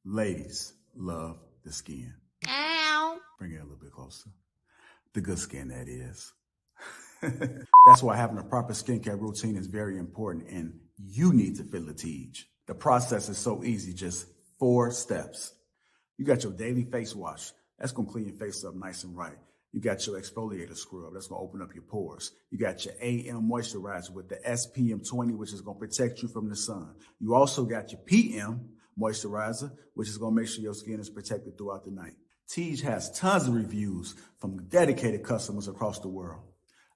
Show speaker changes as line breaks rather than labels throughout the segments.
Ladies love the skin.
Ow.
Bring it a little bit closer. The good skin, that is. That's why having a proper skincare routine is very important, and you need to feel the Teej. The process is so easy, just 4 steps. You got your daily face wash. That's going to clean your face up nice and right. You got your exfoliator scrub. That's going to open up your pores. You got your AM moisturizer with the SPM 20, which is going to protect you from the sun. You also got your PM moisturizer, which is going to make sure your skin is protected throughout the night. Teej has tons of reviews from dedicated customers across the world.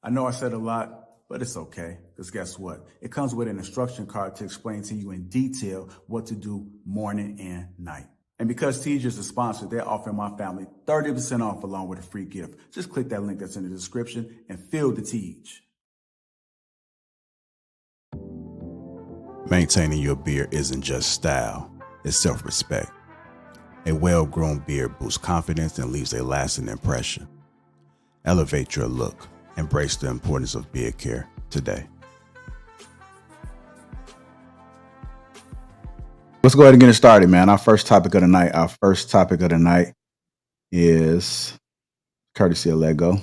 I know I said a lot, but it's okay, because guess what? It comes with an instruction card to explain to you in detail what to do morning and night. And because Teej is a sponsor, they're offering my family 30% off along with a free gift. Just click that link that's in the description and feel the Teej.
Maintaining your beard isn't just style, it's self-respect. A well-grown beard boosts confidence and leaves a lasting impression. Elevate your look. Embrace the importance of beard care today.
Let's go ahead and get it started, man. Our first topic of the night is courtesy of Lego.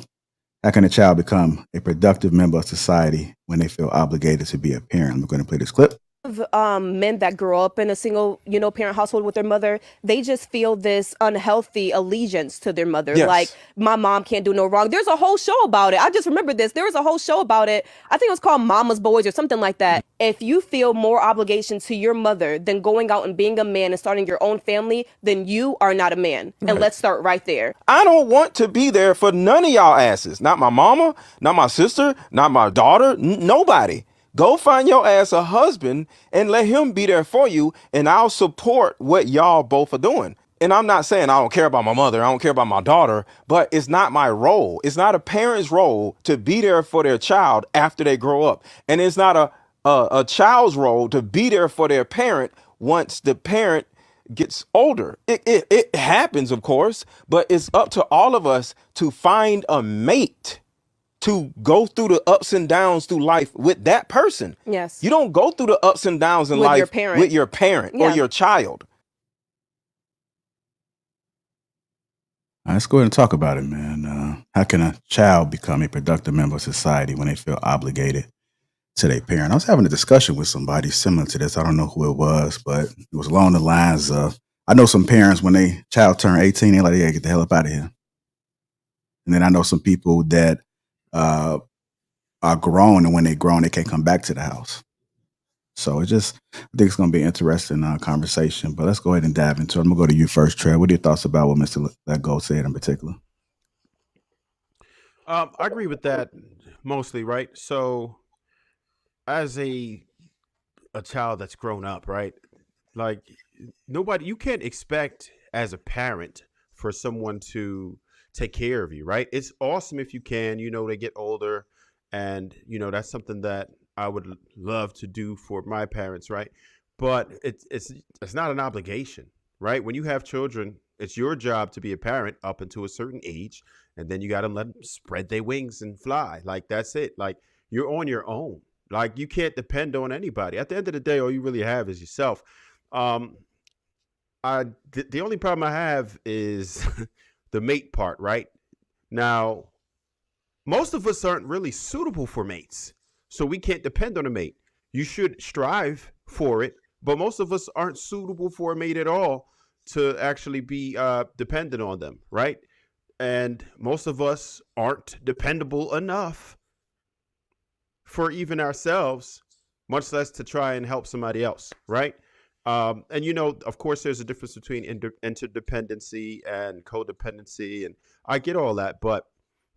How can a child become a productive member of society when they feel obligated to be a parent? I'm going to play this clip.
Men that grow up in a single, parent household with their mother, they just feel this unhealthy allegiance to their mother.
Yes.
Like, my mom can't do no wrong. There's a whole show about it. I just remember this. There was a whole show about it. I think it was called Mama's Boys or something like that. If you feel more obligation to your mother than going out and being a man and starting your own family, then you are not a man. And let's start right there.
I don't want to be there for none of y'all asses. Not my mama, not my sister, not my daughter, nobody. Go find your ass a husband and let him be there for you, and I'll support what y'all both are doing. And I'm not saying I don't care about my mother, I don't care about my daughter, but it's not my role. It's not a parent's role to be there for their child after they grow up. And it's not a child's role to be there for their parent once the parent gets older. It happens, of course, but it's up to all of us to find a mate to go through the ups and downs through life with that person.
Yes.
You don't go through the ups and downs in
With
life
your parent.
with your parent or
Yeah.
your child.
Let's go ahead and talk about it, man. How can a child become a productive member of society when they feel obligated to their parent? I was having a discussion with somebody similar to this. I don't know who it was, but it was along the lines of, I know some parents, when they child turn 18, they're like, yeah, get the hell up out of here. And then I know some people that are grown, and when they're grown, they can't come back to the house. So I think it's going to be an interesting conversation, but let's go ahead and dive into it. I'm going to go to you first, Trev. What are your thoughts about what Mr. Lego said in particular?
I agree with that mostly, right? So as a child that's grown up, right? Like, you can't expect as a parent for someone to take care of you, right? It's awesome if you can, they get older, and, that's something that I would love to do for my parents, right? But it's not an obligation, right? When you have children, it's your job to be a parent up until a certain age, and then you got to let them spread their wings and fly. Like, that's it. Like, you're on your own. Like, you can't depend on anybody. At the end of the day, all you really have is yourself. The only problem I have is the mate part, right? Now, most of us aren't really suitable for mates, so we can't depend on a mate. You should strive for it, but most of us aren't suitable for a mate at all to actually be dependent on them, right? And most of us aren't dependable enough for even ourselves, much less to try and help somebody else, right? And, of course, there's a difference between interdependency and codependency, and I get all that, but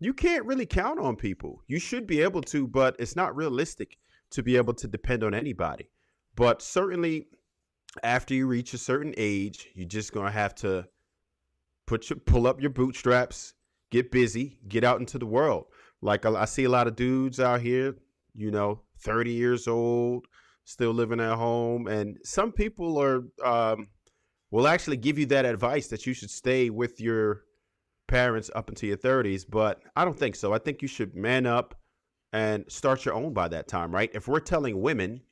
you can't really count on people. You should be able to, but it's not realistic to be able to depend on anybody. But certainly after you reach a certain age, you're just going to have to pull up your bootstraps, get busy, get out into the world. Like, I see a lot of dudes out here, 30 years old, still living at home. And some people will actually give you that advice that you should stay with your parents up into your 30s. But I don't think so. I think you should man up and start your own by that time, right? If we're telling women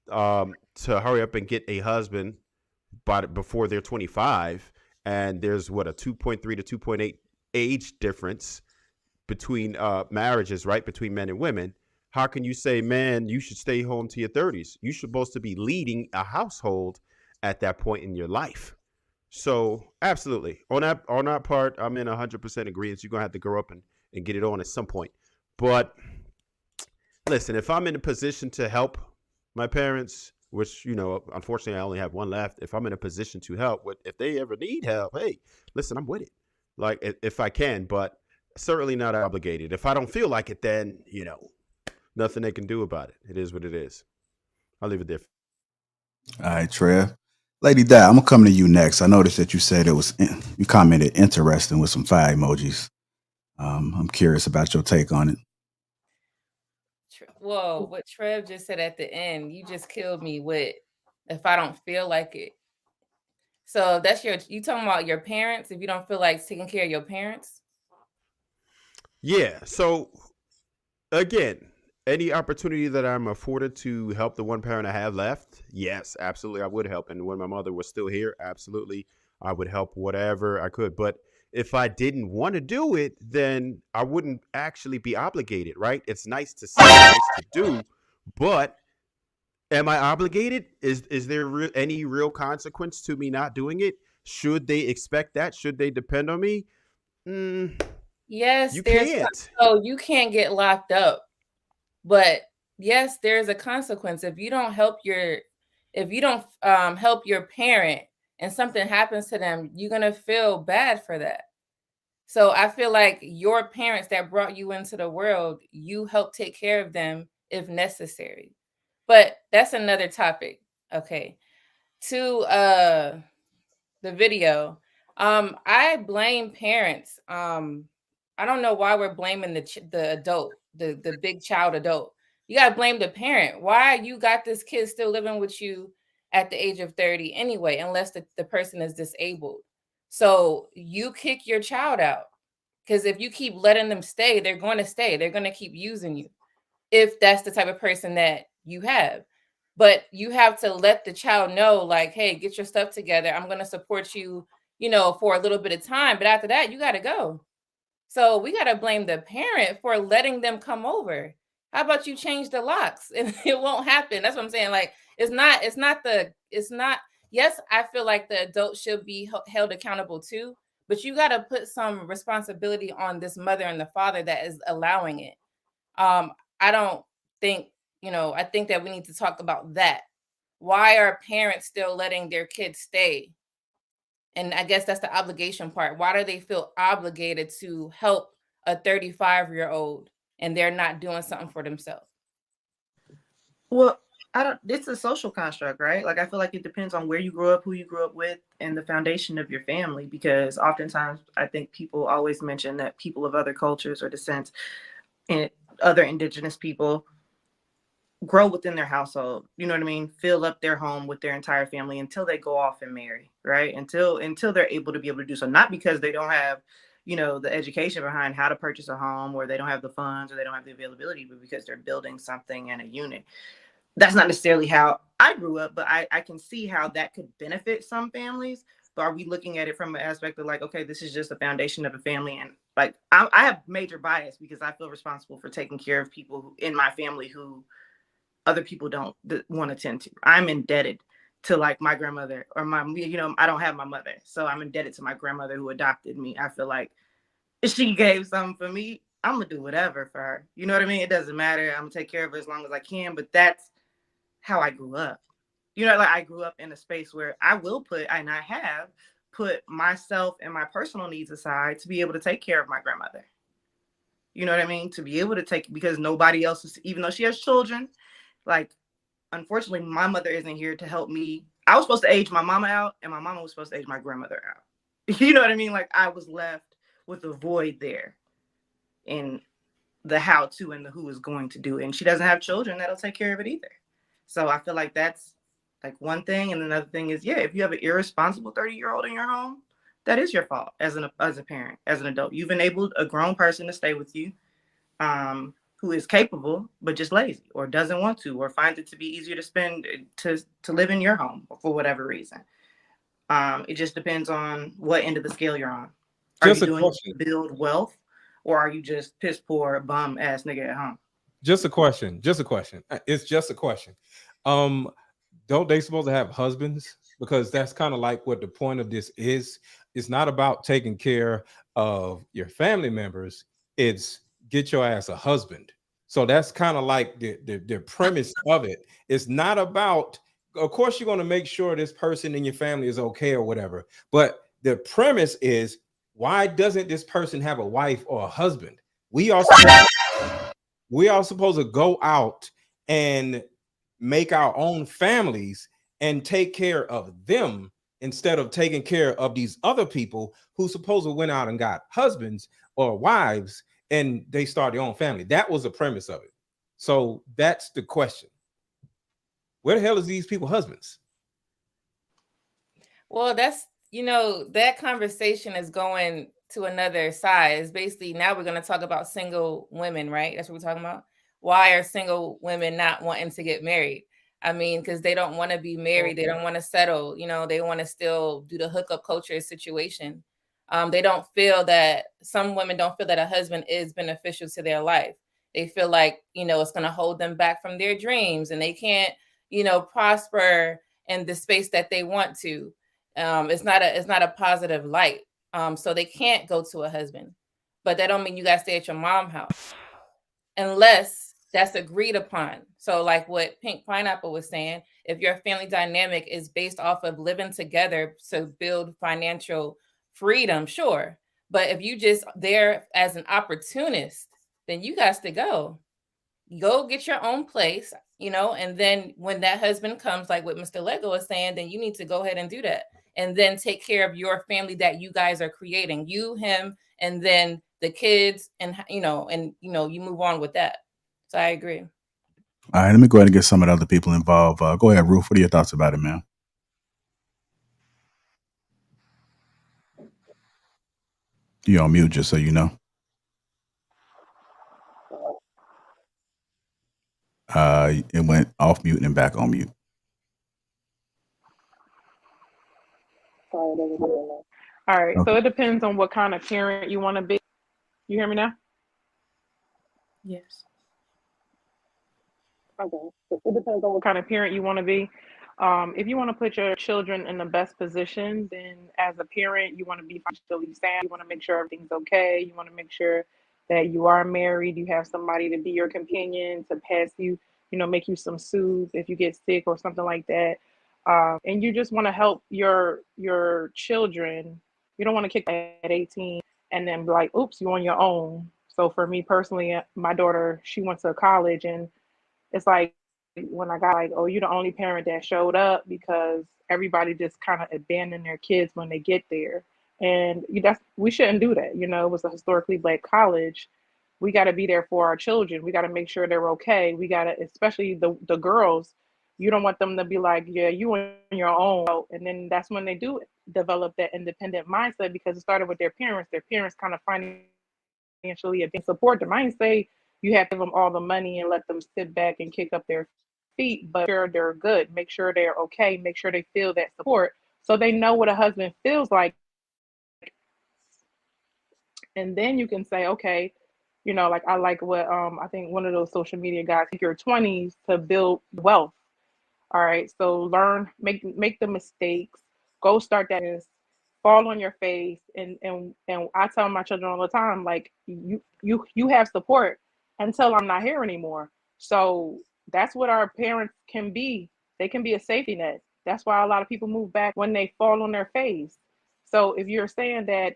to hurry up and get a husband before they're 25, and there's what, a 2.3 to 2.8 age difference between marriages, right? Between men and women. How can you say, man, you should stay home to your 30s? You're supposed to be leading a household at that point in your life. So absolutely. On that part, I'm in 100% agreement. You're gonna have to grow up and get it on at some point. But listen, if I'm in a position to help my parents, which, unfortunately I only have one left, if I'm in a position to help, if they ever need help, hey, listen, I'm with it. Like if I can, but certainly not obligated. If I don't feel like it, then, nothing they can do about it. It is what it is. I'll leave it there.
All right, Trev. Lady Di, I'm gonna come to you next. I noticed that you said you commented interesting with some fire emojis. I'm curious about your take on it.
Whoa, what Trev just said at the end, you just killed me with if I don't feel like it. So that's you talking about your parents, if you don't feel like taking care of your parents?
Yeah. So again, any opportunity that I'm afforded to help the one parent I have left, yes, absolutely, I would help. And when my mother was still here, absolutely, I would help whatever I could. But if I didn't want to do it, then I wouldn't actually be obligated, right? It's nice to say, nice to do, but am I obligated? Is there any real consequence to me not doing it? Should they expect that? Should they depend on me?
Yes,
You can't.
So you can't get locked up. But yes, there's a consequence. If you don't help your parent and something happens to them, you're gonna feel bad for that. So I feel like your parents that brought you into the world, you help take care of them if necessary. But that's another topic. Okay. To the video, I blame parents. I don't know why we're blaming the adult, the big child adult. You got to blame the parent. Why you got this kid still living with you at the age of 30 anyway, unless the person is disabled. So you kick your child out, because if you keep letting them stay, they're going to stay. They're going to keep using you if that's the type of person that you have. But you have to let the child know, like, hey, get your stuff together. I'm going to support you, for a little bit of time. But after that, you got to go. So we got to blame the parent for letting them come over. How about you change the locks and it won't happen? That's what I'm saying. Like, yes, I feel like the adult should be held accountable too, but you got to put some responsibility on this mother and the father that is allowing it. I don't think, I think that we need to talk about that. Why are parents still letting their kids stay? And I guess that's the obligation part. Why do they feel obligated to help a 35-year-old and they're not doing something for themselves?
Well, I don't. It's a social construct, right? Like, I feel like it depends on where you grew up, who you grew up with, and the foundation of your family. Because oftentimes, I think people always mention that people of other cultures or descents and other indigenous people grow within their household. You know what I mean? Fill up their home with their entire family until they go off and marry, right? Until they're able to do so. Not because they don't have, the education behind how to purchase a home, or they don't have the funds, or they don't have the availability, but because they're building something in a unit. That's not necessarily how I grew up, but I can see how that could benefit some families. But are we looking at it from an aspect of like, okay, this is just the foundation of a family? And like, I have major bias because I feel responsible for taking care of people in my family who other people don't want to tend to. I'm indebted to like my grandmother or I don't have my mother. So I'm indebted to my grandmother who adopted me. I feel like if she gave something for me, I'm going to do whatever for her. You know what I mean? It doesn't matter. I'm going to take care of her as long as I can. But that's how I grew up. Like, I grew up in a space where I have put myself and my personal needs aside to be able to take care of my grandmother. You know what I mean? To be able to take, because nobody else is, even though she has children, like, unfortunately, my mother isn't here to help me. I was supposed to age my mama out, and my mama was supposed to age my grandmother out. You know what I mean? Like, I was left with a void there in the how to and the who is going to do it. And she doesn't have children that'll take care of it either. So I feel like that's like one thing. And another thing is, yeah, if you have an irresponsible 30-year-old in your home, that is your fault as a parent, as an adult. You've enabled a grown person to stay with you, who is capable, but just lazy or doesn't want to, or finds it to be easier to live in your home for whatever reason. It just depends on what end of the scale you're on. Are
Just
you
a
doing it
question.
to build wealth, or are you just piss poor bum ass nigga at home?
Just a question. Just a question. It's just a question. Um, don't they supposed to have husbands? Because that's kind of like what the point of this is. It's not about taking care of your family members. It's get your ass a husband. So that's kind of like the premise of it. It's not about, of course, you're going to make sure this person in your family is okay or whatever. But the premise is, why doesn't this person have a wife or a husband? We are supposed to go out and make our own families and take care of them instead of taking care of these other people who supposedly went out and got husbands or wives and they start their own family. That was the premise of it. So that's the question. Where the hell is these people husbands?
Well, that's, that conversation is going to another side. It's basically, now we're going to talk about single women, right? That's what we're talking about. Why are single women not wanting to get married? I mean, because they don't want to be married. They don't want to settle. They want to still do the hookup culture situation. They don't feel that, some women don't feel that a husband is beneficial to their life. They feel like, it's going to hold them back from their dreams and they can't, prosper in the space that they want to. It's not a positive light. So they can't go to a husband, but that don't mean you got to stay at your mom's house unless that's agreed upon. So like what Pink Pineapple was saying, if your family dynamic is based off of living together to build financial freedom, sure. But if you just there as an opportunist, then you got to go get your own place, and then when that husband comes, like what Mr. Lego is saying, then you need to go ahead and do that. And then take care of your family that you guys are creating, you, him, and then the kids, and you move on with that. So I agree.
All right, let me go ahead and get some of the other people involved. Go ahead, Ruth. What are your thoughts about it, man? You're on mute, just so you know. It went off mute and back on mute.
All right. So
Okay.
it depends on what kind of parent you want to be. You hear me now?
Yes.
Okay. So it depends on what kind of parent you want to be. If you want to put your children in the best position, then as a parent, you want to be financially sound. You want to make sure everything's okay. You want to make sure that you are married. You have somebody to be your companion, to pass you, make you some soothe if you get sick or something like that. And you just want to help your children. You don't want to kick at 18 and then be like, oops, you're on your own. So for me personally, my daughter, she went to college, and it's like when I got like, oh, you're the only parent that showed up, because everybody just kind of abandoned their kids when they get there. And that's, we shouldn't do that. It was a historically black college. We got to be there for our children. We got to make sure they're okay. We got to, especially the girls, you don't want them to be like, yeah, you on your own. And then that's when they do develop that independent mindset, because it started with their parents. Their parents kind of financially support them. I ain't say you have to give them all the money and let them sit back and kick up their feet, but make sure they're good, make sure they're okay, make sure they feel that support so they know what a husband feels like. And then you can say, okay, like I like what I think one of those social media guys, take your 20s to build wealth. All right. So learn, make the mistakes, go start that, fall on your face. And I tell my children all the time, like, you have support until I'm not here anymore. So that's what our parents can be. They can be a safety net. That's why a lot of people move back when they fall on their face. So if you're saying that,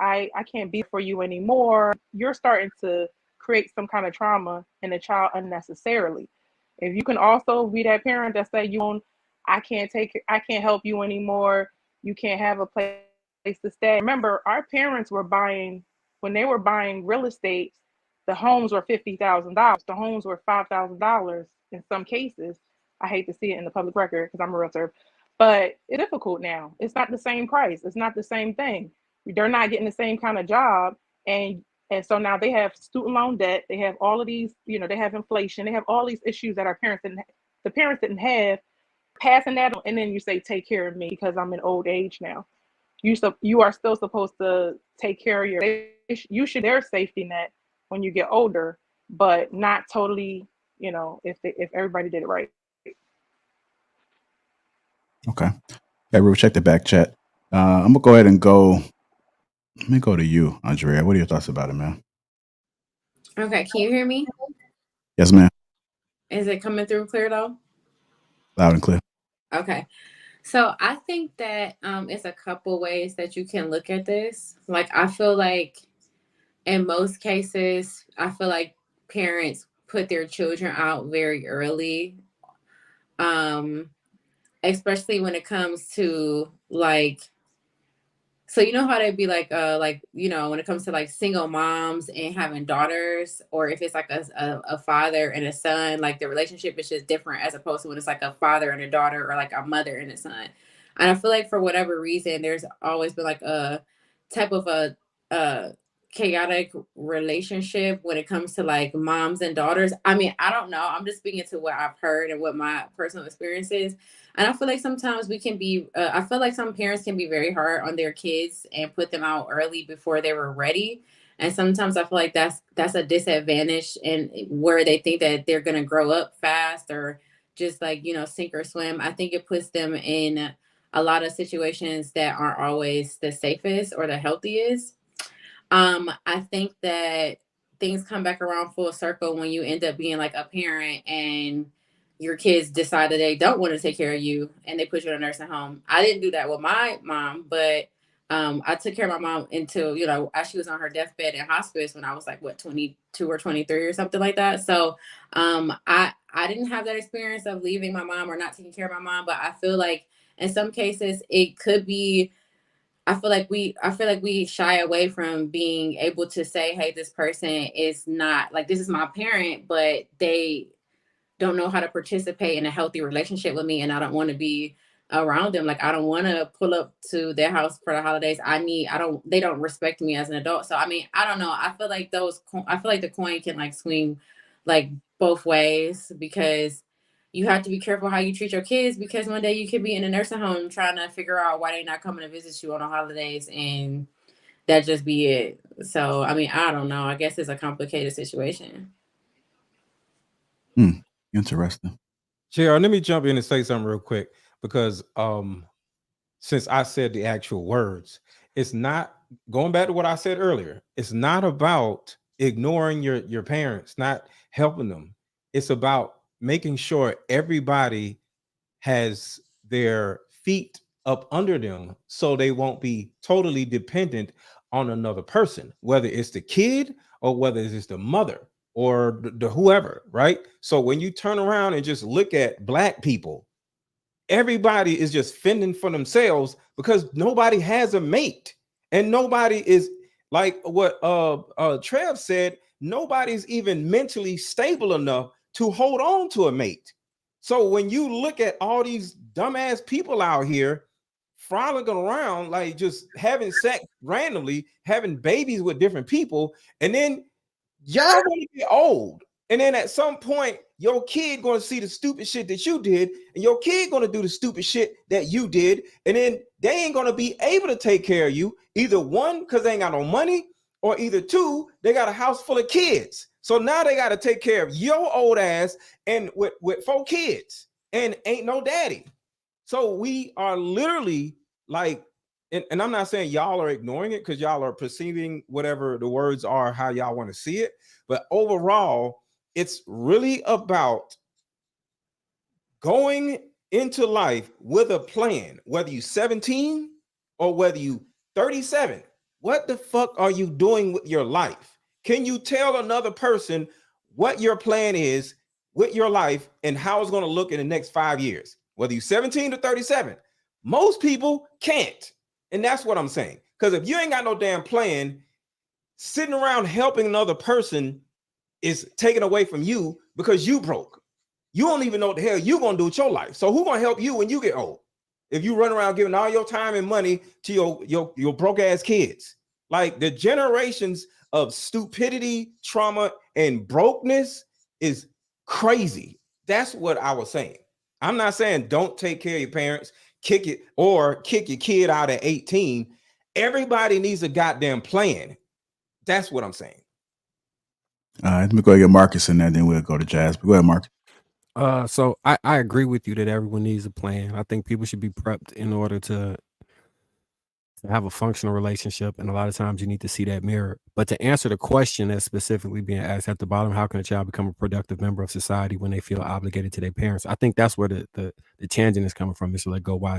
I can't be for you anymore, you're starting to create some kind of trauma in a child unnecessarily. If you can also be that parent that say, I can't help you anymore. You can't have a place to stay. Remember, our parents were buying, when they were buying real estate, the homes were $50,000. The homes were $5,000 in some cases. I hate to see it in the public record because I'm a realtor, but it's difficult now. It's not the same price. It's not the same thing. They're not getting the same kind of job, and so now they have student loan debt. They have all of these, they have inflation. They have all these issues that our parents didn't. The parents didn't have, passing that on, and then you say, take care of me because I'm in old age now. You are still supposed to take care of you should their safety net when you get older, but not totally, if everybody did it right.
Okay. Yeah, we'll check the back chat. I'm gonna go ahead and go. Let me go to you, Andrea. What are your thoughts about it, man?
Okay, can you hear me?
Yes, ma'am.
Is it coming through clear though?
Loud and clear.
Okay. So I think that it's a couple ways that you can look at this. Like I feel like in most cases, I feel like parents put their children out very early. Especially when it comes to like, so you know how they'd be like when it comes to like single moms and having daughters, or if it's like a father and a son, like the relationship is just different as opposed to when it's like a father and a daughter or like a mother and a son. And I feel like for whatever reason, there's always been like a type of a chaotic relationship when it comes to like moms and daughters. I mean, I don't know. I'm just speaking to what I've heard and what my personal experience is. And I feel like sometimes we can be, I feel like some parents can be very hard on their kids and put them out early before they were ready. And sometimes I feel like that's a disadvantage, and where they think that they're going to grow up fast or just like, sink or swim. I think it puts them in a lot of situations that aren't always the safest or the healthiest. I think that things come back around full circle when you end up being like a parent and your kids decide that they don't want to take care of you and they put you in a nursing home. I didn't do that with my mom, but I took care of my mom until, as she was on her deathbed in hospice when I was like, 22 or 23 or something like that. So I didn't have that experience of leaving my mom or not taking care of my mom, but I feel like in some cases it could be, I feel like we shy away from being able to say, hey, this person is not like, this is my parent, but they don't know how to participate in a healthy relationship with me, and I don't want to be around them. Like I don't want to pull up to their house for the holidays. They don't respect me as an adult. So I mean, I don't know. I feel like the coin can like swing like both ways, because you have to be careful how you treat your kids, because one day you could be in a nursing home trying to figure out why they're not coming to visit you on the holidays, and that just be it. So I mean, I don't know. I guess it's a complicated situation.
Interesting.
JR, let me jump in and say something real quick, because since I said the actual words, it's not, going back to what I said earlier, it's not about ignoring your parents, not helping them. It's about making sure everybody has their feet up under them so they won't be totally dependent on another person, whether it's the kid or whether it's the mother or the whoever, right? So when you turn around and just look at Black people, everybody is just fending for themselves because nobody has a mate, and nobody is, like what Trev said, nobody's even mentally stable enough to hold on to a mate. So when you look at all these dumbass people out here frolicking around, like just having sex randomly, having babies with different people, and then y'all gonna get old, and then at some point your kid gonna see the stupid shit that you did, and your kid gonna do the stupid shit that you did, and then they ain't gonna be able to take care of you, either one, because they ain't got no money, or either two, they got a house full of kids. So now they got to take care of your old ass and with 4 kids and ain't no daddy. So we are literally like, and I'm not saying y'all are ignoring it because y'all are perceiving whatever the words are, how y'all want to see it. But overall, it's really about going into life with a plan, whether you 17 or whether you 37. What the fuck are you doing with your life? Can you tell another person what your plan is with your life and how it's going to look in the next 5 years, whether you're 17 to 37? Most people can't. And that's what I'm saying. Because if you ain't got no damn plan, sitting around helping another person is taken away from you because you broke. You don't even know what the hell you're going to do with your life. So who's going to help you when you get old? If you run around giving all your time and money to your broke ass kids. Like, the generations of stupidity, trauma, and brokenness is crazy. That's what I was saying.
I'm not saying don't take care of your parents, kick your kid out at 18. Everybody needs a goddamn plan. That's what I'm saying.
All right, let me go ahead and get Marcus in there, then we'll go to Jazz. Go ahead, Marcus.
So I agree with you that everyone needs a plan. I think people should be prepped in order to have a functional relationship, and a lot of times you need to see that mirror. But to answer the question that's specifically being asked at the bottom, how can a child become a productive member of society when they feel obligated to their parents? I think that's where the tangent is coming from, Mr. Let Go. Why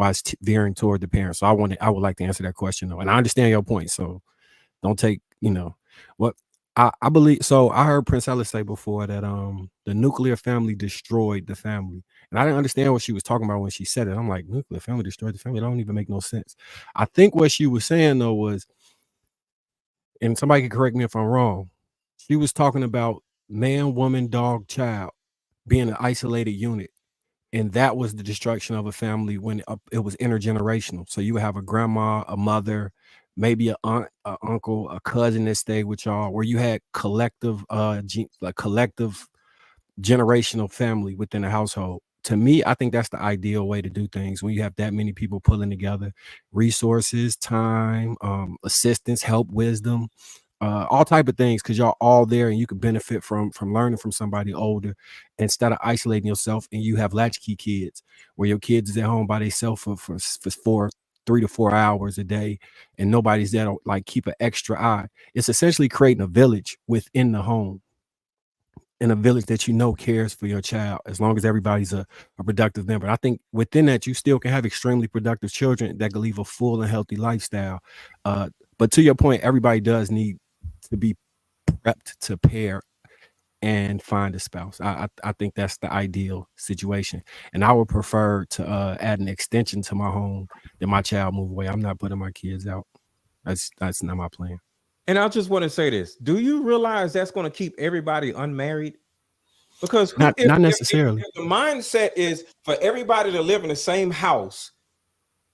it's veering toward the parents. So I would like to answer that question though, and I understand your point. So don't take what I believe. So I heard Prince Ellis say before that the nuclear family destroyed the family, and I didn't understand what she was talking about when she said it. I'm like, nuclear family destroyed the family. That don't even make no sense. I think what she was saying though was, and somebody can correct me if I'm wrong, she was talking about man, woman, dog, child being an isolated unit. And that was the destruction of a family when it was intergenerational. So you would have a grandma, a mother, maybe a aunt, a uncle, a cousin that stayed with y'all, where you had collective generational family within a household. To me, I think that's the ideal way to do things when you have that many people pulling together resources, time, assistance, help, wisdom, all type of things, because y'all all there and you can benefit from learning from somebody older instead of isolating yourself. And you have latchkey kids where your kids is at home by themselves for 3 to 4 hours a day, and nobody's there to like keep an extra eye. It's essentially creating a village within the home, in a village that cares for your child, as long as everybody's a productive member. I think within that, you still can have extremely productive children that can leave a full and healthy lifestyle. But to your point, everybody does need to be prepped to pair and find a spouse. I think that's the ideal situation. And I would prefer to add an extension to my home than my child move away. I'm not putting my kids out. That's not my plan.
And I just want to say this. Do you realize that's going to keep everybody unmarried? Because
not necessarily.
If the mindset is for everybody to live in the same house,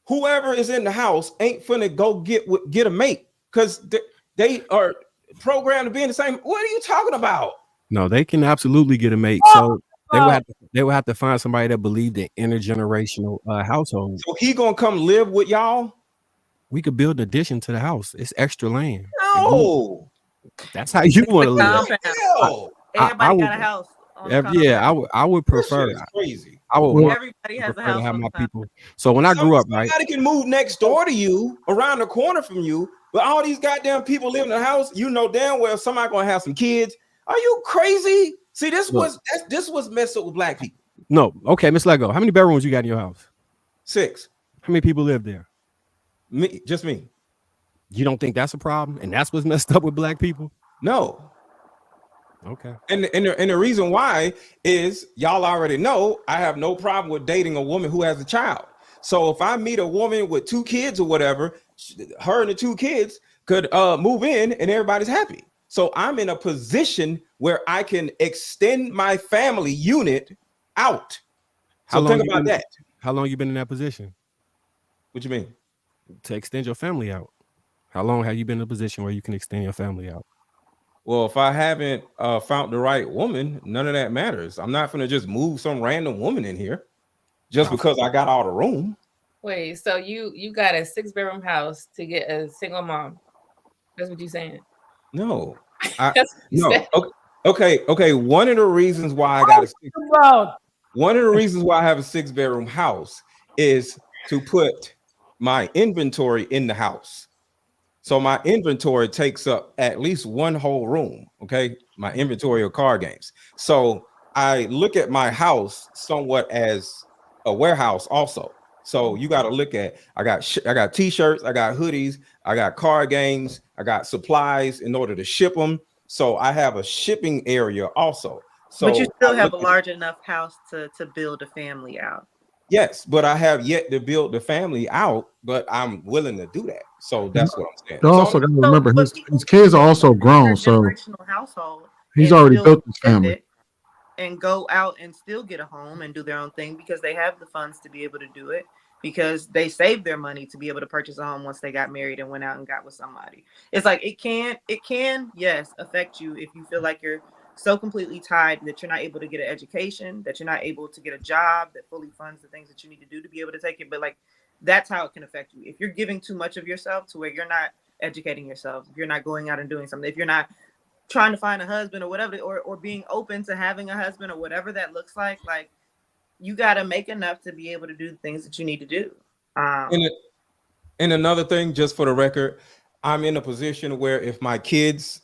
whoever is in the house ain't finna go get a mate, because they are programmed to be in the same. What are you talking about?
No, they can absolutely get a mate. So they would have to find somebody that believed in intergenerational household.
So he gonna come live with y'all?
We could build an addition to the house. It's extra land.
No,
that's how you want to live.
Everybody got a house.
I would prefer.
That crazy.
Everybody has a house.
To have my people. So when I grew up, right,
somebody can move next door to you, around the corner from you, but all these goddamn people live in the house. You know damn well somebody gonna have some kids. Are you crazy? See, this was messed up with black people.
No, okay, Miss Lego. How many bedrooms you got in your house?
6.
How many people live there?
Me, just me.
You don't think that's a problem? And that's what's messed up with black people?
No.
Okay.
And the reason why is y'all already know I have no problem with dating a woman who has a child. So if I meet a woman with 2 kids or whatever, her and the 2 kids could move in and everybody's happy. So I'm in a position where I can extend my family unit out. So think about that.
How long you been in that position?
What you mean?
To extend your family out. How long have you been in a position where you can extend your family out?
Well, if I haven't found the right woman, none of that matters. I'm not going to just move some random woman in here just because I got all the room.
Wait, so you got a 6-bedroom house to get a single mom? That's what you're saying?
No. No. Okay. One of the reasons why I got one of the reasons why I have a 6-bedroom house is to put my inventory in the house. So my inventory takes up at least one whole room. Okay, my inventory of card games. So I look at my house somewhat as a warehouse also. So you got to look at, I got t-shirts, I got hoodies, I got card games, I got supplies in order to ship them. So I have a shipping area also. So
but you still have a large enough house to build a family out.
Yes, but I have yet to build the family out, but I'm willing to do that. So that's what I'm saying.
You also got to remember his kids are also grown, so
household
he's already built his family.
And go out and still get a home and do their own thing because they have the funds to be able to do it, because they saved their money to be able to purchase a home once they got married and went out and got with somebody. It's like it can yes affect you if you feel like you're so completely tied that you're not able to get an education, that you're not able to get a job that fully funds the things that you need to do to be able to take it. But like, that's how it can affect you. If you're giving too much of yourself to where you're not educating yourself, if you're not going out and doing something, if you're not trying to find a husband or whatever, or being open to having a husband or whatever that looks like you got to make enough to be able to do the things that you need to do.
And another thing, just for the record, I'm in a position where if my kids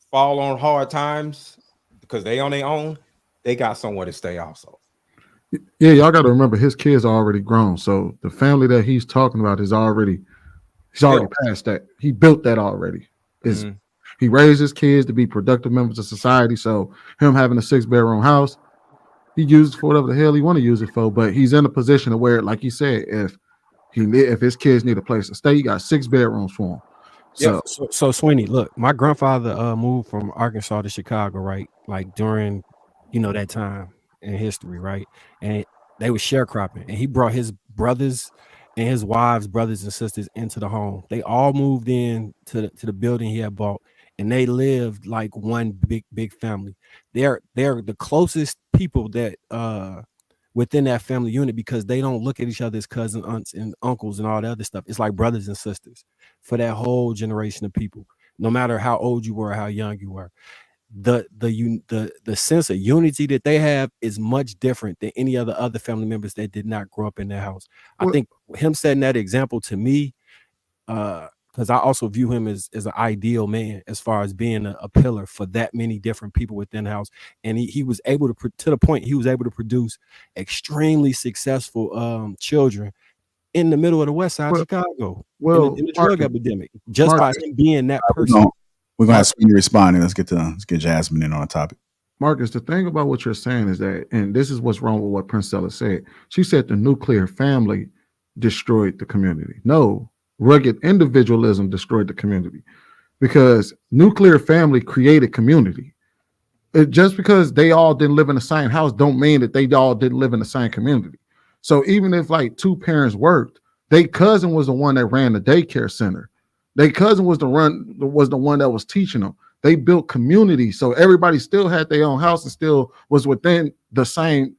fall on hard times because they on their own, they got somewhere to stay also.
Yeah, y'all got to remember his kids are already grown. So the family that he's talking about is already past that. He built that already. He raised his kids to be productive members of society. So him having a 6-bedroom house, he uses for whatever the hell he want to use it for. But he's in a position to where, like he said, if his kids need a place to stay, he got 6 bedrooms for them.
So Sweeney, look, my grandfather moved from Arkansas to Chicago, right? Like during, that time in history, right? And they were sharecropping, and he brought his brothers and his wives, brothers and sisters into the home. They all moved in to the building he had bought, and they lived like one big family. They're the closest people that within that family unit, because they don't look at each other as cousins, aunts, and uncles and all the other stuff. It's like brothers and sisters for that whole generation of people, no matter how old you were or how young you were. The sense of unity that they have is much different than any other family members that did not grow up in their house. I think him setting that example to me, because I also view him as an ideal man as far as being a pillar for that many different people within the house. And he was able to the point he was able to produce extremely successful children in the middle of the West Side of Chicago in the drug epidemic, just by him being that person.
We're gonna have Sweeney respond, and let's get Jasmine in on the topic.
Marcus, the thing about what you're saying is that, and this is what's wrong with what Princella said. She said the nuclear family destroyed the community. No, rugged individualism destroyed the community, because nuclear family created community. Just because they all didn't live in the same house don't mean that they all didn't live in the same community. So even if like 2 parents worked, their cousin was the one that ran the daycare center. Their cousin was the one that was teaching them. They built community, so everybody still had their own house and still was within the same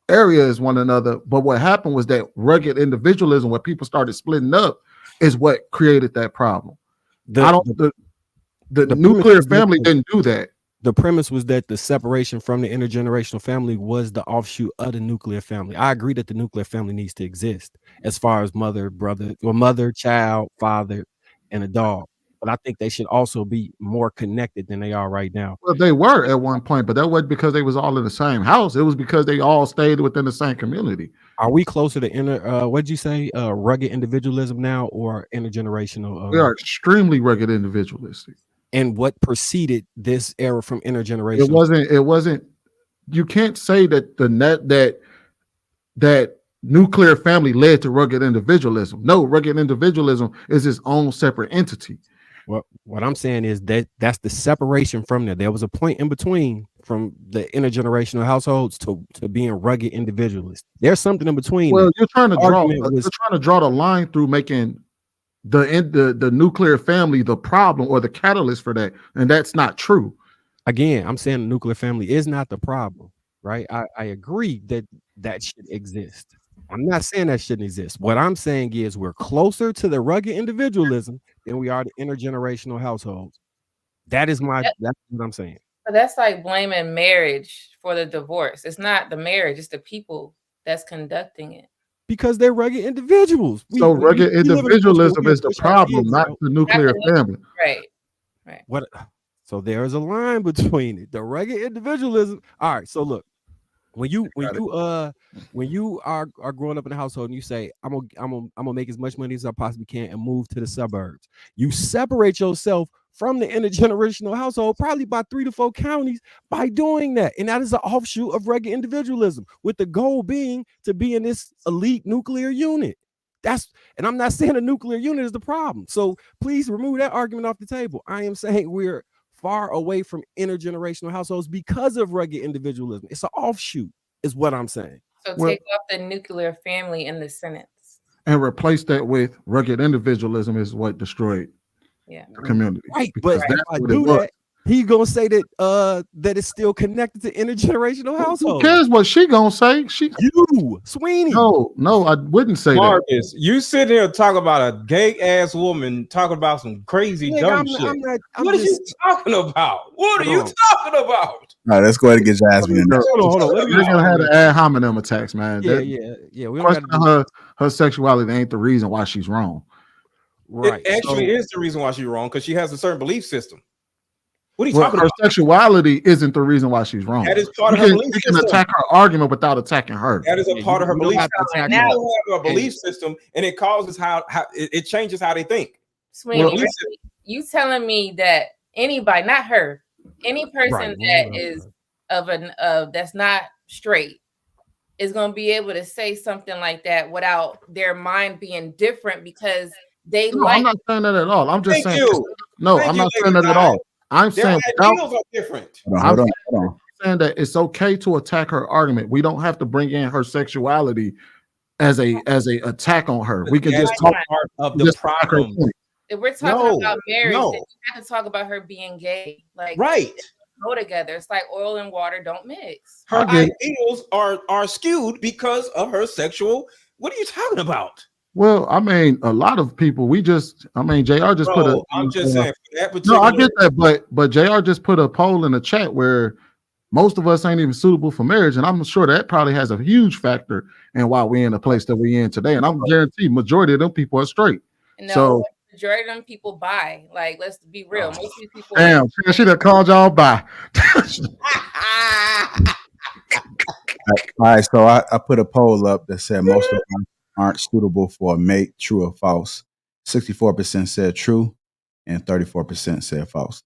area as one another. But what happened was that rugged individualism, where people started splitting up, is what created that problem. The nuclear family didn't do that.
The premise was that the separation from the intergenerational family was the offshoot of the nuclear family. I agree that the nuclear family needs to exist as far as mother, brother, or mother, child, father, and a dog. But I think they should also be more connected than they are right now.
Well, they were at one point, but that wasn't because they was all in the same house. It was because they all stayed within the same community.
Are we closer to what'd you say, rugged individualism now, or intergenerational?
We are extremely rugged individualistic.
And what preceded this era from intergenerational?
It wasn't. You can't say that that nuclear family led to rugged individualism. No, rugged individualism is its own separate entity.
Well, what I'm saying is that's the separation from there. There was a point in between from the intergenerational households to being rugged individualists. There's something in between.
Well, you're trying to draw the line through making the nuclear family the problem or the catalyst for that, and that's not true.
Again, I'm saying the nuclear family is not the problem, right? I agree that should exist. I'm not saying that shouldn't exist. What I'm saying is we're closer to the rugged individualism than we are the intergenerational households. That's what I'm saying.
But that's like blaming marriage for the divorce. It's not the marriage, it's the people that's conducting it.
Because they're rugged individuals.
So rugged individualism is the problem, not the nuclear family.
Right.
What? So there's a line between it. The rugged individualism. All right. So look, when you are growing up in a household and you say, I'm gonna make as much money as I possibly can and move to the suburbs, you separate yourself from the intergenerational household probably by 3 to 4 counties by doing that. And that is an offshoot of rugged individualism, with the goal being to be in this elite nuclear unit. And I'm not saying a nuclear unit is the problem. So please remove that argument off the table. I am saying we're far away from intergenerational households because of rugged individualism. It's an offshoot, is what I'm saying.
So take off the nuclear family in the sentence
and replace that with rugged individualism is what destroyed the community.
Right, but he gonna say that that it's still connected to intergenerational
Who
household.
cares what she gonna say? She
You, Sweeney.
No, I wouldn't say
Marcus, you sitting here talking about a gay ass woman talking about some crazy
Nigga,
dumb
I'm
shit.
not. I'm
What are
just.
you talking about? What are you
Hold on.
talking about?
All right, let's go ahead and get Jasmine in there.
Hold on. Let me
They're gonna have the ad hominem attacks, man.
Yeah,
That-
yeah. We don't got to
questioning her sexuality ain't the reason why she's wrong.
Right.
It actually
So-
is the reason why she's wrong, because she has a certain belief system. What are you
Well,
talking
her
about?
sexuality isn't the reason why she's wrong.
That is part of
You
her
can-
belief
you can
system.
attack her argument without attacking her.
That is a part of her
you don't
belief
have to
system.
attack
Now
her.
you have a belief system, and it causes how it changes how they think.
Sweeney,
Well,
you telling me that anybody, not her, any person
Right.
that is that's not straight is going to be able to say something like that without their mind being different because they
No,
like.
I'm not saying that at all. I'm just
Thank
saying.
you.
No,
Thank
I'm
you,
not saying that
Lady
at all.
Di.
I'm
Their
saying
ideals are different.
Hold on.
saying that it's okay to attack her argument. We don't have to bring in her sexuality as a attack on her. We can just talk
part of the
just attack her
problem.
point.
If we're talking
No,
about marriage,
no.
then you have to talk about her being gay. Like,
Right.
go together. It's like oil and water don't mix.
Her
I get it.
ideals are skewed because of her sexual. What are you talking about?
Well, I mean, a lot of people. JR just put a.
Bro, I'm just saying for that
No, I
particular.
get that, but JR just put a poll in the chat where most of us ain't even suitable for marriage, and I'm sure that probably has a huge factor in why we're in the place that we're in today. And I'm guaranteed majority of them people are straight.
No,
So
majority of them people buy. Like, let's be real. Most of these people.
damn, she done called y'all by.
All right, so I put a poll up that said most of us aren't suitable for a mate, true or false. 64% said true, and 34% said false.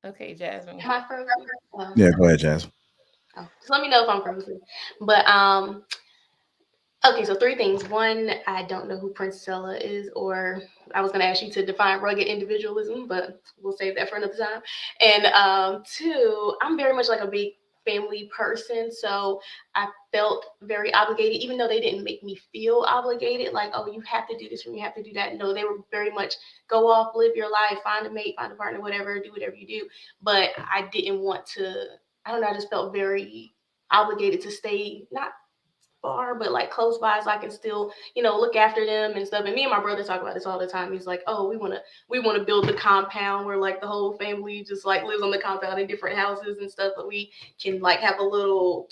Okay, Jasmine.
Am I frozen?
Yeah, go ahead, Jasmine.
Oh, just let me know if I'm frozen. But okay, so 3 things. 1, I don't know who Princella is, or I was gonna ask you to define rugged individualism, but we'll save that for another time. And 2, I'm very much like a big family person, so I felt very obligated, even though they didn't make me feel obligated, like, oh, you have to do this and you have to do that. No, they were very much go off, live your life, find a mate, find a partner, whatever, do whatever you do. But I didn't want to, I don't know, I just felt very obligated to stay not far, but like close by, so I can still, look after them and stuff. And me and my brother talk about this all the time. He's like, oh, we want to build the compound where like the whole family just like lives on the compound in different houses and stuff, but we can like have a little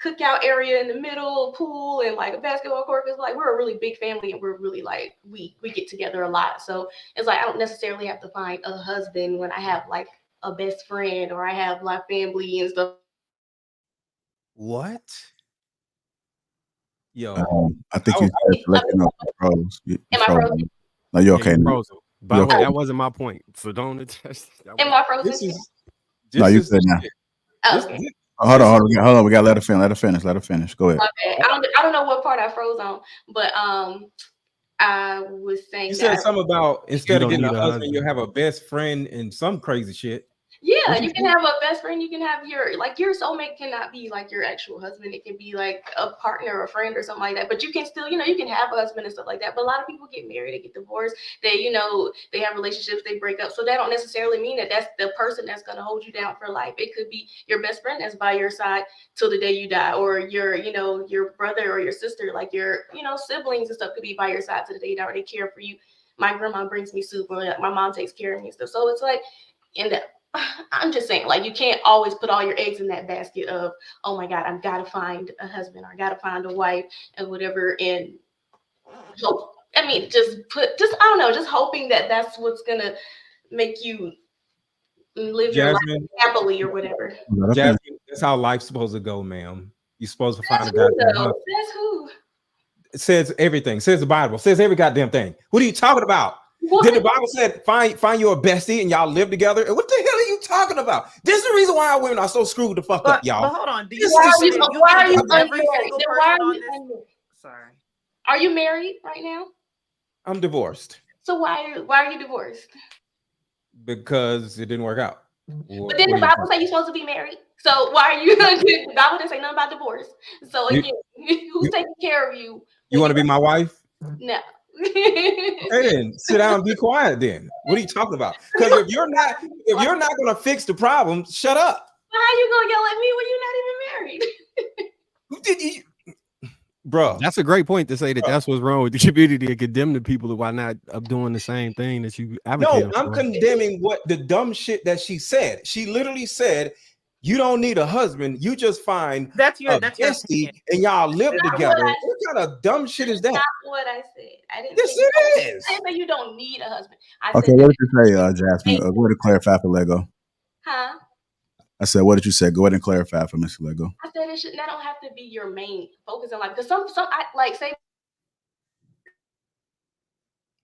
cookout area in the middle, pool, and like a basketball court. It's like we're a really big family, and we're really like we get together a lot. So it's like I don't necessarily have to find a husband when I have like a best friend or I have like family and stuff.
What? Yo,
I think you said let you know pros.
Am I frozen?
No, you're okay. now.
Frozen. By the
You're
way,
okay.
that wasn't my point. So don't attach.
Am I frozen?
this is.
No,
this
you
is
good
the
now.
shit.
Oh,
This-
okay.
this-
Hold on. We got to let her finish. Go ahead.
My bad. I don't know what part I froze on, but I was saying
You said
that
something about instead of
don't
getting a
need a
husband, you
husband.
have a best friend and some crazy shit.
yeah,
What
you
you
can have a best friend, you can have your soulmate cannot be like your actual husband. It can be like a partner or a friend or something like that. But you can still, you can have a husband and stuff like that. But a lot of people get married, they get divorced, they have relationships, they break up. So that don't necessarily mean that that's the person that's gonna hold you down for life. It could be your best friend that's by your side till the day you die, or your brother or your sister, like your siblings and stuff could be by your side till the day you die, or they care for you. My grandma brings me soup, or like, my mom takes care of me and stuff. So it's like, and I'm just saying, like, you can't always put all your eggs in that basket of, oh my God, I've got to find a husband, or I got to find a wife and whatever. And hope, I don't know, just hoping that that's what's going to make you live your life
Jasmine,
happily or whatever.
Jasmine, that's how life's supposed to go, ma'am. You're supposed to find
That's
a
who,
goddamn
though.
husband.
That's who.
It says everything. It says the Bible. It says every goddamn thing. What are you talking about?
What?
Then the Bible said, find you a bestie and y'all live together. And what the hell are you talking about? This is the reason why our women are so screwed the fuck up, y'all.
But hold on. Do you
This
think
is-
that
Why are you
think every
unmarried?
single
Then why
person
are
on
you
this?
unmarried?
Sorry.
Are you married right now?
I'm divorced
So why are you divorced?
because it didn't work out.
But then the Bible say you're supposed to be married. So why are you? The Bible didn't say nothing about divorce. So again, who's taking care of you?
You want to be my wife?
No.
Okay, then sit down and be quiet. Then what are you talking about? Because if you're not gonna fix the problem, shut up.
How you gonna yell at me when you're not even married?
Who did you, bro?
That's a great point to say that that's what's wrong with the community and condemn the people who are not doing the same thing that you advocate.
No, I'm condemning what the dumb shit that she said. She literally said, "You don't need a husband. You just find
That's your
bestie and y'all live together." What kind of dumb shit is that?
Not what I said. I didn't.
Yes,
say
it is.
I didn't say you don't need a husband. I
Okay,
said
what
that
did you say, Jasmine? Go ahead and clarify for Lego.
huh?
I said, what did you say? Go ahead and clarify for Mr. Lego.
I said it should. That don't have to be your main focus in life. Because some I like say.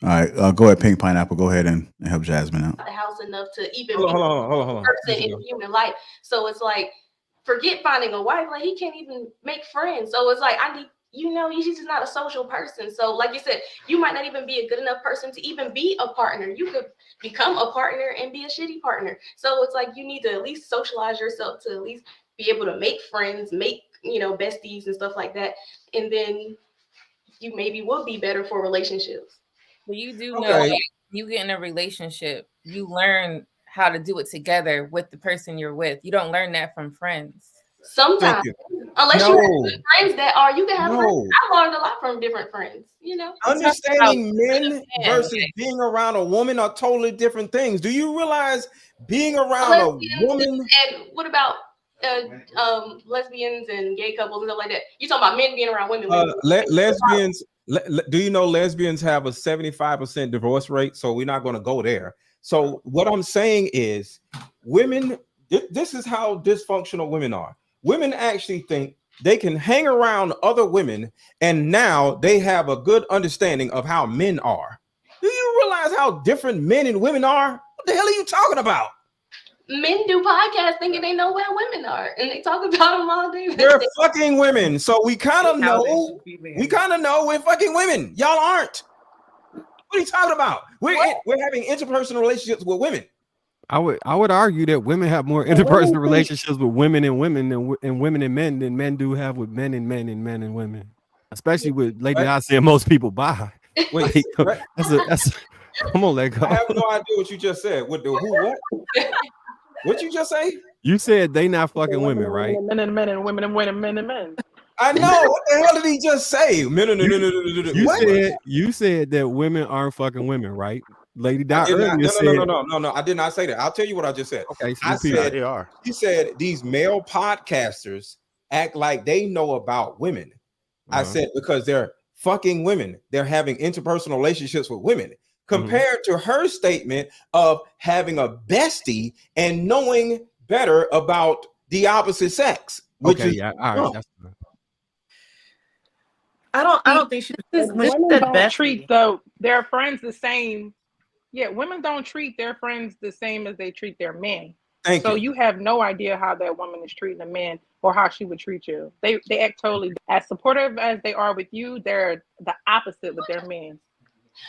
All right, go ahead, Pink Pineapple. Go ahead and help Jasmine out.
The house enough to even
Hold
be
on.
a person in human life. So it's like, forget finding a wife. Like he can't even make friends. So it's like I need. He's just not a social person. So like you said, you might not even be a good enough person to even be a partner. You could become a partner and be a shitty partner. So it's like you need to at least socialize yourself to at least be able to make friends, make besties and stuff like that. And then you maybe will be better for relationships.
But you do know that you get in a relationship, you learn how to do it together with the person you're with. You don't learn that from friends.
Sometimes, unless you have good friends you can have friends. I learned a lot from different friends,
Understanding men versus being around a woman are totally different things. Do you realize being around a woman?
And what about lesbians and gay couples and stuff like that? You talking about men being around women?
Lesbians. Do you know lesbians have a 75% divorce rate? So we're not going to go there. So what I'm saying is, women. This is how dysfunctional women are. Women actually think they can hang around other women, and now they have a good understanding of how men are. Do you realize how different men and women are? What the hell are you talking about?
Men do podcasts thinking they know where women are, and they talk about them all day.
They're fucking women, so we kind of know. We kind of know we're fucking women. Y'all aren't. What are you talking about? We're having interpersonal relationships with women.
I would argue that women have more interpersonal relationships with women and women and women and men than men do have with men and men and men and women, especially with lady I say most people buy.
Wait,
that's come on, Lego.
I have no idea what you just said. What the who? What? What you just say?
You said they not fucking women, right?
Men and men and women and women and men and men.
I know. What the hell did he just say?
You said that women aren't fucking women, right? Lady Dot earlier said
no. I did not say that. I'll tell you what I just said.
Okay, so
I said they are. He said these male podcasters act like they know about women. I said because they're fucking women. They're having interpersonal relationships with women. Compared to her statement of having a bestie and knowing better about the opposite sex. Which is
all right. That's
I don't think she's
women don't treat their friends the same. Yeah, women don't treat their friends the same as they treat their men. So you have no idea how that woman is treating a man or how she would treat you. They act totally as supportive as they are with you. They're the opposite with their men.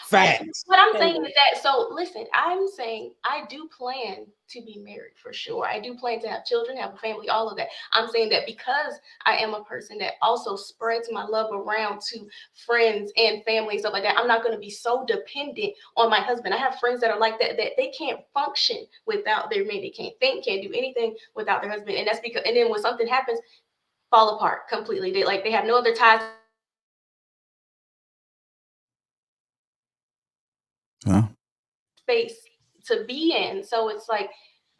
Facts.
What I'm saying is that, so listen, I'm saying I do plan to be married for sure. I do plan to have children, have a family, all of that. I'm saying that because I am a person that also spreads my love around to friends and family and stuff like that, I'm not going to be so dependent on my husband. I have friends that are like that they can't function without their man. They can't think, can't do anything without their husband. And that's because, and then when something happens, fall apart completely. They have no other ties. Space to be in. So it's like,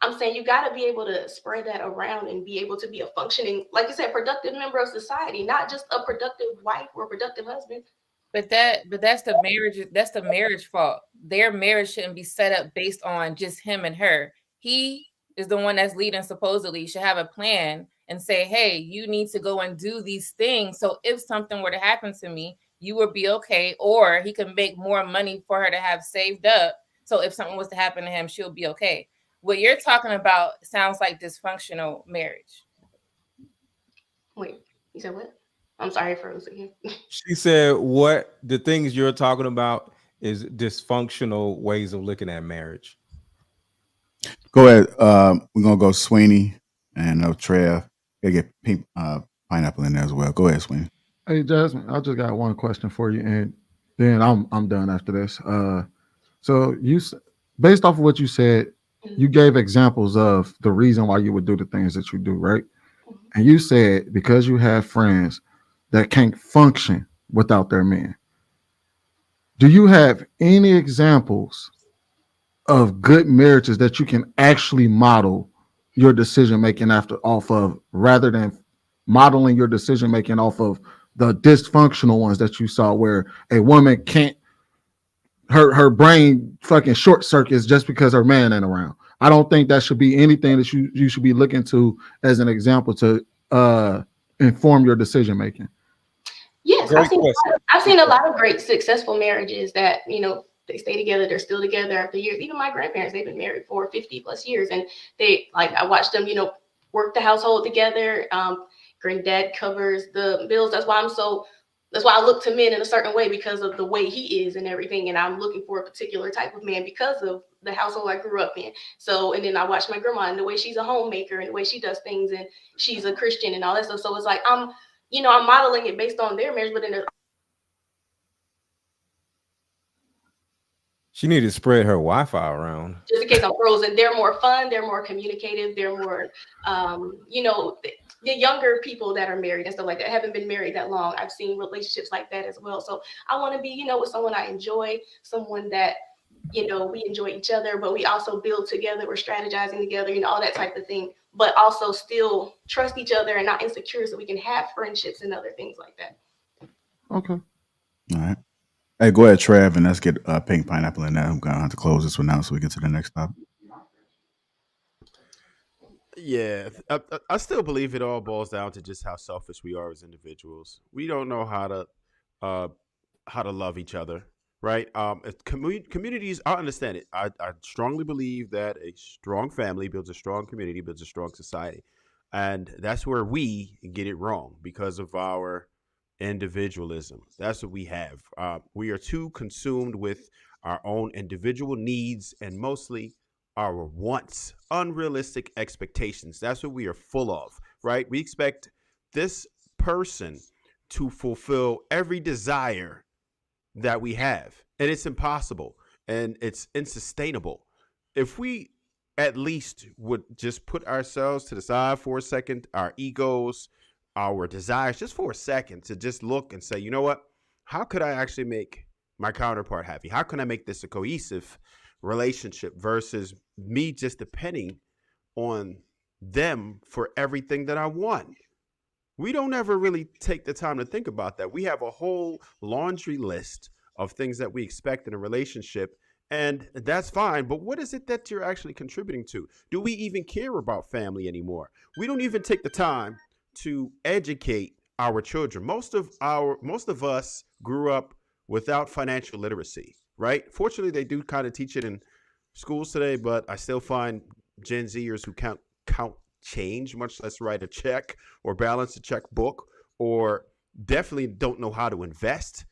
I'm saying you got to be able to spread that around and be able to be a functioning, like you said, productive member of society, not just a productive wife or a productive husband.
But that's the marriage fault. Their marriage shouldn't be set up based on just him and her. He is the one that's leading, supposedly should have a plan and say, hey, you need to go and do these things. So if something were to happen to me, you would be okay. Or he can make more money for her to have saved up. So if something was to happen to him, she'll be okay. What you're talking about sounds like dysfunctional marriage.
Wait, you said what? I'm sorry for a second.
She said what the things you're talking about is dysfunctional ways of looking at marriage.
Go ahead. We're gonna go Sweeney and Trev. Gotta get Pink Pineapple in there as well. Go ahead, Sweeney.
Hey Jasmine, I just got one question for you. And Then I'm done after this. So based off of what you said, you gave examples of the reason why you would do the things that you do, right? And you said because you have friends that can't function without their men. Do you have any examples of good marriages that you can actually model your decision making after off of, rather than modeling your decision making off of the dysfunctional ones that you saw, where a woman can't, her brain fucking short circuits just because her man ain't around? I don't think that should be anything that you should be looking to as an example to inform your decision making.
Yes,
Great question.
I've seen a lot of great successful marriages that, they stay together, they're still together after years. Even my grandparents, they've been married for 50 plus years, and I watched them, work the household together. Granddad covers the bills. That's why I look to men in a certain way, because of the way he is and everything. And I'm looking for a particular type of man because of the household I grew up in. So, and then I watch my grandma and the way she's a homemaker and the way she does things, and she's a Christian and all that stuff. So it's like I'm modeling it based on their marriage, but then
She needed to spread her Wi-Fi around.
just in case I'm frozen, they're more fun, they're more communicative, they're more, the younger people that are married and stuff like that haven't been married that long. I've seen relationships like that as well. So I want to be, with someone I enjoy, someone that, we enjoy each other, but we also build together, we're strategizing together, all that type of thing, but also still trust each other and not insecure, so we can have friendships and other things like that.
Okay.
All right. Hey, go ahead, Trav, and let's get Pink Pineapple in there. I'm going to have to close this one now so we get to the next topic.
Yeah, I still believe it all boils down to just how selfish we are as individuals. We don't know how to love each other, right? Communities, I understand it. I strongly believe that a strong family builds a strong community, builds a strong society, and that's where we get it wrong because of our individualism. That's what we have. We are too consumed with our own individual needs and mostly our wants, unrealistic expectations. That's what we are full of, right? We expect this person to fulfill every desire that we have, and it's impossible and it's unsustainable. If we at least would just put ourselves to the side for a second, our egos, our desires, just for a second, to just look and say, you know what? How could I actually make my counterpart happy? How can I make this a cohesive relationship versus me just depending on them for everything that I want? We don't ever really take the time to think about that. We have a whole laundry list of things that we expect in a relationship, and that's fine. But what is it that you're actually contributing to? Do we even care about family anymore? We don't even take the time to educate our children. Most of us grew up without financial literacy, right? Fortunately, they do kind of teach it in schools today, but I still find Gen Zers who count change, much less write a check or balance a checkbook, or definitely don't know how to invest,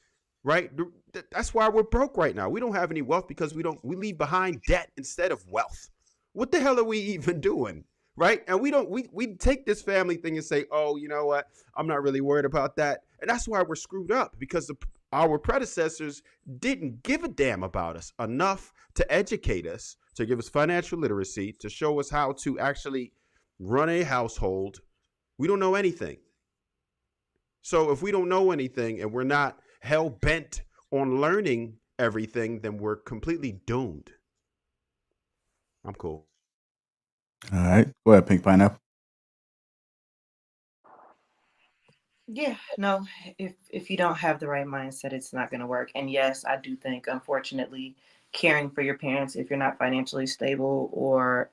right? That's why we're broke right now. We don't have any wealth because we leave behind debt instead of wealth. What the hell are we even doing? Right? And we take this family thing and say, oh, you know what? I'm not really worried about that. And that's why we're screwed up, because our predecessors didn't give a damn about us enough to educate us, to give us financial literacy, to show us how to actually run a household. We don't know anything. So if we don't know anything and we're not hell bent on learning everything, then we're completely doomed. I'm cool.
All right. Go ahead, Pink Pineapple.
Yeah, no, if you don't have the right mindset, it's not going to work. And yes, I do think, unfortunately, caring for your parents, if you're not financially stable or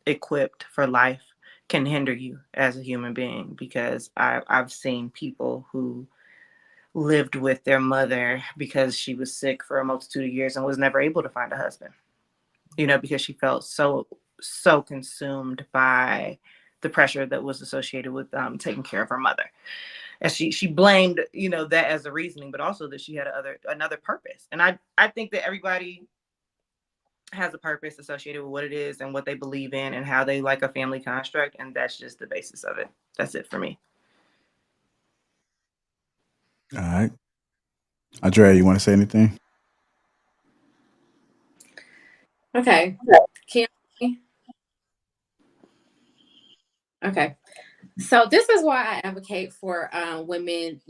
equipped for life, can hinder you as a human being, because I've seen people who lived with their mother because she was sick for a multitude of years and was never able to find a husband, because she felt so consumed by the pressure that was associated with taking care of her mother. And she blamed, that as the reasoning, but also that she had another purpose. And I think that everybody has a purpose associated with what it is and what they believe in and how they like a family construct. And that's just the basis of it. That's it for me.
All right.
Andrea, you want to say anything?
Okay. Can you- okay. So this is why I advocate for women,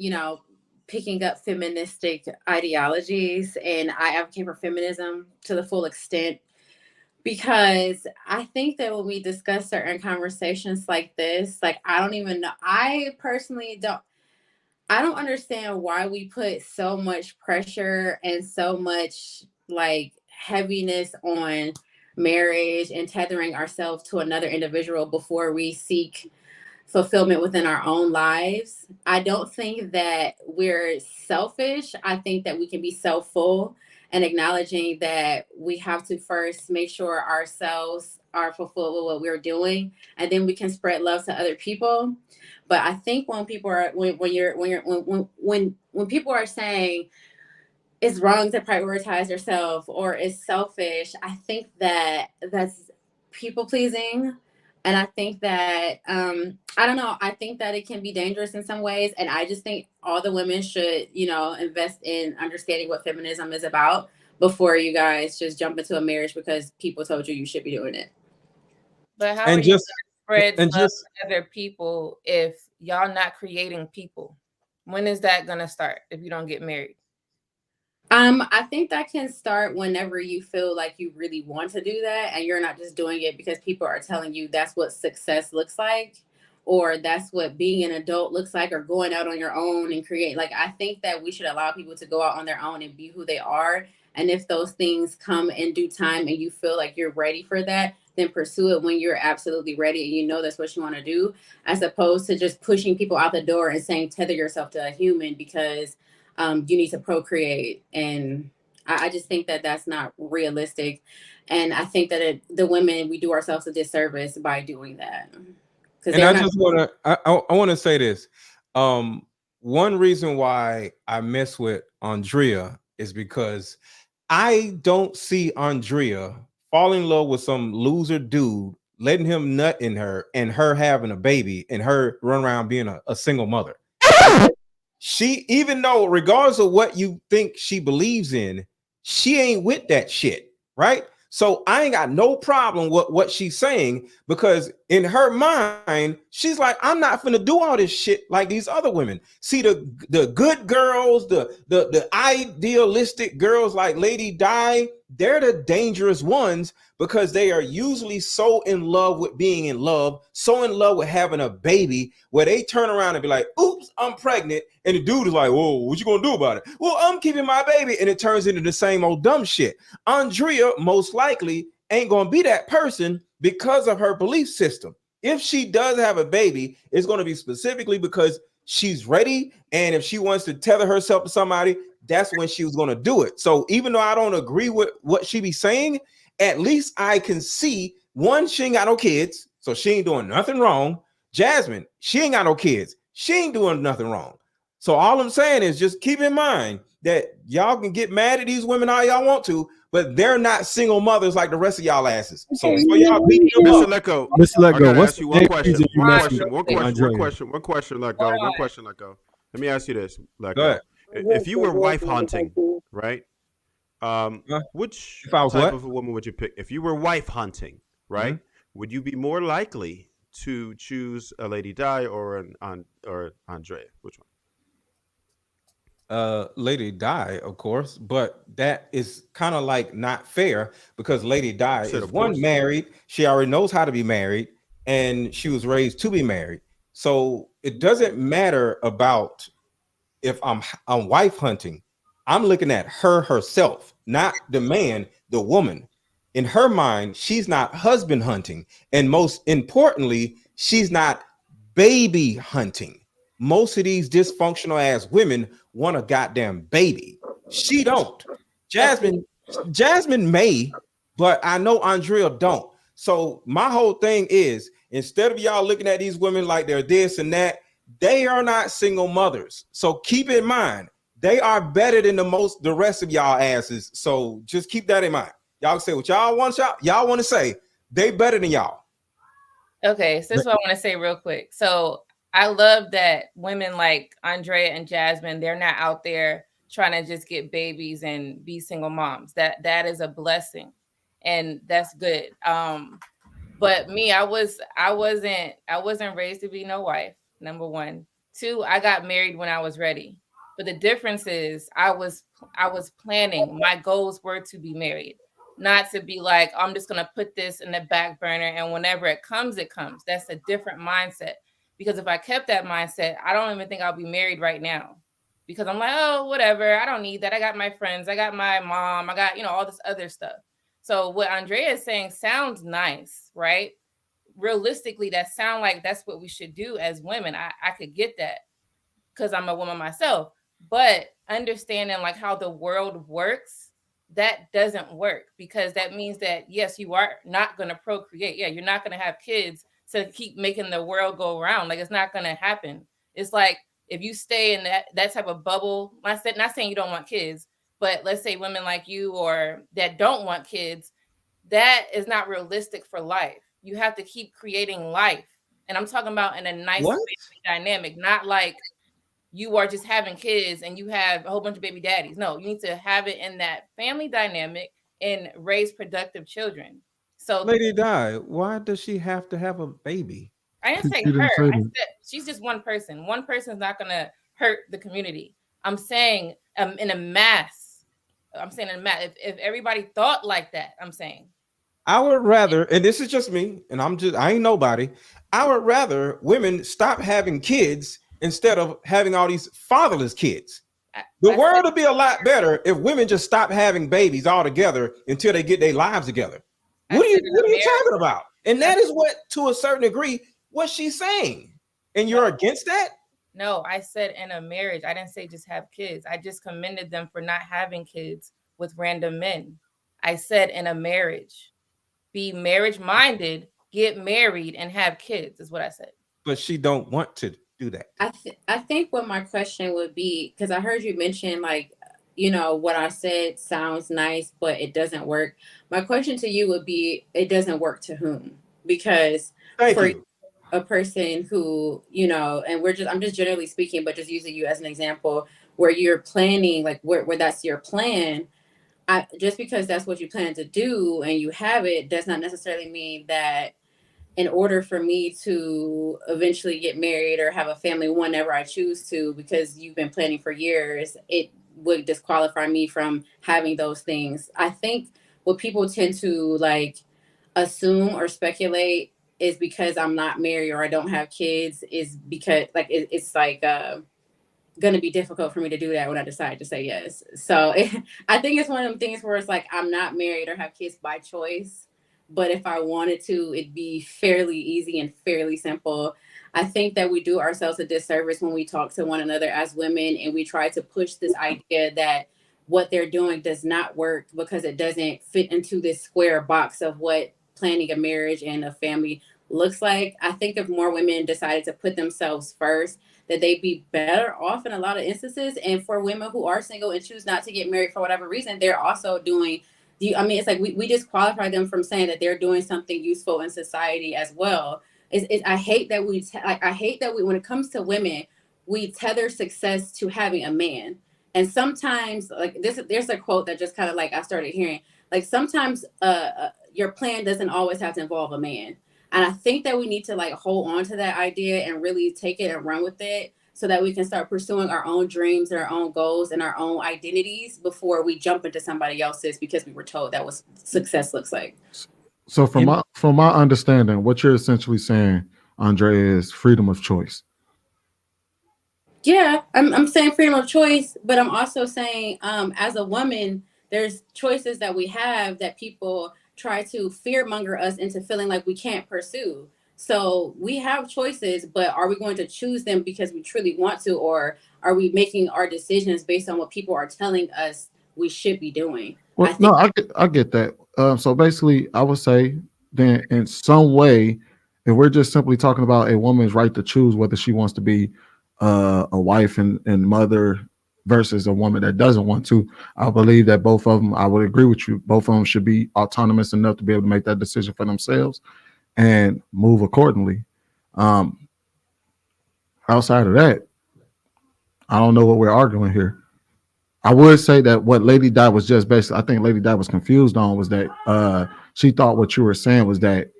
picking up feministic ideologies, and I advocate for feminism to the full extent because I think that when we discuss certain conversations like this, like I don't even know, I personally don't. I don't understand why we put so much pressure and so much like heaviness on marriage and tethering ourselves to another individual before we seek fulfillment within our own lives. I don't think that we're selfish. I think that we can be self-full and acknowledging that we have to first make sure ourselves are fulfilled with what we're doing, and then we can spread love to other people. But I think when people are when people are saying it's wrong to prioritize yourself or it's selfish, I think that that's people pleasing. And I think that I don't know, I think that it can be dangerous in some ways. And I just think all the women should, invest in understanding what feminism is about before you guys just jump into a marriage because people told you should be doing it.
But how are
And
you
just
gonna spread
and
love
just
to other people if y'all not creating people? When is that gonna start if you don't get married?
I think that can start whenever you feel like you really want to do that and you're not just doing it because people are telling you that's what success looks like or that's what being an adult looks like or going out on your own and create. Like I think that we should allow people to go out on their own and be who they are. And if those things come in due time and you feel like you're ready for that, then pursue it when you're absolutely ready and you know that's what you want to do, as opposed to just pushing people out the door and saying tether yourself to a human because you need to procreate. And I just think that that's not realistic. And I think that the women, we do ourselves a disservice by doing that. Because
and
they're
I
not.
just I want to say this. One reason why I mess with Andrea is because I don't see Andrea fall in love with some loser dude, letting him nut in her, and her having a baby, and her run around being a single mother. She, even though, regardless of what you think she believes in, she ain't with that shit, right? So I ain't got no problem with what she's saying because in her mind, she's like, I'm not finna do all this shit like these other women. See, the good girls, the idealistic girls like Lady Di, they're the dangerous ones because they are usually so in love with being in love, so in love with having a baby, where they turn around and be like, oops, I'm pregnant. And the dude is like, whoa, what you gonna do about it? Well, I'm keeping my baby. And it turns into the same old dumb shit. Andrea most likely ain't gonna be that person because of her belief system. If she does have a baby, it's gonna be specifically because she's ready. And if she wants to tether herself to somebody, that's when she was gonna do it. So even though I don't agree with what she be saying, at least I can see one, she ain't got no kids, so she ain't doing nothing wrong. Jasmine, she ain't got no kids, she ain't doing nothing wrong. So all I'm saying is just keep in mind that y'all can get mad at these women all y'all want to, but they're not single mothers like the rest of y'all asses. So for y'all beating them
Mr.
up,
Lecco,
Mr.
I
Lego,
gotta
what's
ask
the
you one
main
question.
reason you
One
mess
question.
with Andrea?
One question, Lecco. One question, Lecco. Let me ask you this,
go
Lecco.
ahead.
If you were wife hunting, right? Which
If I was
type
what?
of a woman would you pick? If you were wife hunting, right?
Mhm.
Would you be more likely to choose a Lady Di or or Andrea? Which one?
Lady Di, of course, but that is kind of like not fair because Lady Di
You said,
is
of
one
course.
married. She already knows how to be married, and she was raised to be married. So it doesn't matter about if I'm wife hunting. I'm looking at her herself, not the man, the woman. In her mind, she's not husband hunting, and most importantly, she's not baby hunting. Most of these dysfunctional ass women want a goddamn baby. She don't. Jasmine, Jasmine may, but I know Andrea don't. So my whole thing is instead of y'all looking at these women like they're this and that, they are not single mothers. So keep in mind, they are better than the rest of y'all asses. So just keep that in mind. Y'all can say what y'all want, y'all want to say. They better than y'all.
Okay, so this is what I want to say real quick. So I love that women like Andrea and Jasmine, they're not out there trying to just get babies and be single moms. That is a blessing, and that's good. But me, I wasn't raised to be no wife. Number one. Two, I got married when I was ready. But the difference is I was planning. My goals were to be married, not to be like, I'm just gonna put this in the back burner and whenever it comes, it comes. That's a different mindset. Because if I kept that mindset, I don't even think I'll be married right now. Because I'm like, oh, whatever. I don't need that. I got my friends, I got my mom, I got, all this other stuff. So what Andrea is saying sounds nice, right? Realistically, that sound like that's what we should do as women. I could get that because I'm a woman myself. But understanding like how the world works, that doesn't work, because that means that yes, you are not going to procreate. Yeah, you're not going to have kids to keep making the world go around. Like, it's not going to happen. It's like if you stay in that type of bubble, not saying you don't want kids, but let's say women like you or that don't want kids, that is not realistic for life. You have to keep creating life. And I'm talking about in a nice
What?
family dynamic, not like you are just having kids and you have a whole bunch of baby daddies. No, you need to have it in that family dynamic and raise productive children. So
Lady Di, why does she have to have a baby?
I didn't say
She
her.
didn't say
I
that.
said she's just one person. One person's not going to hurt the community. I'm saying in a mass. I'm saying in a mass. If everybody thought like that, I'm saying.
I would rather, and this is just me, and I ain't nobody. I would rather women stop having kids instead of having all these fatherless kids. The world would be a lot better if women just stop having babies altogether until they get their lives together. What are you talking about? And that is what, to a certain degree, what she's saying. And you're against that?
No, I said in a marriage. I didn't say just have kids. I just commended them for not having kids with random men. I said in a marriage. Be marriage minded, get married, and have kids is what I said.
But she don't want to do that.
I think what my question would be, because I heard you mention like, what I said sounds nice, but it doesn't work. My question to you would be, it doesn't work to whom? Because for a person who, and I'm just generally speaking, but just using you as an example, where you're planning, like where that's your plan. Just because that's what you plan to do and you have it does not necessarily mean that in order for me to eventually get married or have a family whenever I choose to, because you've been planning for years, it would disqualify me from having those things. I think what people tend to like assume or speculate is because I'm not married or I don't have kids is because like it's like going to be difficult for me to do that when I decide to say yes. So I think it's one of them things where it's like I'm not married or have kids by choice, but if I wanted to, it'd be fairly easy and fairly simple. I think that we do ourselves a disservice when we talk to one another as women and we try to push this idea that what they're doing does not work because it doesn't fit into this square box of what planning a marriage and a family looks like. I think if more women decided to put themselves first, that they'd be better off in a lot of instances. And for women who are single and choose not to get married for whatever reason, they're also doing it's like we disqualify them from saying that they're doing something useful in society as well. I hate that we, when it comes to women, we tether success to having a man. And sometimes like there's a quote that just kind of like I started hearing, like sometimes your plan doesn't always have to involve a man. And I think that we need to like hold on to that idea and really take it and run with it so that we can start pursuing our own dreams and our own goals and our own identities before we jump into somebody else's because we were told that what success looks like.
So from my understanding, what you're essentially saying, Andre, is freedom of choice.
Yeah, I'm saying freedom of choice, but I'm also saying as a woman, there's choices that we have that people try to fearmonger us into feeling like we can't pursue. So we have choices, but are we going to choose them because we truly want to, or are we making our decisions based on what people are telling us we should be doing?
Well, I get that. So basically, I would say then in some way, if we're just simply talking about a woman's right to choose whether she wants to be a wife and mother versus a woman that doesn't want to, I believe that both of them, I would agree with you, both of them should be autonomous enough to be able to make that decision for themselves and move accordingly. Outside of that, I don't know what we're arguing here. I would say that what Lady Di was just basically, I think Lady Di was confused on was that she thought what you were saying was that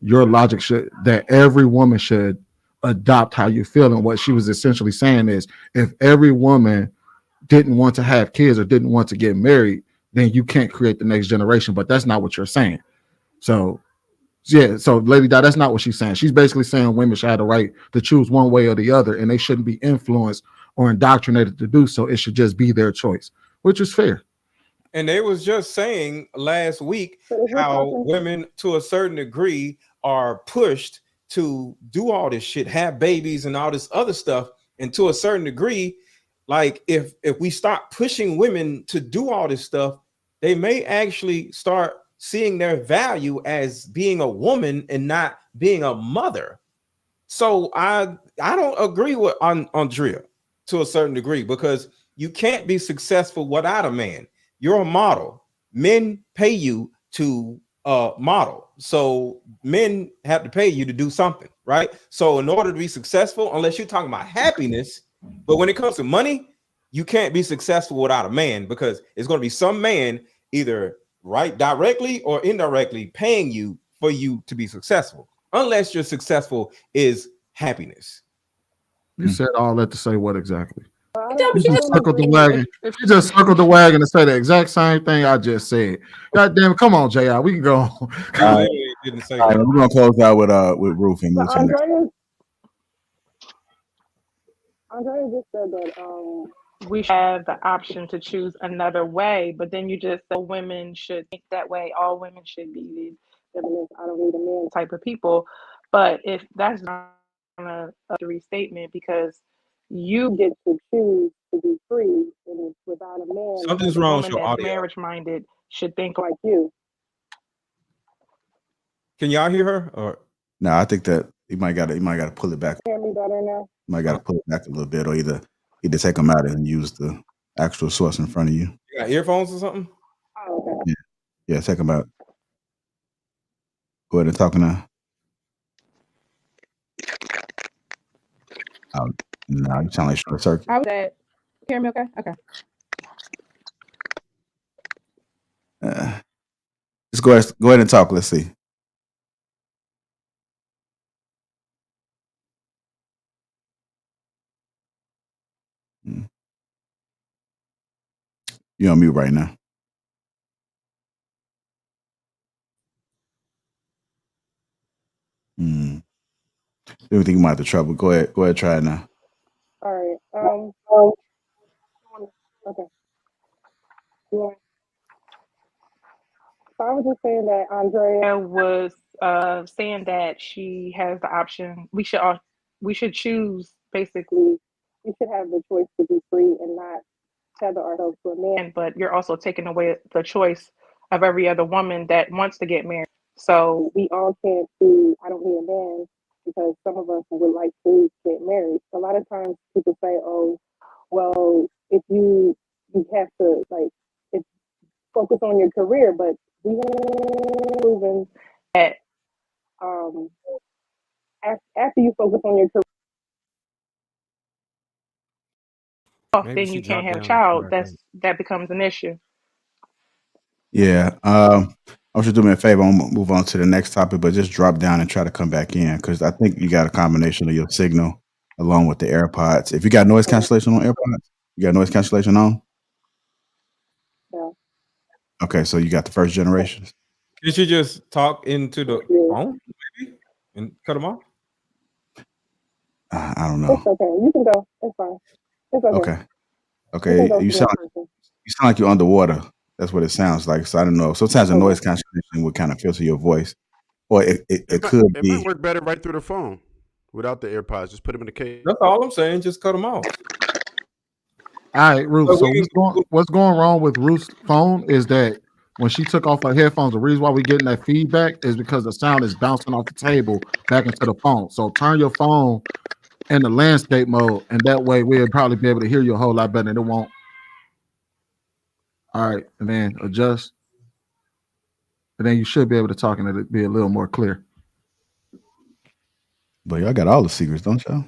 your logic should, that every woman should adopt how you feel. And what she was essentially saying is if every woman didn't want to have kids or didn't want to get married, then you can't create the next generation. But that's not what you're saying. So yeah, so Lady Di, that's not what she's saying. She's basically saying women should have the right to choose one way or the other, and they shouldn't be influenced or indoctrinated to do so. It should just be their choice, which is fair.
And they was just saying last week how women to a certain degree are pushed to do all this shit, have babies and all this other stuff. And to a certain degree, like if we start pushing women to do all this stuff, they may actually start seeing their value as being a woman and not being a mother. So I don't agree with on Andrea to a certain degree, because you can't be successful without a man. You're a model. Men pay you to model. So men have to pay you to do something, right? So in order to be successful, unless you're talking about happiness, but when it comes to money, you can't be successful without a man, because it's going to be some man either right directly or indirectly paying you for you to be successful, unless your successful is happiness.
You said all that to say what exactly?
You
You just circled the wagon. You just circled the wagon to say the exact same thing I just said. God damn it. Come on, JR. We can go on.
All right.
Didn't say
All right,
that.
we're gonna close out with Ruth and move to the next.
Andrea just said that we should have the option to choose another way, but then you just said women should think that way. All women should be these feminist, I don't need a man type of people. But if that's not a restatement, because you get to choose to be free and without a man,
Something's
the
wrong with
woman
your
that's
audio.
marriage minded should think like you.
Can y'all hear her? Or
No, I think that you might got to pull it back.
Hear me better now?
You might got to pull it back a little bit, or either take them out and use the actual source in front of you.
you got earphones or something?
Oh, okay.
Yeah, take them out. Go ahead and talk now. No, you sound like short circuit.
I was at. Hear me okay? Okay.
Just go ahead and talk. Let's see. You're on mute right now. You think you might have the trouble? Go ahead, try it now.
All right. Okay. So I was just saying that Andrea was saying that she has the option. We should choose, basically. We should have the choice to be free and not tether ourselves to a man. But you're also taking away the choice of every other woman that wants to get married. So we all can't be, I don't need a man, because some of us would like to get married. A lot of times people say, oh, well, if you have to, like, it's focus on your career, but we have proven that after you focus on your career, then you can't have a child. That becomes an issue.
Yeah. I want you to do me a favor. I'm gonna move on to the next topic, but just drop down and try to come back in, because I think you got a combination of your signal along with the AirPods. If you got noise cancellation on AirPods, you got noise cancellation on?
Yeah.
Okay, so you got the first generation.
Did you just talk into the phone maybe and cut them off?
I don't know.
It's okay. You can go. It's fine. It's okay.
Okay. You sound like you're underwater. That's what it sounds like. So I don't know. Sometimes the noise cancellation would kind of filter your voice, or it could be.
It might work better right through the phone without the AirPods. Just put them in the case.
That's all I'm saying. Just cut them off.
All right, Ruth. So what's going wrong with Ruth's phone is that when she took off her headphones, the reason why we're getting that feedback is because the sound is bouncing off the table back into the phone. So turn your phone in the landscape mode, and that way we'll probably be able to hear you a whole lot better, and it won't. All right, and then adjust, and then you should be able to talk, and it'll be a little more clear.
But y'all got all the secrets, don't y'all?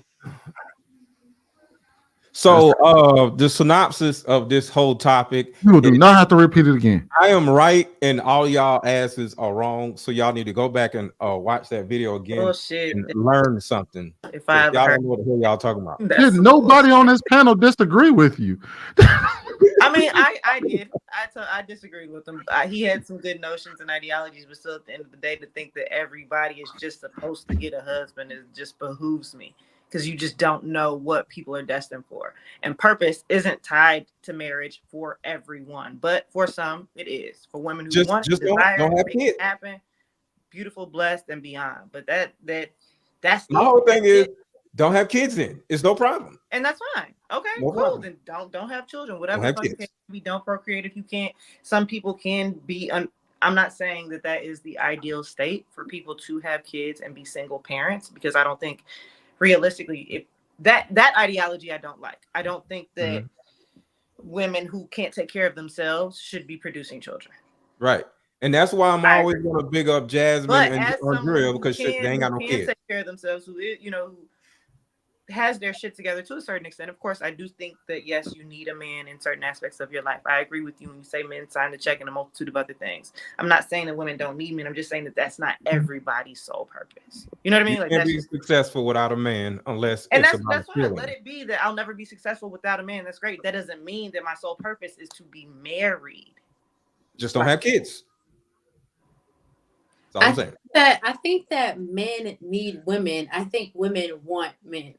So the synopsis of this whole topic,
You do not have to repeat it again.
I am right and all y'all asses are wrong. So y'all need to go back and watch that video again
Bullshit.
and learn something.
If I ever
Y'all
heard,
don't know what the hell y'all talking about.
Did nobody on this panel disagree with you?
I mean, I did. I disagreed with him. He had some good notions and ideologies, but still, at the end of the day, to think that everybody is just supposed to get a husband, it just behooves me, because you just don't know what people are destined for. And purpose isn't tied to marriage for everyone, but for some, it is. For women who want it, desire,
don't have
make
kids.
it happen, beautiful, blessed, and beyond. But that's
My
it.
whole thing
That's
is
it.
don't have kids then. It's no problem.
And that's fine. Okay,
No
cool.
problem.
Then don't have children. Whatever
Don't have
the fuck the
kids.
case may be, don't procreate if you can't. Some people can be. I'm not saying that is the ideal state for people to have kids and be single parents, because I don't think realistically, if that ideology I don't like. I don't think that women who can't take care of themselves should be producing children.
Right. And that's why I'm
I
always
agree.
going to big up Jasmine
But
and
as someone
Andrea,
who
because shit, they ain't got no
can
kids.
take care of themselves, who has their shit together to a certain extent, of course, I do think that yes, you need a man in certain aspects of your life. I agree with you when you say men sign the check and a multitude of other things. I'm not saying that women don't need men. I'm just saying that that's not everybody's sole purpose. You know what I mean?
You
Like,
can't
that's
be
just,
successful without a man unless
and
it's
that's
about
fine.
feeling.
Let it be that I'll never be successful without a man. That's great. That doesn't mean that my sole purpose is to be married.
Just don't have kids. That's all I'm saying.
I think that men need women. I think women want men.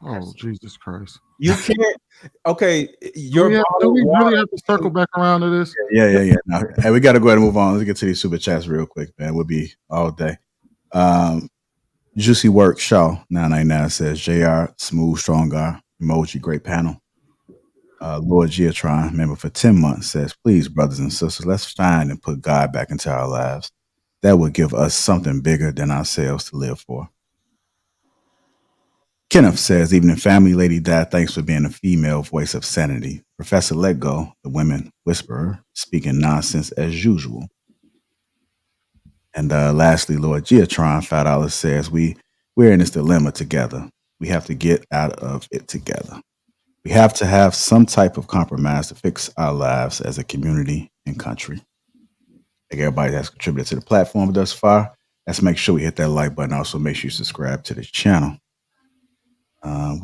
Oh, Jesus Christ.
You can't. Okay,
Do we really have to circle back around to this?
Yeah. No, hey, we got to go ahead and move on. Let's get to these super chats real quick, man. We'll be all day. Juicy Work Shaw 999 says, JR, smooth, strong guy, emoji, great panel. Lord Geotron, member for 10 months, says, please, brothers and sisters, let's find and put God back into our lives. That would give us something bigger than ourselves to live for. Kenneth says, even in Family Lady Dad, thanks for being a female voice of sanity. Professor Let Go, the women whisperer, speaking nonsense as usual. And lastly, Lord Geotron, $5 says, we're in this dilemma together. We have to get out of it together. We have to have some type of compromise to fix our lives as a community and country. Thank everybody that's contributed to the platform thus far. Let's make sure we hit that like button. Also, make sure you subscribe to the channel. I'll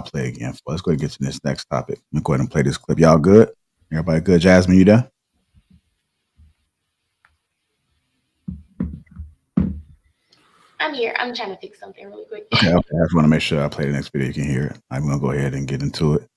play again. Let's go ahead and get to this next topic. I'm going to go ahead and play this clip. Y'all good? Everybody good? Jasmine, you there?
I'm here. I'm trying to fix something really quick.
Okay. I just want to make sure I play the next video. You can hear it. I'm going to go ahead and get into it.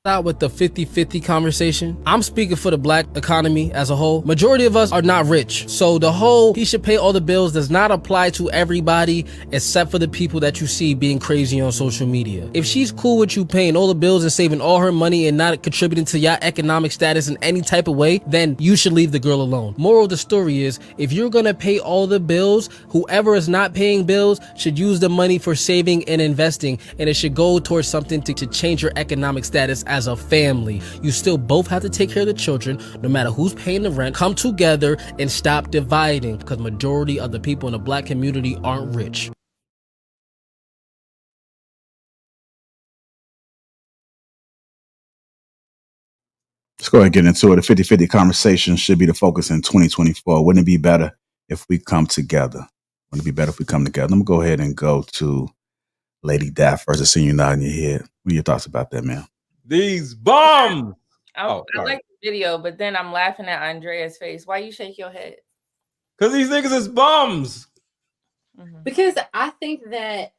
Out with the 50-50 conversation. I'm speaking for the black economy as a whole. Majority of us are not rich. So the whole he should pay all the bills does not apply to everybody except for the people that you see being crazy on social media. If she's cool with you paying all the bills and saving all her money and not contributing to your economic status in any type of way, then you should leave the girl alone. Moral of the story is, if you're gonna pay all the bills, whoever is not paying bills should use the money for saving and investing, and it should go towards something to change your economic status as a family. You still both have to take care of the children, no matter who's paying the rent. Come together and stop dividing, because majority of the people in the black community aren't rich.
Let's go ahead and get into it. The 50-50 conversation should be the focus in 2024. Wouldn't it be better if we come together? Wouldn't it be better if we come together? I'm going to go ahead and go to Lady Daff first. I see you nodding your head. What are your thoughts about that, man?
These bums.
I like the video, but then I'm laughing at Andrea's face. Why you shake your head?
Because these niggas is bums.
Because I think that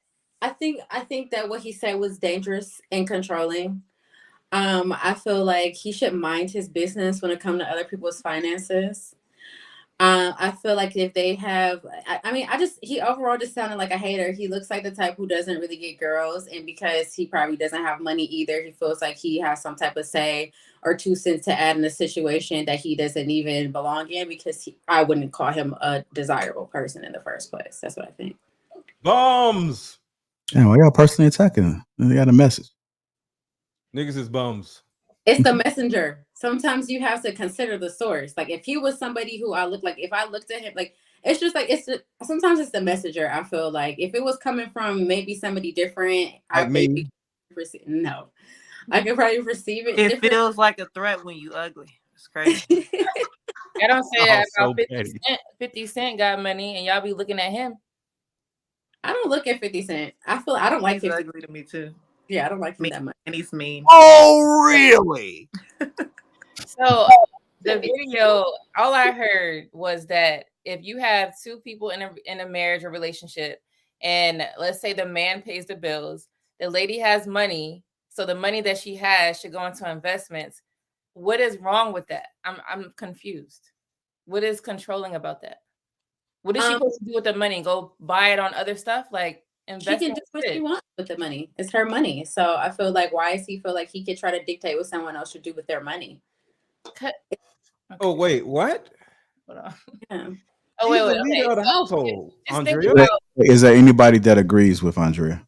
what he said was dangerous and controlling. I feel like he should mind his business when it comes to other people's finances. I feel like if they have, he overall just sounded like a hater. He looks like the type who doesn't really get girls. And because he probably doesn't have money either, he feels like he has some type of say or 2 cents to add in a situation that he doesn't even belong in, because I wouldn't call him a desirable person in the first place. That's what I think.
Bums.
Yeah, why y'all personally attacking him? They got a message.
Niggas is bums.
It's the messenger. Sometimes you have to consider the source. Like, if he was somebody who if I looked at him, like, it's just like, sometimes it's the messenger. I feel like if it was coming from maybe somebody different,
Like me.
No, I could probably perceive it.
It feels like a threat when you ugly. It's crazy.
I don't say that
Oh,
about
so
50
petty.
Cent. 50 Cent got money, and y'all be looking at him.
I don't look at 50 Cent. I don't like
He's
50.
ugly to me too.
Yeah, I don't like him that much.
And he's mean.
Oh, really?
So the video, all I heard was that if you have two people in a marriage or relationship, and let's say the man pays the bills, the lady has money, so the money that she has should go into investments. What is wrong with that? I'm confused. What is controlling about that? What is she supposed to do with the money? Go buy it on other stuff like investment?
She can do what she wants with the money. It's her money. So I feel like, why does he feel like he could try to dictate what someone else should do with their money?
Okay.
Oh wait, what?
Hold on.
Yeah.
Oh
He's
wait.
the leader of the household,
Just think
Andrea.
about-
Is there anybody that agrees with Andrea?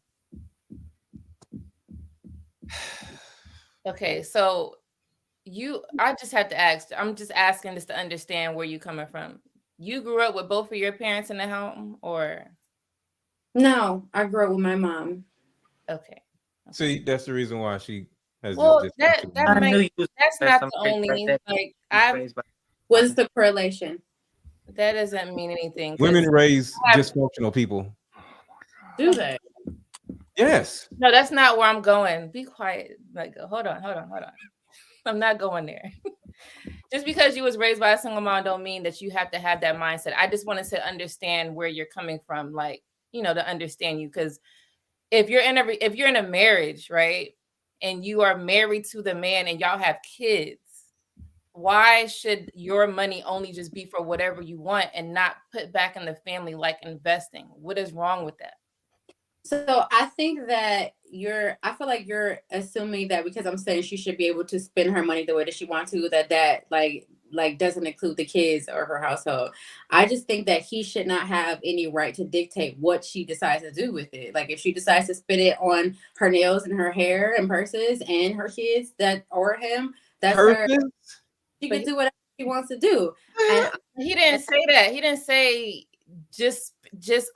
Okay, so I just have to ask. I'm just asking this to understand where you're coming from. You grew up with both of your parents in the home, or?
No, I grew up with my mom.
Okay.
See, that's the reason why she has
Well,
this.
that's not the only like
What's the correlation?
that doesn't mean anything. 'cause
Women raise
I have-
dysfunctional people.
Do they?
Yes.
No, that's not where I'm going. Be quiet. Like, hold on. I'm not going there. Just because you was raised by a single mom don't mean that you have to have that mindset. I just wanted to understand where you're coming from, like, to understand you. Because if you're in a marriage, right, and you are married to the man and y'all have kids, why should your money only just be for whatever you want and not put back in the family, like investing? What is wrong with that?
So I think that I feel like you're assuming that because I'm saying she should be able to spend her money the way that she wants to, that like doesn't include the kids or her household. I just think that he should not have any right to dictate what she decides to do with it. Like if she decides to spend it on her nails and her hair and purses and her kids or him, that's her. She can do whatever she wants to do. And
he didn't say that. He didn't say just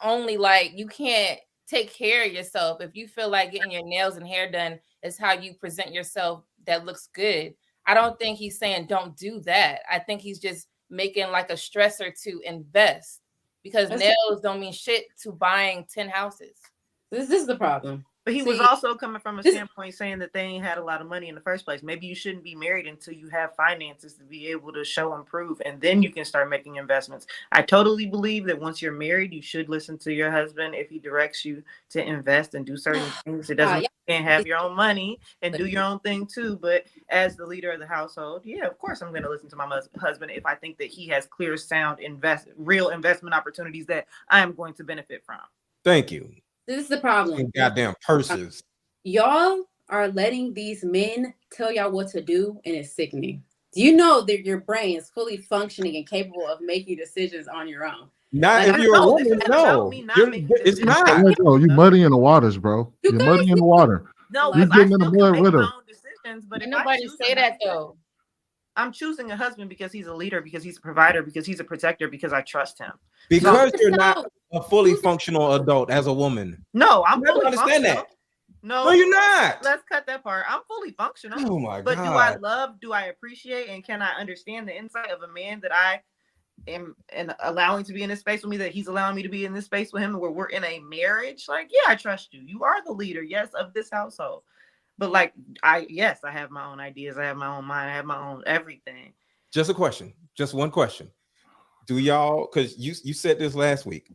only like you can't take care of yourself. If you feel like getting your nails and hair done is how you present yourself, that looks good. I don't think he's saying don't do that. I think he's just making like a stressor to invest because nails don't mean shit to buying 10 houses.
This is the problem.
But he was also coming from a standpoint saying that they ain't had a lot of money in the first place. Maybe you shouldn't be married until you have finances to be able to show and prove, and then you can start making investments. I totally believe that once you're married, you should listen to your husband if he directs you to invest and do certain things. It doesn't mean you can't have your own money and do your own thing too. But as the leader of the household, yeah, of course I'm going to listen to my husband if I think that he has clear, sound, real investment opportunities that I am going to benefit from.
Thank you.
This is the problem.
Goddamn purses.
Y'all are letting these men tell y'all what to do, and it's sickening. Do you know that your brain is fully functioning and capable of making decisions on your own?
Not if you're a woman, no. It's not.
Bro, you muddy in the waters, bro. You're muddy in the water.
No,
you're getting in the mud with her.
Decisions, but
nobody say that though.
I'm choosing a husband because he's a leader, because he's a provider, because he's a protector, because I trust him.
Because you're not a fully functional adult as a woman.
No, I'm fully
understand
functional.
that.
No,
you're not.
Let's cut that part. I'm fully functional.
Oh my
but
God.
Do I love, do I appreciate, and can I understand the insight of a man that I am and allowing to be in this space with me, that he's allowing me to be in this space with him where we're in a marriage? Like, yeah, I trust you. You are the leader, yes, of this household. But like, I have my own ideas. I have my own mind. I have my own everything.
Just a question. Just one question. Do y'all, because you said this last week,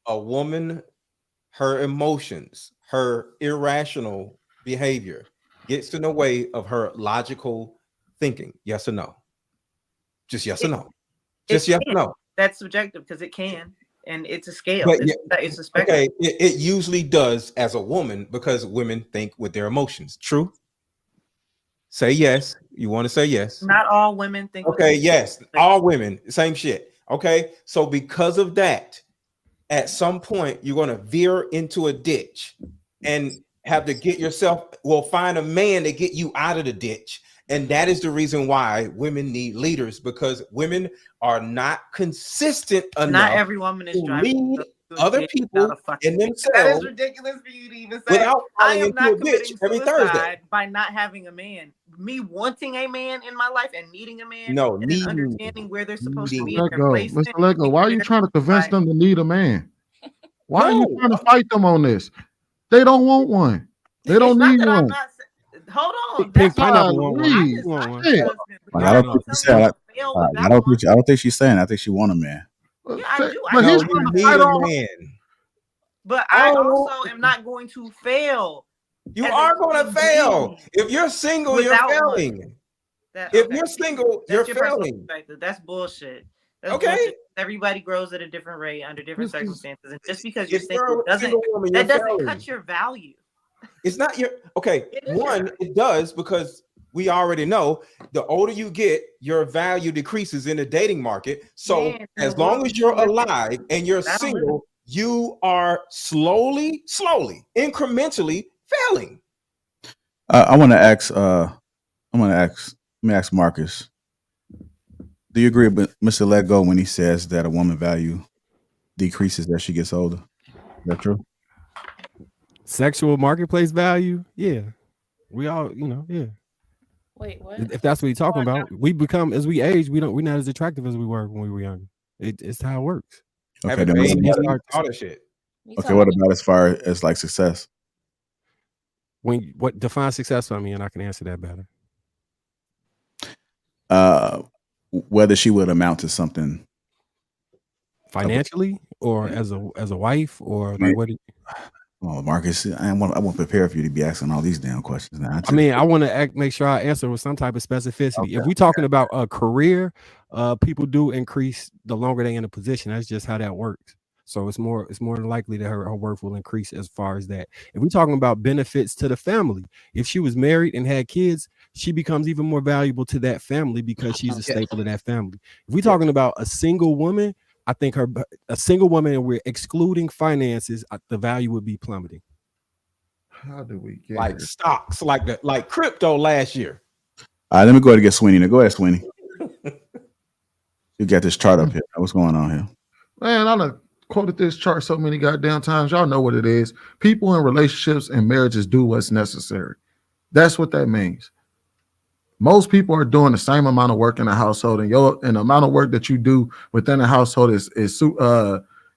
a woman, her emotions, her irrational behavior gets in the way of her logical thinking. Yes or no? Just yes or no. Just yes or no.
That's subjective because it can. And it's a scale.
But
It's a spectrum.
Okay, it usually does as a woman because women think with their emotions. True? Say yes. You want to say yes?
Not all women think.
Okay, yes. All women, same shit. Okay, so because of that, at some point, you're going to veer into a ditch and have to get yourself, find a man to get you out of the ditch. And that is the reason why women need leaders, because women are not consistent enough.
Not every woman is driving
other
Without
people
a fucking
and
That is
themselves
ridiculous for you to even say.
without
I
falling
am
into
not
a bitch
committing
every Thursday.
suicide by not having a man. Me wanting a man in my life and needing a man
No,
and then understanding where they're supposed to be in
Let
their
go,
placement.
Mr. Lego. Why are you trying to convince them to need a man? Why are you
No,
trying to fight them on this? They don't want one. They don't
It's not
need
that I'm
one.
not. Hold on.
Pink
That's what
Pineapple want one.
I
Please.
Want
desire
one.
a
Shit.
husband, but
Like,
y'all
I don't
gonna
think she
tell me
said.
I'm
I,
gonna fail
I
without
don't
one.
think. I don't think she's saying. I think she want a man.
Yeah, I do.
But
I
he's
do.
trying to
you
fight
need a
on.
man.
But I
Oh,
also am not going to fail.
you
as a
are going to
human
fail.
being
If you're single, you're
without one.
failing.
That
If
okay?
you're single, you're
That's your personal
failing.
perspective. That's bullshit. That's
Okay.
bullshit. Everybody grows at a different rate under different
This is
circumstances, and just because you're
If
single
you're a
doesn't
single woman, you're
that doesn't
failing.
cut your value.
It's not your okay.
It is your
One,
value.
it does because we already know the older you get, your value decreases in the dating market. So
Man,
as
the
long
world
as you're
is-
alive and you're
I don't live
single, you are slowly, incrementally failing.
I want to ask. I'm going to ask. Let me ask Marcus. Do you agree with Mr. Lego when he says that a woman value decreases as she gets older? Is that true?
Sexual marketplace value, yeah. We all, yeah.
Wait, what?
If that's what you're talking about, we become as we age, we're not as attractive as we were when we were younger. It's how it works.
Okay.
Having
Then what
babies
You
about,
start
all that shit.
okay. What about as far as like success?
what defines success for me, and I can answer that better.
Whether she would amount to something
Financially, or as a wife, or like what?
Oh, Marcus, I won't prepare for you to be asking all these damn questions now.
I want to make sure I answer with some type of specificity.
Okay.
If we're talking about a career, people do increase the longer they in a position. That's just how that works. So it's more than likely that her worth will increase as far as that. If we're talking about benefits to the family, if she was married and had kids, she becomes even more valuable to that family because she's a staple of that family. If we're talking about a single woman, I think a single woman, and we're excluding finances, the value would be plummeting.
How do we get
Like
here?
stocks, like crypto last year.
All right, let me go ahead and get Sweeney. Now, go ahead, Sweeney. You got this chart up here. What's going on here?
Man, I done quoted this chart so many goddamn times. Y'all know what it is. People in relationships and marriages do what's necessary. That's what that means. Most people are doing the same amount of work in the household, and the amount of work that you do within the household is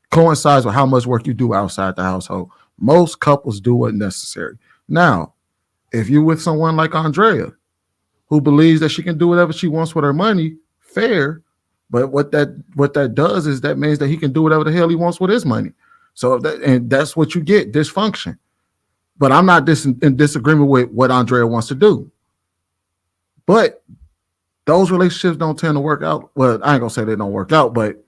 coincides with how much work you do outside the household. Most couples do what's necessary. Now, if you're with someone like Andrea, who believes that she can do whatever she wants with her money, fair. But what that does is that means that he can do whatever the hell he wants with his money. So that's what you get, dysfunction. But I'm not in disagreement with what Andrea wants to do. But those relationships don't tend to work out. Well, I ain't gonna say they don't work out, but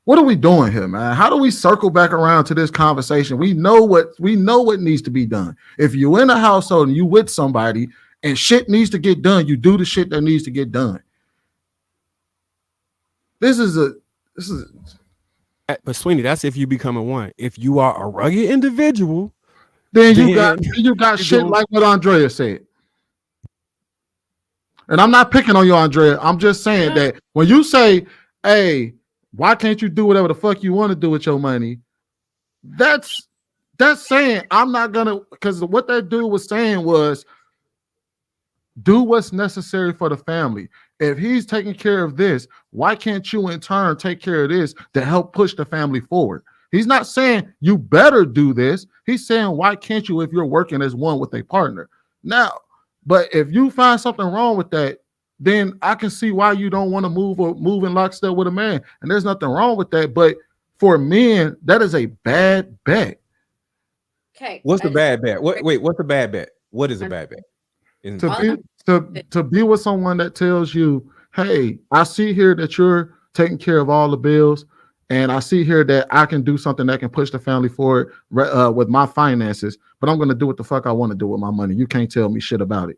what are we doing here, man? How do we circle back around to this conversation? We know what needs to be done. If you're in a household and you with somebody and shit needs to get done, you do the shit that needs to get done. This is
But Sweeney, that's if you become a one. If you are a rugged individual,
then you got shit like what Andrea said. And I'm not picking on you, Andrea. I'm just saying that when you say, hey, why can't you do whatever the fuck you want to do with your money? That's saying I'm not gonna, because what that dude was saying was do what's necessary for the family. If he's taking care of this, why can't you in turn take care of this to help push the family forward? He's not saying you better do this. He's saying, why can't you if you're working as one with a partner? Now, but if you find something wrong with that, then I can see why you don't want to move in lockstep with a man. And there's nothing wrong with that. But for men, that is a bad bet.
Okay.
What's the bad bet? What's the bad bet? What is a bad bet?
To be with someone that tells you, hey, I see here that you're taking care of all the bills, and I see here that I can do something that can push the family forward with my finances, but I'm going to do what the fuck I want to do with my money. You can't tell me shit about it.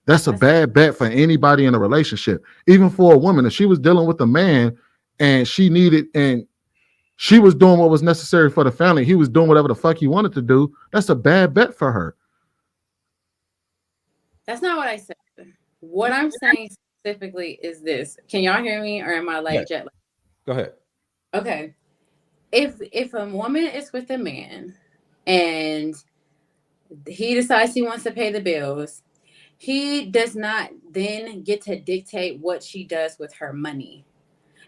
That's a bad bet for anybody in a relationship. Even for a woman, if she was dealing with a man and she was doing what was necessary for the family, he was doing whatever the fuck he wanted to do, that's a bad bet for her.
That's not what I said. What I'm saying specifically is this. Can y'all hear me, or am I like jet lag?
Go ahead.
Okay. if a woman is with a man and he decides he wants to pay the bills, he does not then get to dictate what she does with her money.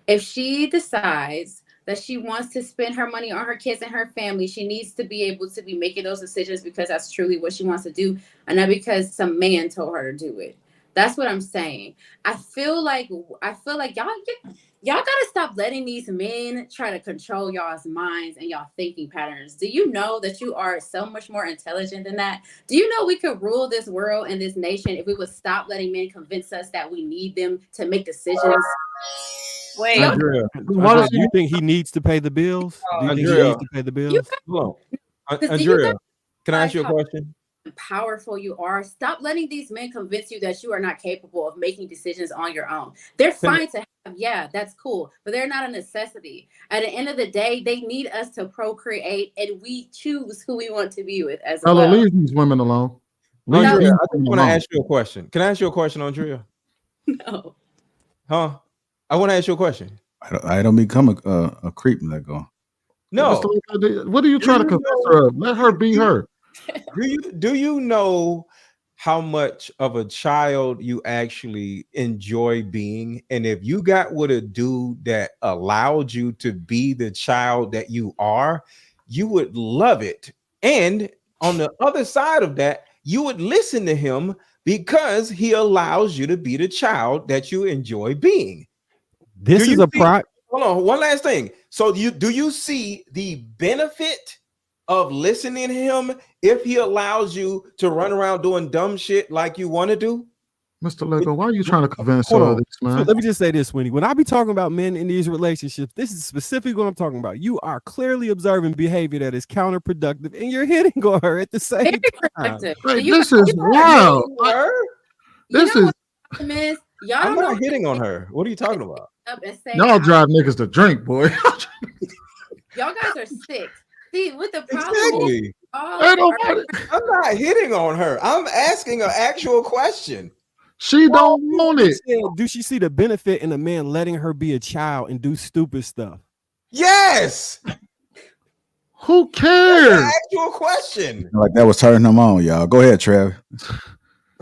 If she decides that she wants to spend her money on her kids and her family, she needs to be able to be making those decisions because that's truly what she wants to do, and not because some man told her to do it. That's what I'm saying. I feel like y'all gotta stop letting these men try to control y'all's minds and y'all thinking patterns. Do you know that you are so much more intelligent than that? Do you know we could rule this world and this nation if we would stop letting men convince us that we need them to make decisions?
Wait,
Andrea,
Why does
Do you think he needs to pay the bills? Do you think he
Andrea,
needs to pay the
You
bills?
hold on.
because do you
Andrea, can I ask
guys
you a
how
question?
powerful you are? Stop letting these men convince you that you are not capable of making decisions on your own. They're
Can,
fine to have, yeah, that's cool, but they're not a necessity. At the end of the day, they need us to procreate, and we choose who we want to be with as
Ella,
well.
leave these women alone. Leave
No,
Andrea,
these
I just
women
want to
alone.
ask you a question. Can I ask you a question, Andrea?
no.
Huh? I want to ask you a question.
I don't become a creep. Let go.
Mr.
No.
Luca, what are you
Do
trying to
you
convince
know?
her of? Let her be
Do,
her.
do you know how much of a child you actually enjoy being? And if you got with a dude that allowed you to be the child that you are, you would love it. And on the other side of that, you would listen to him because he allows you to be the child that you enjoy being. Do
This is
you
a
see?
pro.
Hold on, one last thing. So do you see the benefit of listening to him if he allows you to run around doing dumb shit like you want to do?
Mr. Lego, why are you trying to convince
Hold
her of
on.
this,
So
man?
let me just say this, Winnie. When I be talking about men in these relationships, this is specifically what I'm talking about. You are clearly observing behavior that is counterproductive, and you're hitting on her at the same
Very
time.
productive.
Like,
You
this
guys,
is wild. Like,
Her?
you
this
know
is
what the problem is? Y'all
I'm
don't know
not
how
hitting on
to
her. What are you talking about?
up and say
y'all drive niggas to drink, boy.
y'all guys are sick. See, what the problem is,
Exactly.
y'all
Ain't
are
nobody.
I'm not hitting on her. I'm asking an actual question.
She
Well,
don't want
you
it.
said, do she see the benefit in a man letting her be a child and do stupid stuff?
Yes.
Who
That's an
cares?
actual question.
Like that was turning them on, y'all. Go ahead, Trev.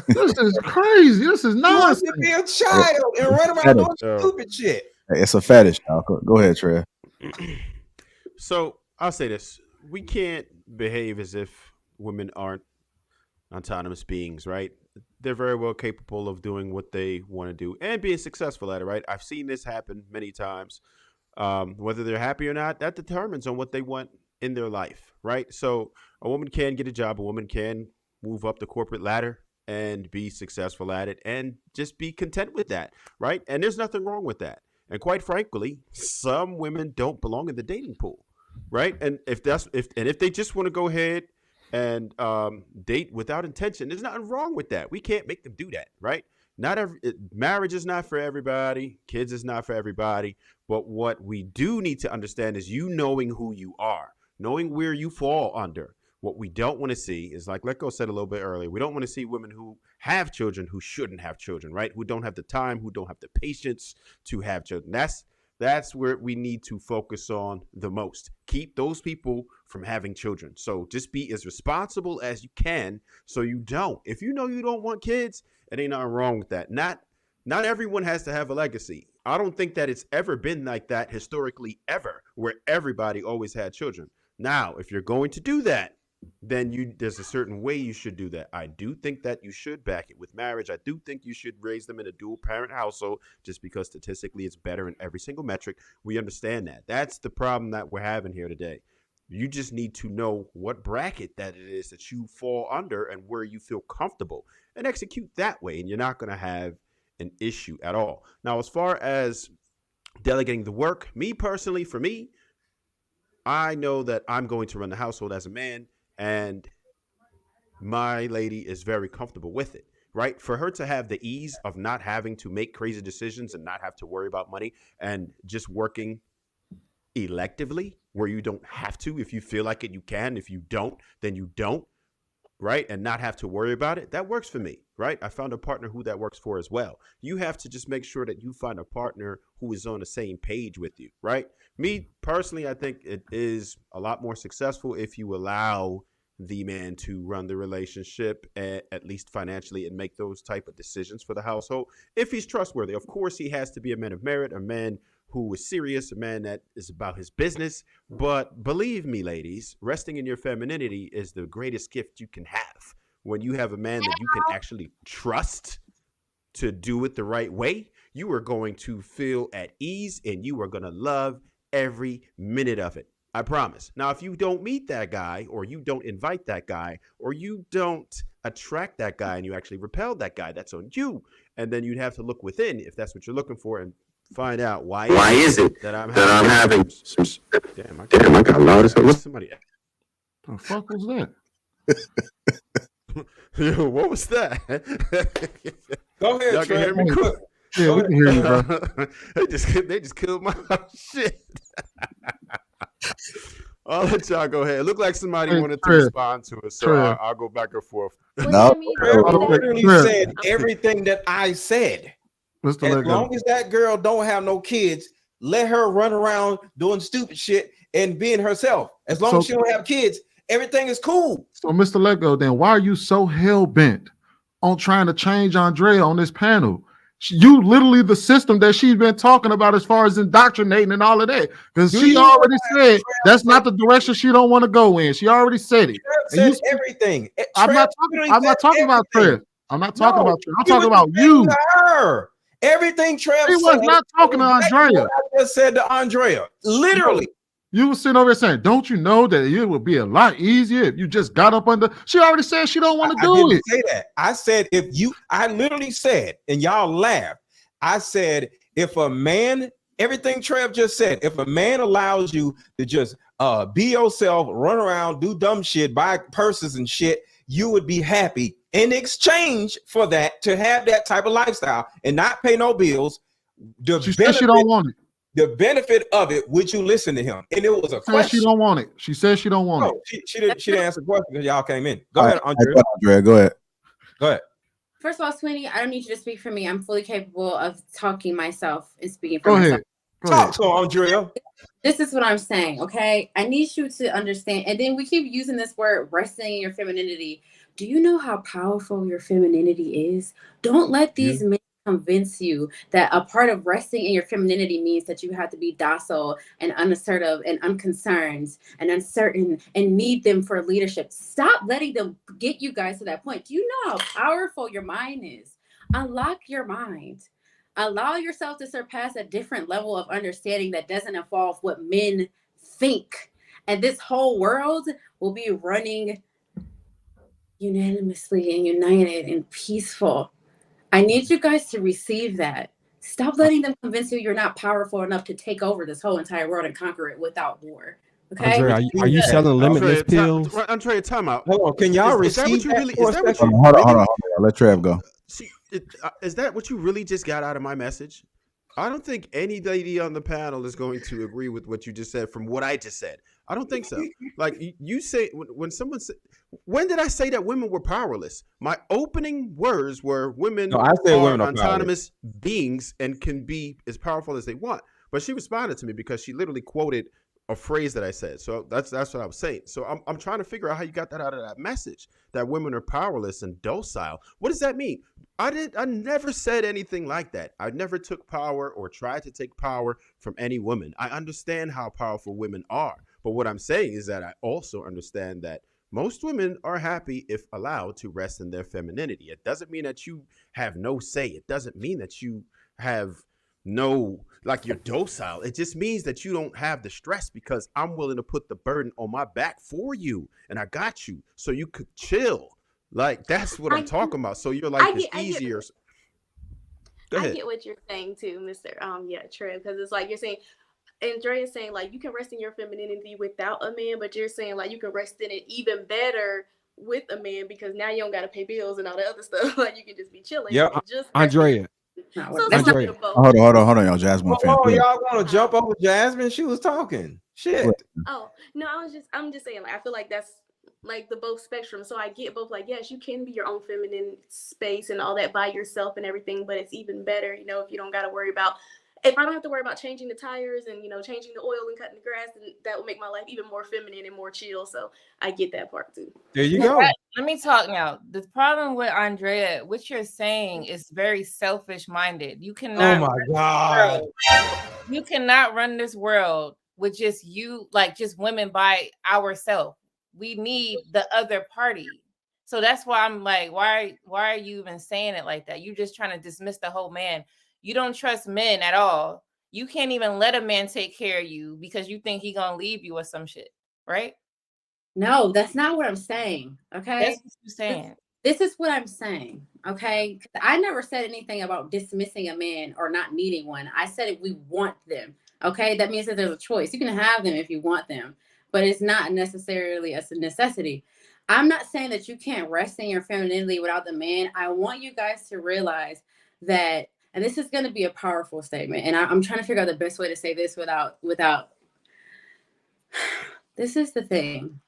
This is crazy. This is
He wants
nonsense.
to be a child and run around
Fetish.
doing stupid shit.
It's a fetish, y'all. Go ahead, Trev.
So I'll say this: we can't behave as if women aren't autonomous beings, right? They're very well capable of doing what they want to do and being successful at it, right? I've seen this happen many times. Whether they're happy or not, that determines on what they want in their life, right? So a woman can get a job, a woman can move up the corporate ladder and be successful at it and just be content with that, right? And there's nothing wrong with that. And quite frankly, some women don't belong in the dating pool, right? And if they just want to go ahead and date without intention, there's nothing wrong with that. We can't make them do that, right? Not every marriage is not for everybody. Kids is not for everybody. But what we do need to understand is you knowing who you are, knowing where you fall under. What we don't want to see is, like Letko said a little bit earlier, we don't want to see women who have children who shouldn't have children, right? Who don't have the time, who don't have the patience to have children. That's where we need to focus on the most. Keep those people from having children. So just be as responsible as you can so you don't. If you know you don't want kids, it ain't nothing wrong with that. Not everyone has to have a legacy. I don't think that it's ever been like that historically ever, where everybody always had children. Now, if you're going to do that, then there's a certain way you should do that. I do think that you should back it with marriage. I do think you should raise them in a dual parent household just because statistically it's better in every single metric. We understand that. That's the problem that we're having here today. You just need to know what bracket that it is that you fall under and where you feel comfortable and execute that way. And you're not going to have an issue at all. Now, as far as delegating the work, me personally, for me, I know that I'm going to run the household as a man, and my lady is very comfortable with it, right? For her to have the ease of not having to make crazy decisions and not have to worry about money and just working electively where you don't have to. If you feel like it, you can. If you don't, then you don't. right, and not have to worry about it, that works for me, right? I found a partner who that works for as well. You have to just make sure that you find a partner who is on the same page with you, right? Me personally, I think it is a lot more successful if you allow the man to run the relationship, at least financially, and make those type of decisions for the household. If he's trustworthy, of course, he has to be a man of merit, a man who is serious, a man that is about his business. But believe me, ladies, resting in your femininity is the greatest gift you can have. When you have a man that you can actually trust to do it the right way, you are going to feel at ease and you are going to love every minute of it. I promise. Now, if you don't meet that guy, or you don't invite that guy, or you don't attract that guy and you actually repel that guy, that's on you. And then you'd have to look within, if that's what you're looking for, and find out why is it that I'm having some damn, I got loud as hell. Somebody.
The fuck was that?
Yo, what was that?
Go ahead,
Y'all can hear me?
Cool. Yeah, we can hear you, bro.
they just killed my shit. I'll let y'all go ahead. It looked like somebody wanted to respond to it, so I'll go back and forth.
No, literally said everything that I said. As long as that girl don't have no kids, let her run around doing stupid shit and being herself. As long as she don't have kids, everything is cool.
So, Mr. Lego, then why are you so hell bent on trying to change Andrea on this panel? You literally the system that she's been talking about as far as indoctrinating and all of that. Because she already said that's not the direction she don't want to go in. She already said it.
Said everything.
I'm not talking about Trev. I'm not talking about Trev. I'm talking about you.
Her. Everything Trev
said. He was not talking to Andrea.
I just said to Andrea. Literally.
You were sitting over there saying, don't you know that it would be a lot easier if you just got up under? She already said she don't want to do it.
Say that. I said, I literally said, and y'all laughed. I said, if a man, everything Trev just said, if a man allows you to just be yourself, run around, do dumb shit, buy purses and shit, you would be happy in exchange for that, to have that type of lifestyle and not pay no bills.
She said she don't want it.
The benefit of it, would you listen to him? And it was a question.
She don't want it. She said she don't want
it. She didn't answer the question because y'all came in. Go ahead, Andrea.
Andrea, go ahead.
Go ahead.
First of all, Sweeney, I don't need you to speak for me. I'm fully capable of talking myself and speaking for myself.
Talk to Andrea.
This is what I'm saying, okay? I need you to understand. And then we keep using this word, resting in your femininity. Do you know how powerful your femininity is? Don't let these men convince you that a part of resting in your femininity means that you have to be docile and unassertive and unconcerned and uncertain and need them for leadership. Stop letting them get you guys to that point. Do you know how powerful your mind is? Unlock your mind. Allow yourself to surpass a different level of understanding that doesn't involve what men think. And this whole world will be running unanimously and united and peaceful. I need you guys to receive that. Stop letting them convince you you're not powerful enough to take over this whole entire world and conquer it without war. Okay?
Andrea, are you selling limitless pills?
Andrea, time out.
Hold on, can y'all receive that?
Hold on. Let Trev go.
Is that what you really just got out of my message? I don't think any lady on the panel is going to agree with what you just said from what I just said. I don't think so. Like you say, when someone said, when did I say that women were powerless? My opening words were women are autonomous beings and can be as powerful as they want. But she responded to me because she literally quoted a phrase that I said. So that's what I was saying. So I'm trying to figure out how you got that out of that message, that women are powerless and docile. What does that mean? I never said anything like that. I never took power or tried to take power from any woman. I understand how powerful women are. But what I'm saying is that I also understand that most women are happy if allowed to rest in their femininity. It doesn't mean that you have no say. It doesn't mean that you have no, like you're docile. It just means that you don't have the stress because I'm willing to put the burden on my back for you. And I got you so you could chill. Like, that's what I'm talking about. So your life is easier. Go ahead.
I get what you're saying too, Mr. Trev, because it's like you're saying, Andrea's saying like you can rest in your femininity without a man, but you're saying like you can rest in it even better with a man because now you don't got to pay bills and all the other stuff. Like you can just be chilling.
Yeah, Andrea.
So
Andrea.
Hold on, y'all. Jasmine.
Oh, y'all want to jump over Jasmine? She was talking. Shit.
Oh no, I'm just saying like I feel like that's like the both spectrum. So I get both, like, yes, you can be your own feminine space and all that by yourself and everything, but it's even better, you know, if you don't got to worry about, if I don't have to worry about changing the tires and, you know, changing the oil and cutting the grass, then that will make my life even more feminine and more chill. So I get that part too.
There you
Now,
go.
let me talk now. The problem with Andrea, what you're saying is very selfish minded. You
Oh
cannot
my
run this
God.
world. You cannot run this world with just you, like just women by ourselves. We need the other party. So that's why I'm like, why are you even saying it like that? You're just trying to dismiss the whole man. You don't trust men at all. You can't even let a man take care of you because you think he gonna leave you or some shit, right?
No, that's not what I'm saying. Okay.
That's what you're saying.
This is what I'm saying. Okay. I never said anything about dismissing a man or not needing one. I said if we want them. Okay. That means that there's a choice. You can have them if you want them, but it's not necessarily a necessity. I'm not saying that you can't rest in your femininity without the man. I want you guys to realize that, and this is going to be a powerful statement. And I'm trying to figure out the best way to say this without, this is the thing.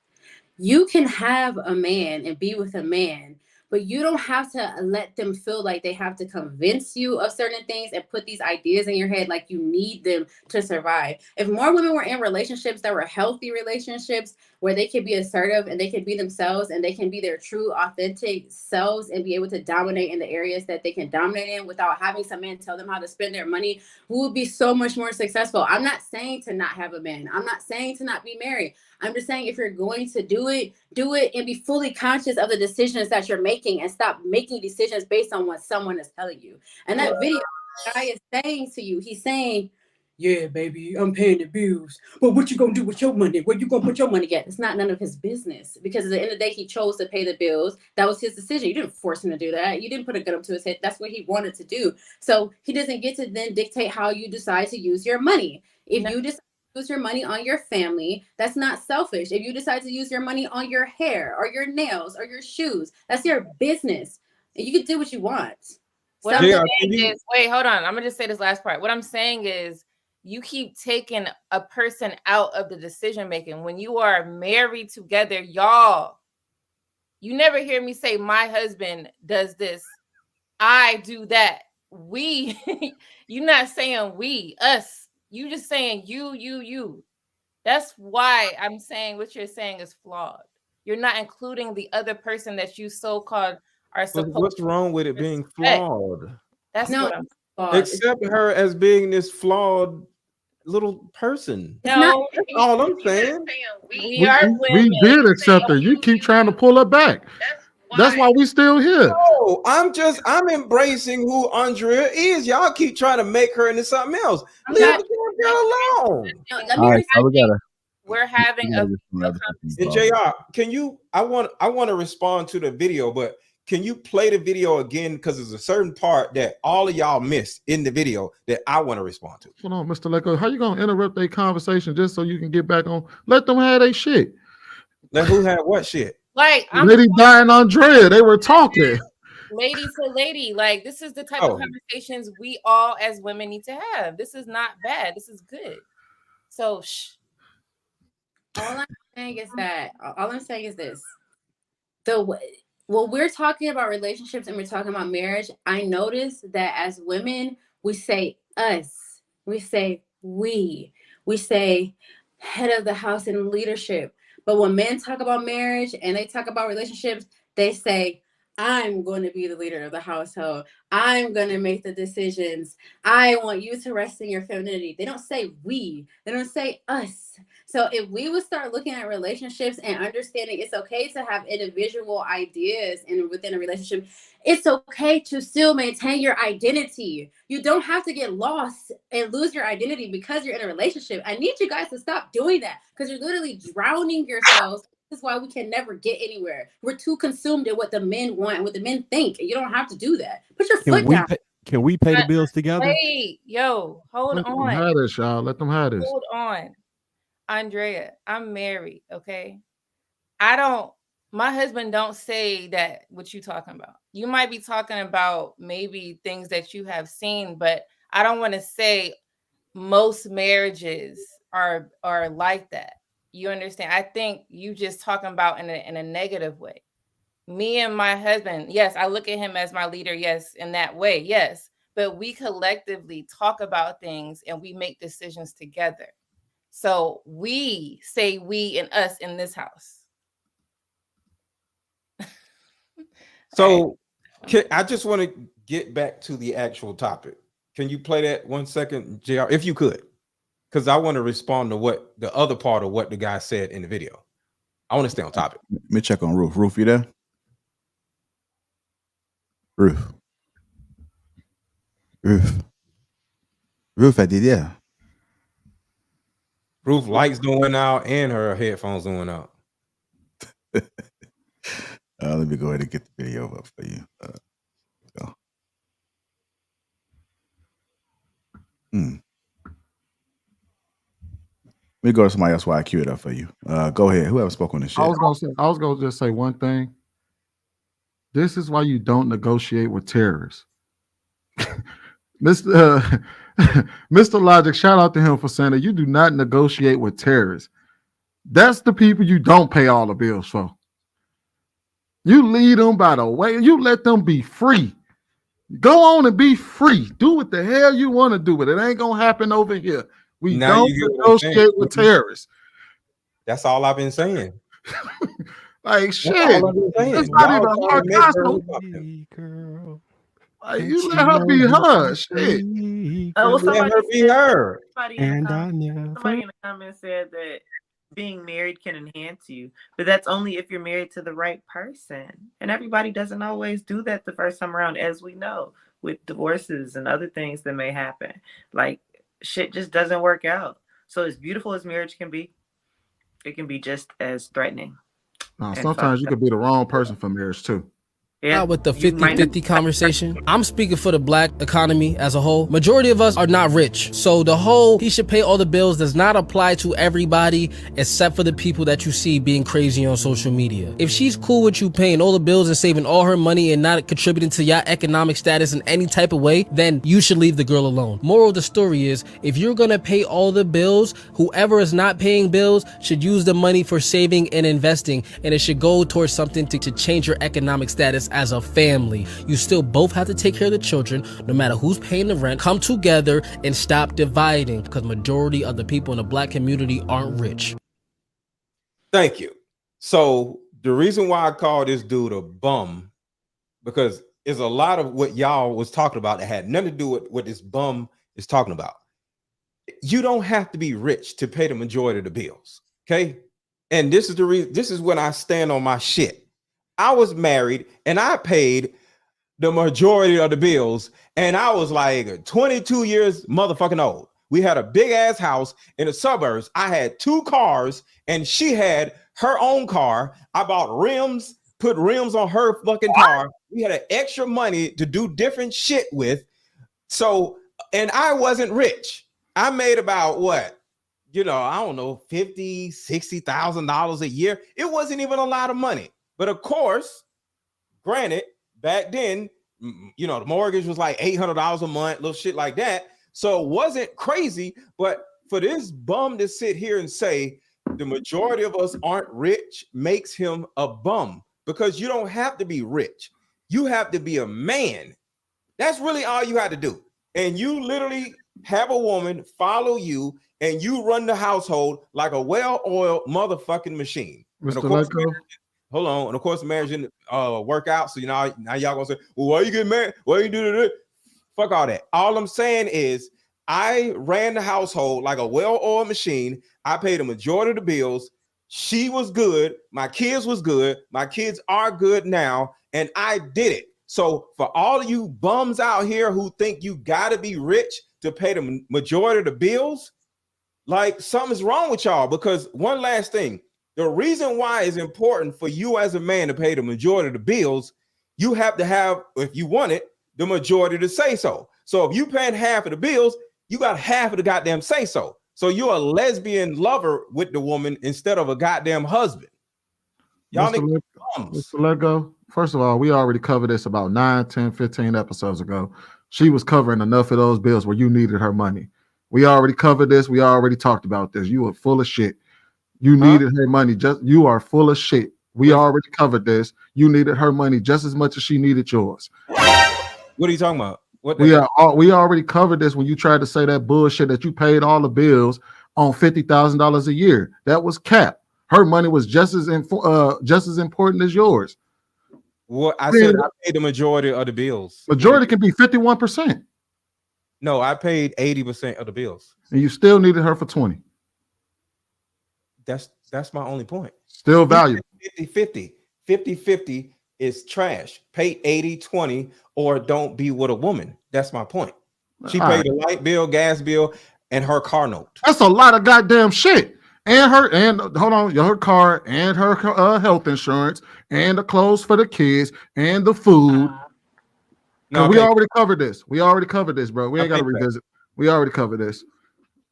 You can have a man and be with a man, but you don't have to let them feel like they have to convince you of certain things and put these ideas in your head like you need them to survive. If more women were in relationships that were healthy relationships where they could be assertive and they can be themselves and they can be their true authentic selves and be able to dominate in the areas that they can dominate in without having some man tell them how to spend their money, we would be so much more successful. I'm not saying to not have a man. I'm not saying to not be married. I'm just saying if you're going to do it and be fully conscious of the decisions that you're making and stop making decisions based on what someone is telling you. And that video guy is saying to you, he's saying, yeah, baby, I'm paying the bills. But what you gonna do with your money? Where you gonna put your money at? It's not none of his business. Because at the end of the day, he chose to pay the bills. That was his decision. You didn't force him to do that. You didn't put a gun up to his head. That's what he wanted to do. So he doesn't get to then dictate how you decide to use your money. If you decide to use your money on your family, that's not selfish. If you decide to use your money on your hair or your nails or your shoes, that's your business. And you can do what you want.
What I'm saying is, wait, hold on. I'm gonna just say this last part. What I'm saying is, you keep taking a person out of the decision making. When you are married together, y'all, you never hear me say, my husband does this, I do that. We, you're not saying we, us. You just saying you. That's why I'm saying what you're saying is flawed. You're not including the other person that you so-called are supposed
What's wrong with it being flawed?
That's
No,
what I'm
Accept her as being this flawed little person.
No,
That's all I'm saying.
We are women.
We did accept her. You keep trying to pull her back. That's why we still here.
No, I'm embracing who Andrea is. Y'all keep trying to make her into something else. Leave the damn girl alone.
All right,
so we gotta.
We're having a
And JR, can you? I want to respond to the video, but can you play the video again? Because there's a certain part that all of y'all missed in the video that I want to respond to.
Hold on, Mr. Leko. How you gonna interrupt their conversation just so you can get back on? Let them have their shit.
Let who had what shit?
Like
Lady Di and Andrea, they were talking.
Lady to lady, like this is the type of conversations we all as women need to have. This is not bad. This is good. So
all I'm saying is this. When we're talking about relationships and we're talking about marriage, I notice that as women, we say us, we say we say head of the house and leadership. But when men talk about marriage and they talk about relationships, they say, I'm going to be the leader of the household. I'm going to make the decisions. I want you to rest in your femininity. They don't say we. They don't say us. So if we would start looking at relationships and understanding it's okay to have individual ideas within a relationship, it's okay to still maintain your identity. You don't have to get lost and lose your identity because you're in a relationship. I need you guys to stop doing that because you're literally drowning yourselves. This is why we can never get anywhere. We're too consumed in what the men want and what the men think. And you don't have to do that. Put your foot down.
Can we pay the bills together?
Wait, hold on.
Let them have this, y'all. Let them have this.
Hold on. Andrea, I'm married, okay? My husband don't say that what you talking about. You might be talking about maybe things that you have seen, but I don't want to say most marriages are like that. You understand? I think you just talking about in a negative way. Me and my husband, yes, I look at him as my leader, yes, in that way, yes. But we collectively talk about things and we make decisions together. So we say we and us in this house.
So I just want to get back to the actual topic. Can you play that 1 second, JR, if you could? Because I want to respond to what the other part of what the guy said in the video. I want to stay on topic.
Let me check on Ruth. Ruth, you there? Ruth. Ruth, I did, yeah.
Ruth lights going out and her headphones going out.
Let me go ahead and get the video up for you. Go. Let me go to somebody else while I cue it up for you. Go ahead. Whoever spoke on this shit.
I was gonna just say one thing. This is why you don't negotiate with terrorists. Mr. Logic, shout out to him for saying that you do not negotiate with terrorists. That's the people you don't pay all the bills for. You lead them by the way. You let them be free. Go on and be free. Do what the hell you want to do, but it ain't gonna happen over here. We
Now
don't
you get what I'm saying.
negotiate with terrorists.
That's all I've been saying.
Like shit.
That's all I've been saying.
It's not
Y'all
even
trying
hard
to make
concept.
girl.
Like, you let her be her. Shit.
Well,
Let her be her.
Somebody in the comments said that being married can enhance you, but that's only if you're married to the right person. And everybody doesn't always do that the first time around, as we know, with divorces and other things that may happen. Like, shit just doesn't work out. So as beautiful as marriage can be, it can be just as threatening.
Sometimes you could be the wrong person for marriage too.
Not with the 50-50 conversation. I'm speaking for the black economy as a whole. Majority of us are not rich. So the whole he should pay all the bills does not apply to everybody except for the people that you see being crazy on social media. If she's cool with you paying all the bills and saving all her money and not contributing to your economic status in any type of way, then you should leave the girl alone. Moral of the story is, if you're gonna pay all the bills, whoever is not paying bills should use the money for saving and investing, and it should go towards something to change your economic status as a family. You still both have to take care of the children, no matter who's paying the rent. Come together and stop dividing, because majority of the people in the black community aren't rich.
Thank you. So the reason why I call this dude a bum, because there's a lot of what y'all was talking about that had nothing to do with what this bum is talking about. You don't have to be rich to pay the majority of the bills. Okay. And this is the reason, this is when I stand on my shit. I was married and I paid the majority of the bills, and I was like 22 years motherfucking old. We had a big ass house in the suburbs. I had 2 cars and she had her own car. I bought rims, put rims on her fucking car. We had an extra money to do different shit with. So, and I wasn't rich. I made about what? I don't know, $50,000, $60,000 a year. It wasn't even a lot of money. But of course, granted, back then, the mortgage was like $800 a month, little shit like that. So it wasn't crazy. But for this bum to sit here and say the majority of us aren't rich makes him a bum, because you don't have to be rich. You have to be a man. That's really all you have to do. And you literally have a woman follow you and you run the household like a well-oiled motherfucking machine. Hold on. And of course, marriage didn't work out. So now y'all gonna say, well, why you get married? Why you do that? Fuck all that. All I'm saying is I ran the household like a well-oiled machine. I paid the majority of the bills. She was good. My kids was good. My kids are good now. And I did it. So for all of you bums out here who think you gotta be rich to pay the majority of the bills, like something's wrong with y'all. Because one last thing, the reason why it's important for you as a man to pay the majority of the bills, you have to have, if you want it, the majority to say so. So if you paying half of the bills, you got half of the goddamn say so. So you're a lesbian lover with the woman instead of a goddamn husband. Y'all
Mr. Lego, first of all, we already covered this about 9, 10, 15 episodes ago. She was covering enough of those bills where you needed her money. We already covered this. We already talked about this. You were full of shit. You needed her money. You are full of shit. We already covered this. You needed her money just as much as she needed yours.
What are you talking about?
We already covered this when you tried to say that bullshit that you paid all the bills on $50,000 a year. That was cap. Her money was just as important as yours.
What I said, I paid the majority of the bills.
Majority can be 51%.
No, I paid 80% of the bills.
And you still needed her for 20.
That's my only point.
Still valuable.
50-50. 50-50 is trash. Pay 80-20 or don't be with a woman. That's my point. She paid a light bill, gas bill, and her car note.
That's a lot of goddamn shit. And her car and her health insurance and the clothes for the kids and the food. No, we already covered this. We already covered this, bro. We ain't got to revisit. We already covered this.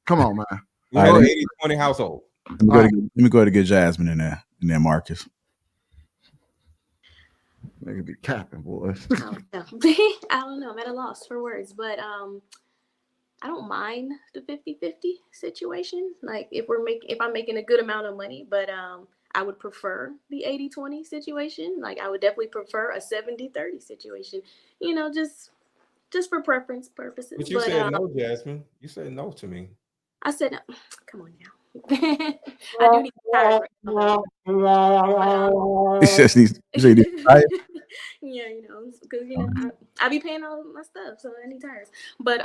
Come on, man.
We have an 80-20 household.
Let me go to get Jasmine in there, Marcus.
Nigga be capping, boys.
I don't know. I'm at a loss for words, but I don't mind the 50-50 situation. Like if I'm making a good amount of money, but I would prefer the 80-20 situation. Like I would definitely prefer a 70-30 situation. You know, just for preference purposes.
But you said no, Jasmine. You said no to me.
I said, come on now. I do need tires right now. Yeah, you know, because I be paying all my stuff, so I need tires. But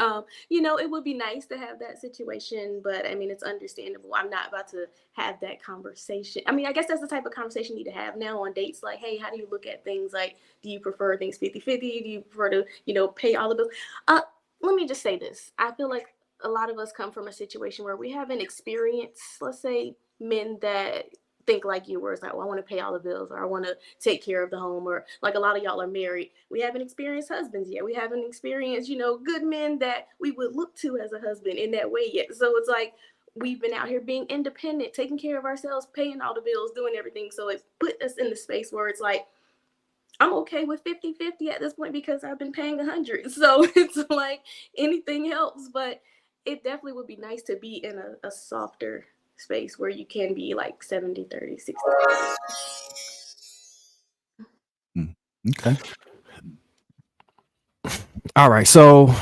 you know, it would be nice to have that situation, but I mean, it's understandable. I'm not about to have that conversation. I mean, I guess that's the type of conversation you need to have now on dates. Like, hey, how do you look at things? Like, do you prefer things 50-50? Do you prefer to, you know, pay all the bills? Let me just say this. I feel like a lot of us come from a situation where we haven't experienced, let's say, men that think like you, where it's like, well, I want to pay all the bills, or I want to take care of the home, or like a lot of y'all are married. We haven't experienced husbands yet. We haven't experienced, you know, good men that we would look to as a husband in that way yet. So it's like we've been out here being independent, taking care of ourselves, paying all the bills, doing everything. So it's put us in the space where it's like, I'm okay with 50-50 at this point because I've been paying 100. So it's like anything helps, but it definitely would be nice to be in a softer space where you can be like 70-30, 60-30.
Okay.
All right. So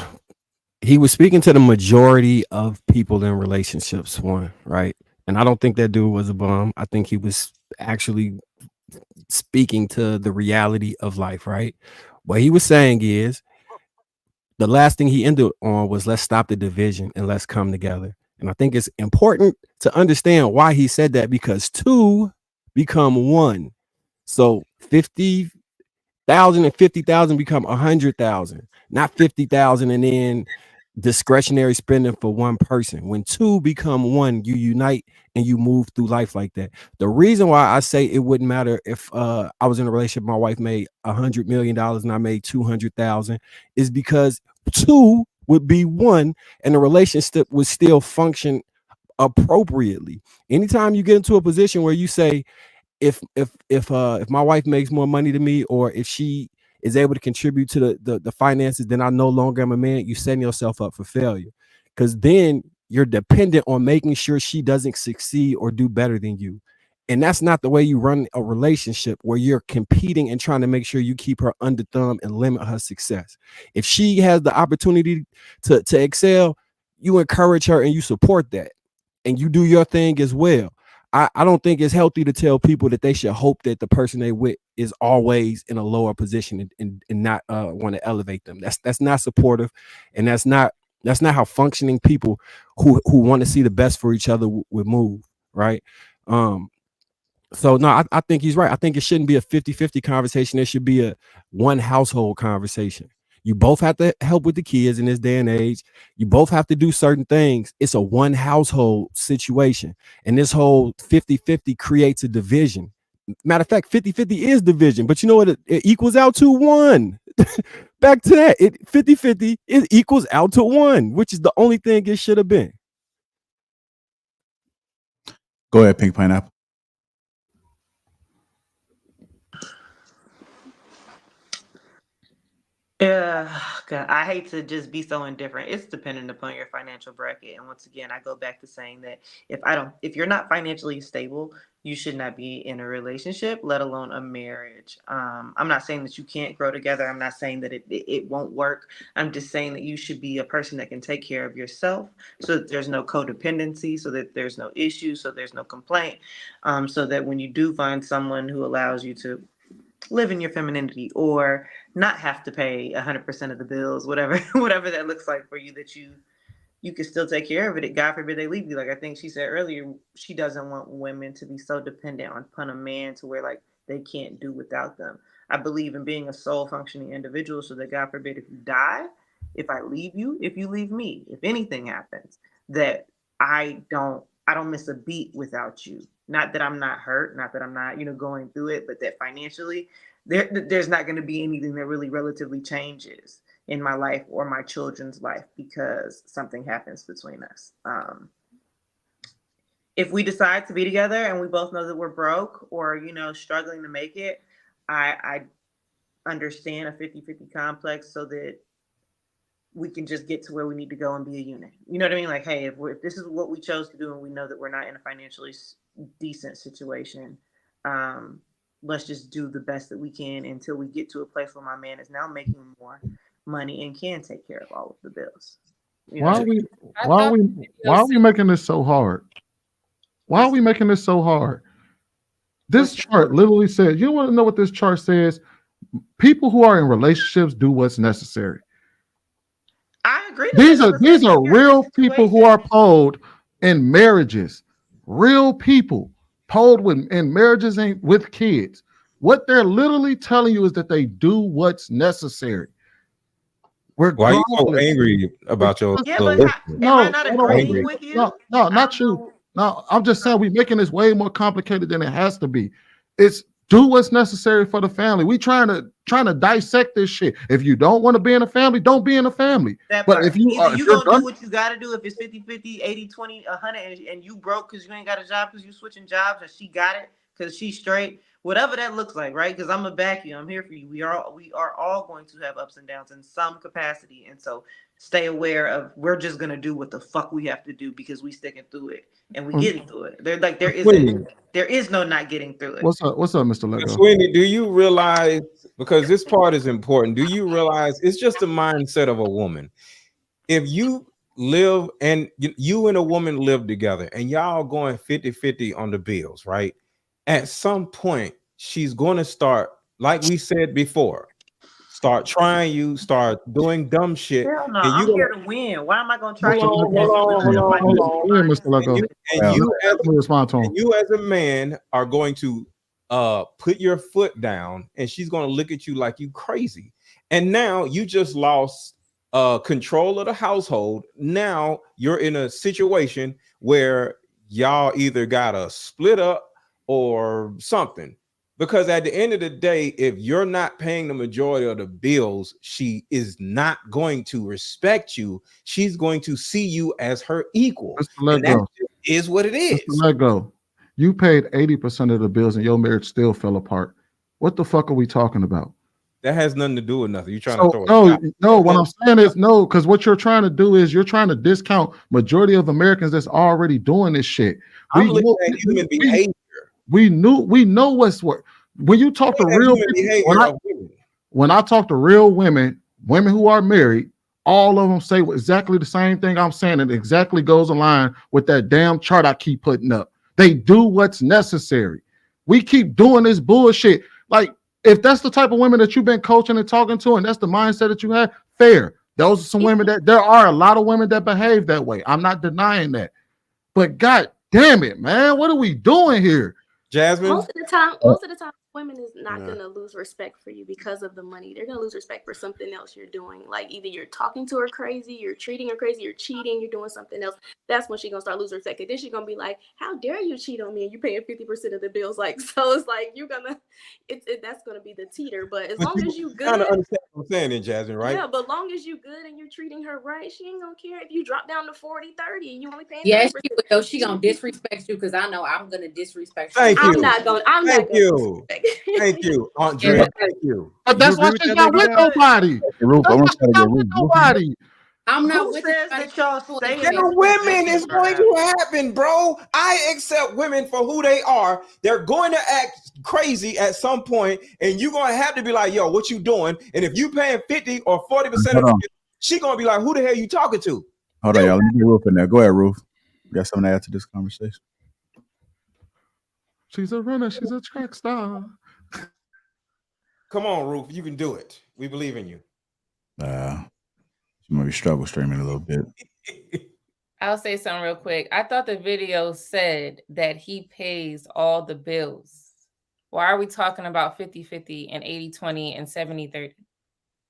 he was speaking to the majority of people in relationships, right? And I don't think that dude was a bum. I think he was actually speaking to the reality of life, right? What he was saying is the last thing he ended on was let's stop the division and let's come together. And I think it's important to understand why he said that, because two become one. So 50,000 and 50,000 become 100,000, not 50,000 and then discretionary spending for one person. When two become one, you unite and you move through life like that. The reason why I say it wouldn't matter if I was in a relationship, my wife made $100 million and I made 200,000 is because two would be one and the relationship would still function appropriately. Anytime you get into a position where you say, if my wife makes more money than me, or if she is able to contribute to the finances, then I no longer am a man. You setting yourself up for failure, because then you're dependent on making sure she doesn't succeed or do better than you. And that's not the way you run a relationship, where you're competing and trying to make sure you keep her under thumb and limit her success. If she has the opportunity to excel, you encourage her and you support that, and you do your thing as well. I don't think it's healthy to tell people that they should hope that the person they with is always in a lower position and not want to elevate them. That's not supportive, and that's not how functioning people who want to see the best for each other would move, right? So no, I think he's right. I think it shouldn't be a 50-50 conversation. It should be a one household conversation. You both have to help with the kids in this day and age. You both have to do certain things. It's a one household situation. And this whole 50-50 creates a division. Matter of fact, 50-50 is division, but you know what? It equals out to one. Back to that. 50-50, it equals out to one, which is the only thing it should have been.
Go ahead, Pink Pineapple.
God, I hate to just be so indifferent. It's dependent upon your financial bracket. And once again, I go back to saying that if you're not financially stable, you should not be in a relationship, let alone a marriage. I'm not saying that you can't grow together. I'm not saying that it won't work. I'm just saying that you should be a person that can take care of yourself so that there's no codependency, so that there's no issues, so there's no complaint, so that when you do find someone who allows you to live in your femininity or not have to pay 100% of the bills, whatever whatever that looks like for you, that you can still take care of it. God forbid they leave you. Like I think she said earlier, she doesn't want women to be so dependent upon a man to where like they can't do without them. I believe in being a soul functioning individual, so that God forbid if you die, if I leave you, if you leave me, if anything happens, that I don't miss a beat without you. Not that I'm not hurt, not that I'm not, going through it, but that financially there's not going to be anything that really relatively changes in my life or my children's life because something happens between us. If we decide to be together and we both know that we're broke or, struggling to make it, I understand a 50-50 complex so that we can just get to where we need to go and be a unit. You know what I mean? Like, hey, if this is what we chose to do and we know that we're not in a financially decent situation, let's just do the best that we can until we get to a place where my man is now making more money and can take care of all of the bills.
Why are we making this so hard? Why are we making this so hard? This chart literally says, you want to know what this chart says? People who are in relationships do what's necessary.
I agree.
These are real people who are polled in marriages. Real people polled in marriages and with kids. What they're literally telling you is that they do what's necessary.
Why are you so angry about your
No, not you. No, I'm just saying we're making this way more complicated than it has to be. It's do what's necessary for the family. We trying to dissect this shit. If you don't want to be in a family, don't be in a family. But if you
are, you're gonna do what you gotta do. If it's 50-50, 80-20, 100, and you broke because you ain't got a job because you switching jobs, and she got it because she's straight, whatever that looks like, right? Because I'm gonna back you. I'm here for you. We are all going to have ups and downs in some capacity, and so stay aware of we're just gonna do what the fuck we have to do because we sticking through it and we getting through it. There is no not getting through it.
What's up, Mr. Lego?
Sweeney, do you realize, because this part is important, do you realize it's just the mindset of a woman? If you live and you and a woman live together and y'all going 50-50 on the bills, right? At some point, she's going to start, like we said before, start trying you, start doing dumb shit.
Hell no, I'm here to win. Why am I going to try you?
And you as a man are going to put your foot down, and she's going to look at you like you crazy. And now you just lost control of the household. Now you're in a situation where y'all either gotta split up or something. Because at the end of the day, if you're not paying the majority of the bills, she is not going to respect you. She's going to see you as her equal. And that is what it is.
Let go. You paid 80% of the bills and your marriage still fell apart. What the fuck are we talking about?
That has nothing to do with nothing. You're trying
to
throw
no. What I'm saying is no, because what you're trying to do is you're trying to discount majority of Americans that's already doing this shit. We know what's what. When you talk to real people, when I talk to real women who are married, all of them say exactly the same thing I'm saying. It exactly goes along with that damn chart I keep putting up. They do what's necessary. We keep doing this bullshit. Like, if that's the type of women that you've been coaching and talking to, and that's the mindset that you have, fair. Those are some women that there are a lot of women that behave that way. I'm not denying that. But God damn it, man, what are we doing here?
Jasmine?
Most of the time, women is not gonna lose respect for you because of the money. They're gonna lose respect for something else you're doing. Like either you're talking to her crazy, you're treating her crazy, you're cheating, you're doing something else. That's when she's gonna start losing respect. And then she's gonna be like, "How dare you cheat on me? And you're paying 50% of the bills." Like, so it's like you're gonna, that's gonna be the teeter. But as long as you good,
kind of understand what I'm saying, Jasmine, right?
Yeah, but long as you good and you're treating her right, she ain't gonna care if you drop down to 40-30 and you only paying.
Yes, she will. She gonna disrespect you because I know I'm gonna disrespect you.
Thank you.
I'm not gonna disrespect
Thank you, Aunt Drea.
Yeah.
Thank you.
But that's why she's not with nobody.
Roof, I
That's why
want
she's
to
not
get
with
Roof.
nobody.
I'm not
Who
with
says
anybody.
that y'all
People
stay
ain't
in
And
this
women is
position
going
forever?
to happen, bro. I accept women for who they are. They're going to act crazy at some point, and you're going to have to be like, yo, what you doing? And if you paying 50 or 40%
Hold
of
on.
it, she going to be like, who the hell you talking to?
Hold on, y'all. Let me get Roof in there. Go ahead, Roof. You got something to add to this conversation?
She's a runner. She's a track star.
Come on, Roof. You can do it. We believe in you.
She might be struggle streaming a little bit.
I'll say something real quick. I thought the video said that he pays all the bills. Why are we talking about 50-50 and 80-20 and 70-30?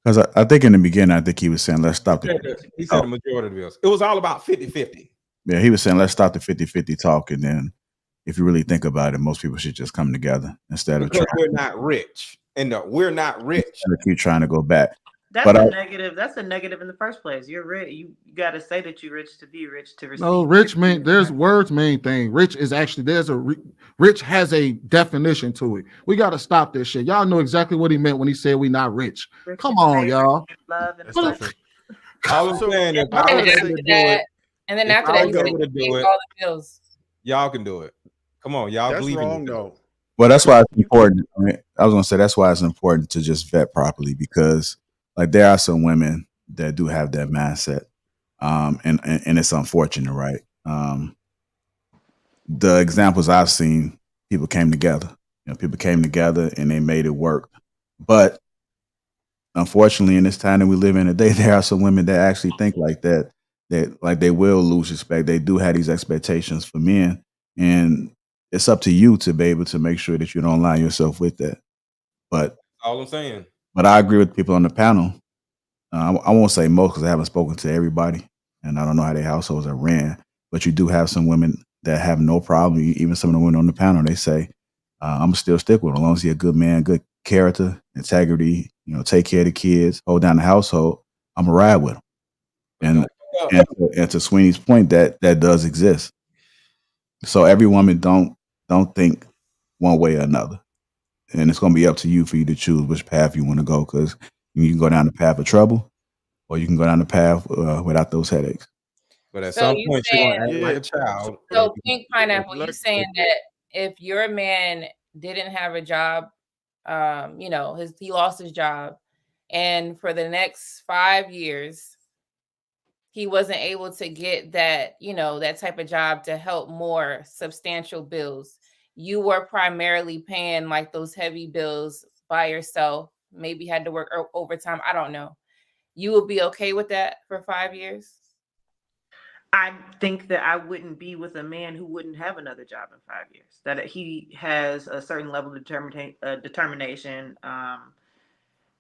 Because I think in the beginning, I think he was saying, let's stop the
He said the majority of the bills. It was all about 50-50.
Yeah, he was saying, let's stop the 50-50 talk. And then if you really think about it, most people should just come together instead of
Because
trying
we're not rich. And we're not rich.
to keep trying to go back.
That's
But
a
I,
negative. That's a negative in the first place. You're rich. You got to say that you're rich to be rich to receive.
No, rich mean there's words mean thing. Rich is actually rich has a definition to it. We got to stop this shit. Y'all know exactly what he meant when he said we not rich.
Rich
Come
in
on,
favor,
y'all.
love and
That's different. All I'm saying is,
And then after that, he said he pays all the bills.
Y'all can do it. Come on, y'all
That's
believe
wrong,
in it.
though.
well, that's why it's important. I was going to say that's why it's important to just vet properly because, like, there are some women that do have that mindset, and it's unfortunate, right? The examples I've seen, people came together. People came together and they made it work. But unfortunately, in this time that we live in today, there are some women that actually think like that. That like they will lose respect. They do have these expectations for men, and it's up to you to be able to make sure that you don't line yourself with that. But
All I'm saying.
But I agree with people on the panel. I won't say most because I haven't spoken to everybody, and I don't know how their households are ran. But you do have some women that have no problem. Even some of the women on the panel, they say, "I'm still stick with him as long as he's a good man, good character, integrity. Take care of the kids, hold down the household. I'm gonna ride with him." And to Sweeney's point, that does exist. So every woman don't think one way or another. And it's going to be up to you for you to choose which path you want to go because you can go down the path of trouble or you can go down the path without those headaches.
But at
So
some
you
point, you're going to
saying-
act like a child.
So Pink Pineapple, you saying that if your man didn't have a job, he lost his job, and for the next 5 years, he wasn't able to get that, that type of job to help more substantial bills. You were primarily paying like those heavy bills by yourself, maybe had to work overtime. I don't know. You would be okay with that for 5 years?
I think that I wouldn't be with a man who wouldn't have another job in 5 years. That he has a certain level of determination,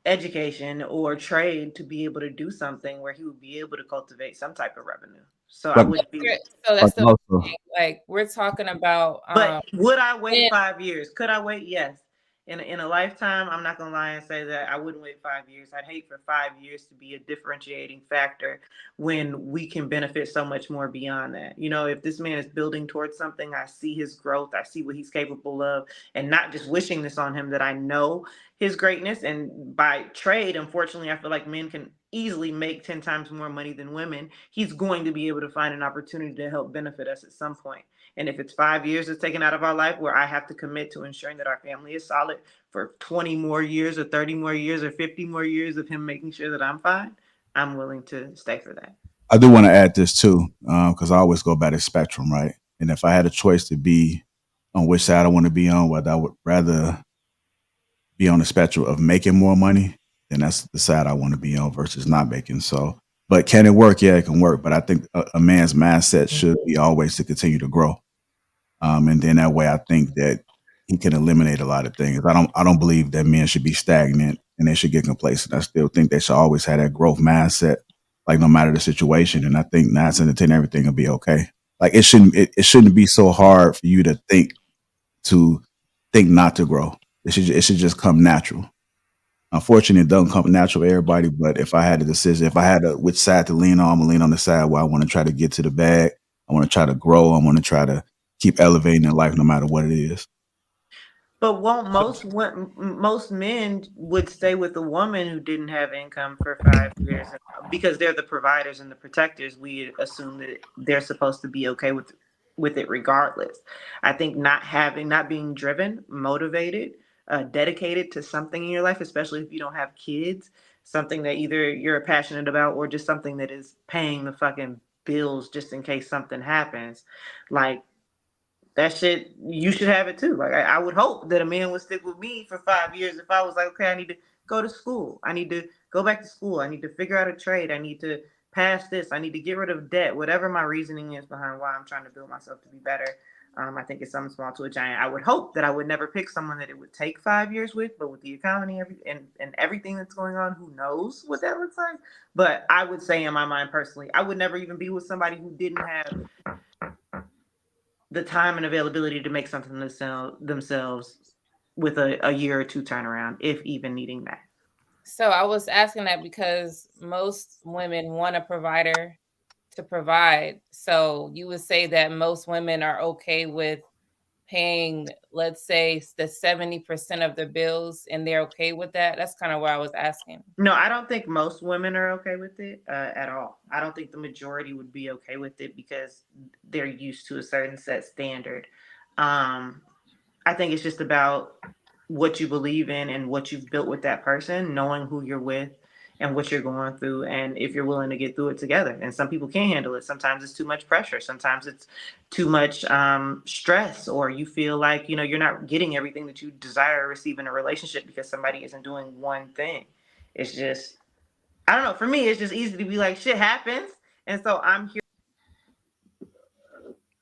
education, or trade to be able to do something where he would be able to cultivate some type of revenue. So I would be.
So that's the thing. Like we're talking about.
But would I wait 5 years? Could I wait? Yes. In a lifetime, I'm not gonna lie and say that I wouldn't wait 5 years. I'd hate for 5 years to be a differentiating factor when we can benefit so much more beyond that. If this man is building towards something, I see his growth, I see what he's capable of, and not just wishing this on him, that I know his greatness. And by trade, unfortunately, I feel like men can easily make 10 times more money than women. He's going to be able to find an opportunity to help benefit us at some point. And if it's 5 years that's taken out of our life where I have to commit to ensuring that our family is solid for 20 more years or 30 more years or 50 more years of him making sure that I'm fine, I'm willing to stay for that.
I do want to add this too, because I always go by the spectrum, right? And if I had a choice to be on which side I want to be on, whether I would rather be on the spectrum of making more money, then that's the side I want to be on versus not making. So, but can it work? Yeah, it can work. But I think a man's mindset should be always to continue to grow. And then that way I think that he can eliminate a lot of things. I don't believe that men should be stagnant and they should get complacent. I still think they should always have that growth mindset, like no matter the situation. And I think 9 out of 10, everything will be okay. Like it shouldn't be so hard for you to think not to grow. It should just come natural. Unfortunately, it doesn't come natural to everybody, but if I had a decision, if I had which side to lean on, I'm gonna lean on the side where I want to try to get to the bag. I want to try to grow. I want to try to keep elevating in life no matter what it is.
But won't most men would stay with a woman who didn't have income for 5 years because they're the providers and the protectors? We assume that they're supposed to be okay with it regardless. I think not being driven, motivated, dedicated to something in your life, especially if you don't have kids, something that either you're passionate about or just something that is paying the fucking bills just in case something happens, like that shit, you should have it too. Like I would hope that a man would stick with me for 5 years if I was like, okay, I need to go to school. I need to go back to school. I need to figure out a trade. I need to pass this. I need to get rid of debt. Whatever my reasoning is behind why I'm trying to build myself to be better. I think it's something small to a giant. I would hope that I would never pick someone that it would take 5 years with, but with the economy and everything that's going on, who knows what that looks like. But I would say in my mind personally, I would never even be with somebody who didn't have the time and availability to make something themselves with a year or two turnaround, if even needing that.
So I was asking that because most women want a provider to provide. So you would say that most women are okay with paying, let's say, the 70% of the bills, and they're okay with that? That's kind of what I was asking.
No, I don't think most women are okay with it at all. I don't think the majority would be okay with it because they're used to a certain set standard. I think it's just about what you believe in and what you've built with that person, knowing who you're with and what you're going through, and if you're willing to get through it together. And some people can't handle it. Sometimes it's too much pressure. Sometimes it's too much stress, or you feel like, you're not getting everything that you desire or receive in a relationship because somebody isn't doing one thing. It's just, I don't know. For me, it's just easy to be like, shit happens. And so I'm here.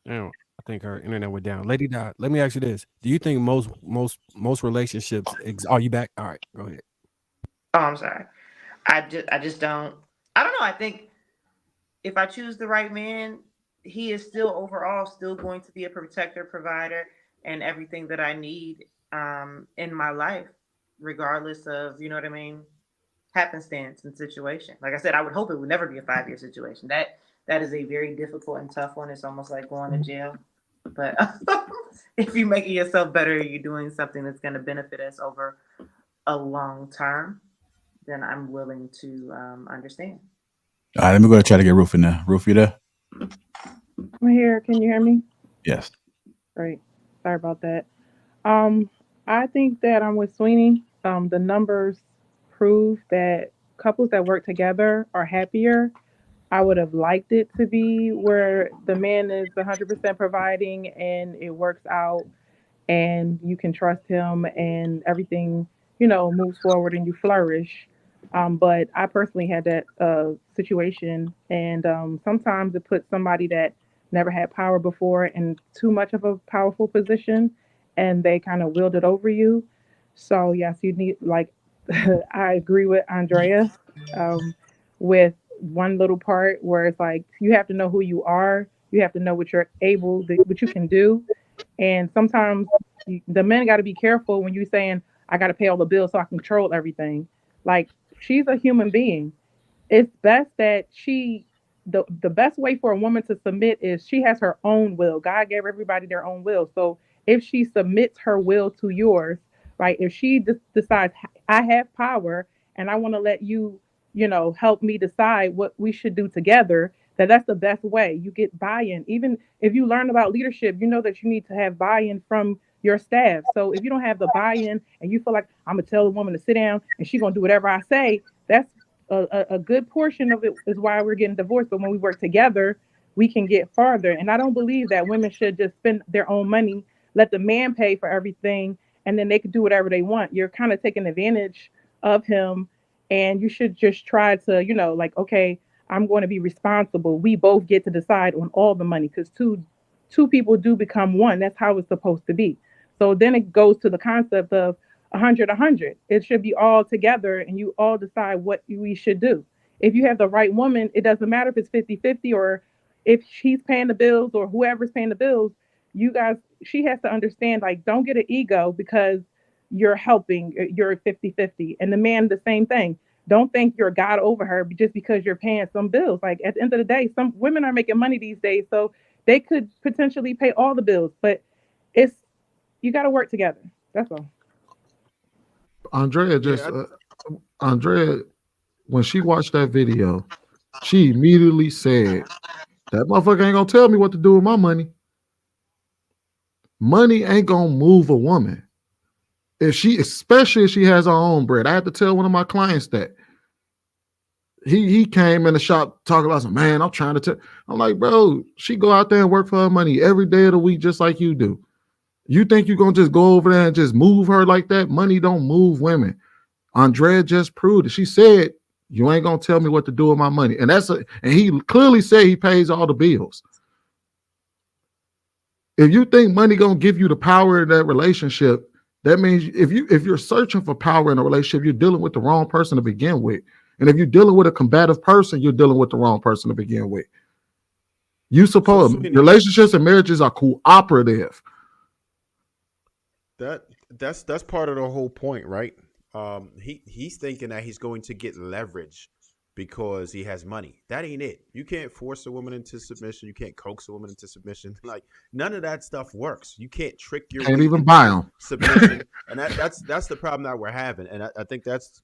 Damn, I think her internet went down. Lady Dot, let me ask you this: do you think most relationships? Are you back? All right, go ahead.
Oh, I'm sorry. I just don't. I don't know. I think if I choose the right man, he is still overall still going to be a protector, provider, and everything that I need in my life, regardless of, you know what I mean, happenstance and situation. Like I said, I would hope it would never be a 5-year situation. That is a very difficult and tough one. It's almost like going to jail. But if you're making yourself better, you're doing something that's going to benefit us over a long term, then I'm willing to understand.
All right, let me go try to get Roof in there. Roof, you there?
I'm here. Can you hear me?
Yes.
Great. Sorry about that. I think that I'm with Sweeney. The numbers prove that couples that work together are happier. I would have liked it to be where the man is 100% providing and it works out and you can trust him and everything, moves forward and you flourish. But I personally had that situation, and sometimes it puts somebody that never had power before in too much of a powerful position, and they kind of wield it over you. So yes, you need like I agree with Andrea with one little part where it's like you have to know who you are, you have to know what you're able, what you can do, and sometimes the men got to be careful when you're saying, I got to pay all the bills so I can control everything. Like, she's a human being. It's best that the best way for a woman to submit is she has her own will. God gave everybody their own will. So if she submits her will to yours, right? If she decides, I have power and I want to let you, help me decide what we should do together, that's the best way. You get buy-in. Even if you learn about leadership, you know that you need to have buy-in from your staff. So if you don't have the buy-in and you feel like I'm gonna tell a woman to sit down and she's gonna do whatever I say, that's a good portion of it is why we're getting divorced. But when we work together, we can get farther. And I don't believe that women should just spend their own money, let the man pay for everything, and then they can do whatever they want. You're kind of taking advantage of him, and you should just try to, like, okay, I'm going to be responsible. We both get to decide on all the money because two people do become one. That's how it's supposed to be. So then it goes to the concept of 100. It should be all together and you all decide what we should do. If you have the right woman, it doesn't matter if it's 50-50 or if she's paying the bills or whoever's paying the bills. She has to understand, like, don't get an ego because you're helping, you're 50-50. And the man, the same thing. Don't think you're God over her just because you're paying some bills. Like, at the end of the day, some women are making money these days, so they could potentially pay all the bills, but you got to work together. That's all.
Andrea just
Yeah,
Andrea, when she watched that video, she immediately said, "That motherfucker ain't gonna tell me what to do with my money. Money ain't gonna move a woman. Especially if she has her own bread." I had to tell one of my clients that. He came in the shop talking about some, man, I'm trying to tell. I'm like, bro, she go out there and work for her money every day of the week just like you do. You think you're gonna just go over there and just move her like that? Money don't move women. Andrea just proved it. She said, "You ain't gonna tell me what to do with my money." And he clearly said he pays all the bills. If you think money gonna give you the power in that relationship, that means if you're searching for power in a relationship, you're dealing with the wrong person to begin with. And if you're dealing with a combative person, you're dealing with the wrong person to begin with. You suppose relationships and marriages are cooperative.
That's part of the whole point, right? He's thinking that he's going to get leverage because he has money. That ain't it. You can't force a woman into submission. You can't coax a woman into submission. Like, none of that stuff works. You can't trick your
Can't
way
even
into
buy them.
submission. And that's the problem that we're having. And I think that's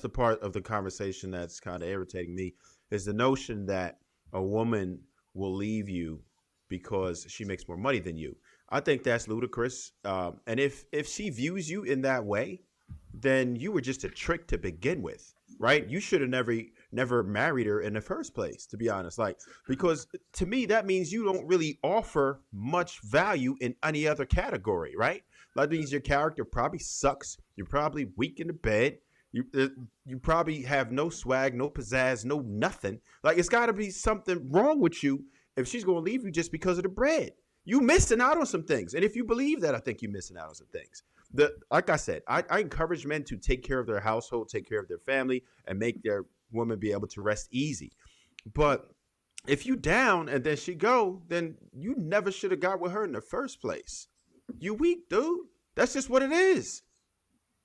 the part of the conversation that's kind of irritating me, is the notion that a woman will leave you because she makes more money than you. I think that's ludicrous. And if she views you in that way, then you were just a trick to begin with, right? You should have never married her in the first place, to be honest. Like, because to me, that means you don't really offer much value in any other category, right? That means your character probably sucks. You're probably weak in the bed. You probably have no swag, no pizzazz, no nothing. Like, it's got to be something wrong with you if she's going to leave you just because of the bread. You missing out on some things. And if you believe that, I think you're missing out on some things. Like I said, I encourage men to take care of their household, take care of their family, and make their woman be able to rest easy. But if you down and then she go, then you never should have got with her in the first place. You weak, dude. That's just what it is.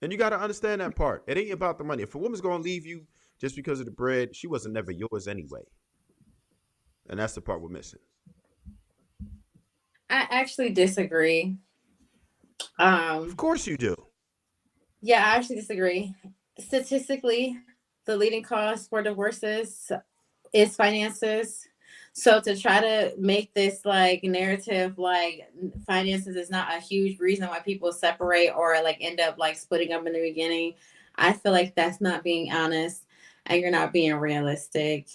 And you got to understand that part. It ain't about the money. If a woman's going to leave you just because of the bread, she wasn't never yours anyway. And that's the part we're missing.
I actually disagree.
Of course you do.
Yeah, I actually disagree. Statistically, the leading cause for divorces is finances. So to try to make this like narrative like finances is not a huge reason why people separate or like end up like splitting up in the beginning, I feel like that's not being honest and you're not being realistic.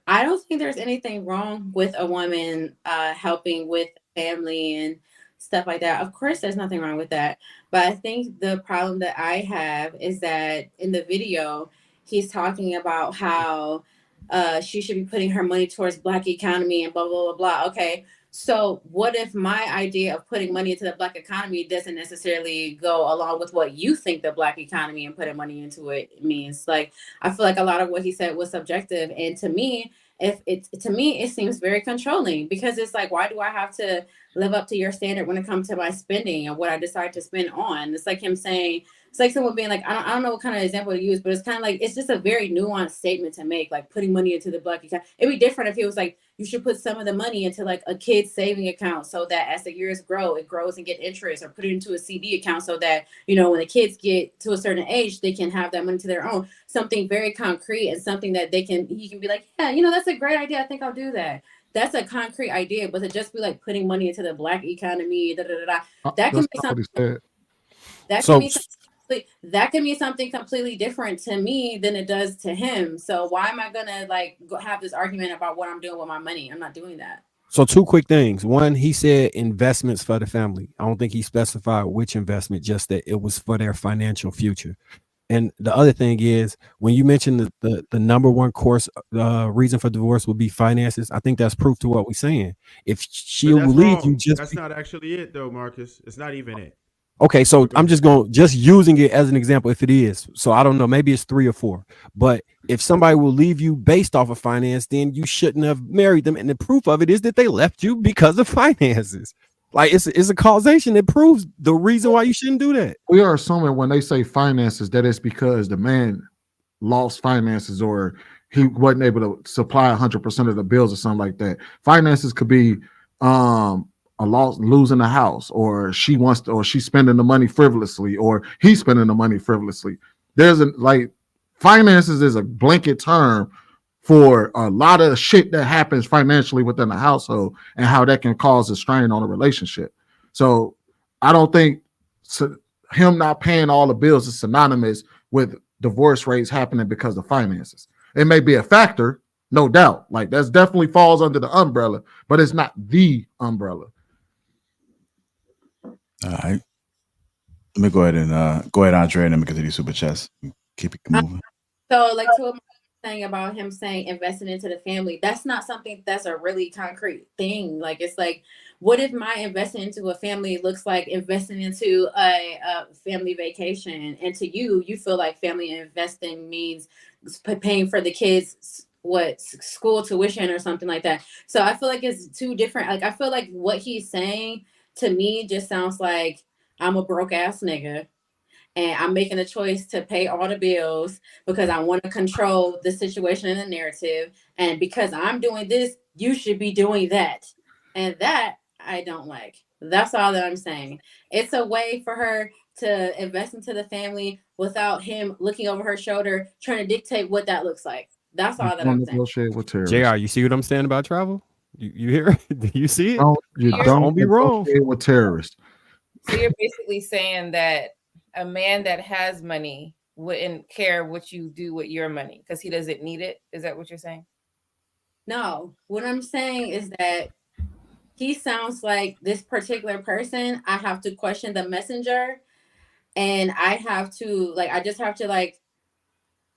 I don't think there's anything wrong with a woman helping with family and stuff like that. Of course, there's nothing wrong with that. But I think the problem that I have is that in the video, he's talking about how she should be putting her money towards Black economy and blah, blah, blah, blah. Okay. So what if my idea of putting money into the Black economy doesn't necessarily go along with what you think the Black economy and putting money into it means? Like, I feel like a lot of what he said was subjective. And to me, it seems very controlling because it's like, why do I have to live up to your standard when it comes to my spending and what I decide to spend on? It's like him saying, it's like someone being like, I don't know what kind of example to use, but it's kind of like, it's just a very nuanced statement to make, like putting money into the Black account. It'd be different if he was like, you should put some of the money into like a kid's saving account so that as the years grow, it grows and get interest, or put it into a CD account so that, you know, when the kids get to a certain age, they can have that money to their own. Something very concrete and something that he can be like, yeah, you know, that's a great idea. I think I'll do that. That's a concrete idea, but to just be like putting money into the Black economy, that can be something. That can be something completely different to me than it does to him. So why am I gonna like have this argument about what I'm doing with my money? I'm not doing that.
So two quick things. One, he said investments for the family. I don't think he specified which investment, just that it was for their financial future. And the other thing is, when you mentioned the number one course reason for divorce would be finances, I think that's proof to what we're saying. If she will leave you,
that's not actually it, though, Marcus. It's not even it.
Okay, so I'm just using it as an example. If it is, so I don't know, maybe it's 3 or 4. But if somebody will leave you based off of finance, then you shouldn't have married them. And the proof of it is that they left you because of finances. Like it's a causation that proves the reason why you shouldn't do that.
We are assuming when they say finances that it's because the man lost finances or he wasn't able to supply 100% of the bills or something like that. Finances could be a loss, losing a house, or she wants to, or she's spending the money frivolously, or he's spending the money frivolously. There's a like finances is a blanket term for a lot of shit that happens financially within the household and how that can cause a strain on a relationship. So I don't think him not paying all the bills is synonymous with divorce rates happening because of finances. It may be a factor, no doubt. Like that definitely falls under the umbrella, but it's not the umbrella.
All right. Let me go ahead, Andre, and then we get to these super chats. Keep it moving.
So, like, to what I'm saying about him saying investing into the family, that's not something that's a really concrete thing. Like, it's like, what if my investing into a family looks like investing into a family vacation? And to you, you feel like family investing means paying for the kids' school tuition or something like that. So I feel like it's two different. Like, I feel like what he's saying to me just sounds like I'm a broke ass nigga and I'm making a choice to pay all the bills because I want to control the situation and the narrative. And because I'm doing this, you should be doing that. And that I don't like. That's all that I'm saying. It's a way for her to invest into the family without him looking over her shoulder, trying to dictate what that looks like. That's all that I'm saying.
Negotiate with terrorists.
JR, you see what I'm saying about travel? You hear? Do you see it?
You don't be wrong with terrorists.
So you're basically saying that a man that has money wouldn't care what you do with your money because he doesn't need it. Is that what you're saying?
No, what I'm saying is that he sounds like this particular person. I have to question the messenger, and I have to I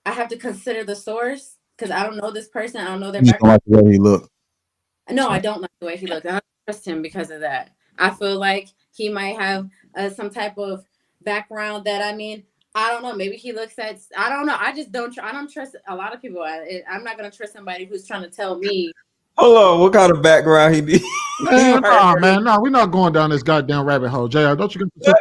have to consider the source because I don't know this person. I don't know their
You don't
background.
like the way he look.
No, I don't like the way he looks. I don't trust him because of that. I feel like he might have some type of background that, I mean, I don't know. Maybe he looks at, I don't know. I just don't, I don't trust a lot of people. I'm not going to trust somebody who's trying to tell me.
Hold on, what kind of background he did?
Man, we're not going down this goddamn rabbit hole. JR, don't you get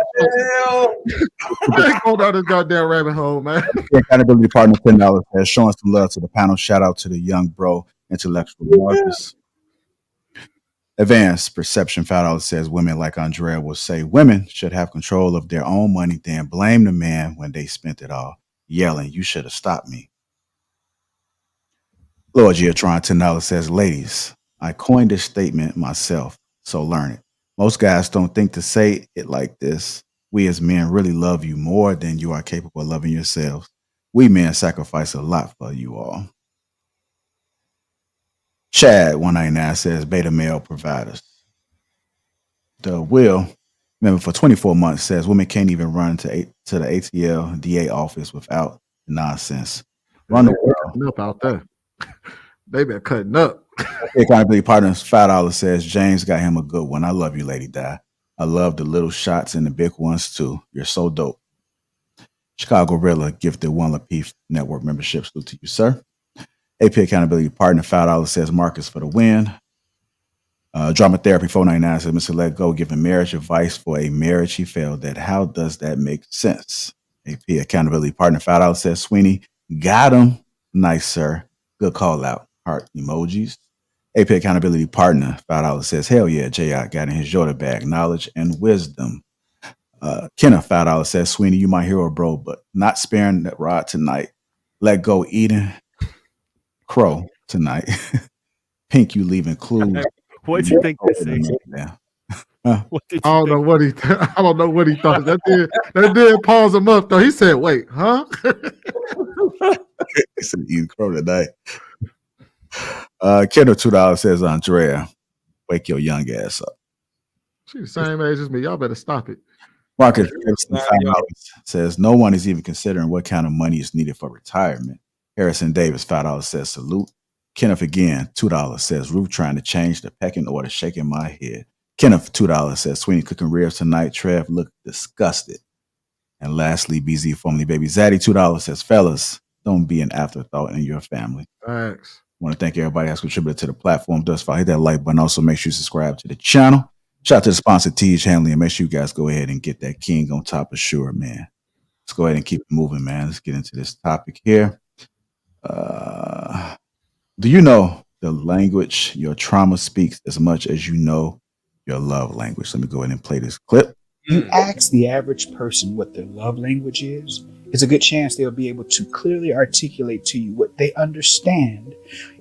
go down this goddamn rabbit hole, man.
Accountability partner $10 has showing some love to the panel. Shout out to the young bro, intellectual Marcus. Advanced perception $5 says women like Andrea will say women should have control of their own money, then blame the man when they spent it all, yelling, "You should have stopped me." Lord Geotron $10 says, ladies, I coined this statement myself, so learn it. Most guys don't think to say it like this. We as men really love you more than you are capable of loving yourselves. We men sacrifice a lot for you all. Chad 199 says beta male providers. The Will, remember for 24 months, says women can't even run to the ATL DA office without nonsense. Run the world
up out there. They been cutting up.
Accountability partners $5 says James got him a good one. I love you, Lady Di. I love the little shots and the big ones too. You're so dope. Chicago Gorilla gifted one Lapeef Network membership. Salute to you, sir. AP Accountability Partner $5 says Marcus for the win. Drama Therapy 499 says Mr. Let Go giving marriage advice for a marriage he failed at. How does that make sense? AP Accountability Partner $5 says Sweeney got him. Nice, sir. Good call out. Heart emojis. AP Accountability Partner $5 says hell yeah, JR got in his Yoda bag. Knowledge and wisdom. Kenna $5 says Sweeney, you my hero, bro, but not sparing that rod tonight. Let Go eating crow tonight. Pink, you leaving clues.
What do you think this is?
I don't know what he thought. That did pause him up though. He said, "Wait, huh?"
He said, "Eating crow tonight." Kendall $2 says Andrea, wake your young ass up.
She's the same age as me. Y'all better stop it.
Marcus says no one is even considering what kind of money is needed for retirement. Harrison Davis $5 says salute. Kenneth again $2 says Ruth trying to change the pecking order, shaking my head. Kenneth $2 says Sweeney cooking ribs tonight. Trev looked disgusted. And lastly, BZ formerly Baby Zaddy $2 says fellas, don't be an afterthought in your family.
Thanks.
I want to thank everybody that's contributed to the platform thus far. Hit that like button. Also, make sure you subscribe to the channel. Shout out to the sponsor, T.H. Hanley, and make sure you guys go ahead and get that king on top of sure, man. Let's go ahead and keep it moving, man. Let's get into this topic here. Do you know the language your trauma speaks as much as you know your love language. Let me go ahead and play this clip.
You ask the average person what their love language is, it's a good chance they'll be able to clearly articulate to you what they understand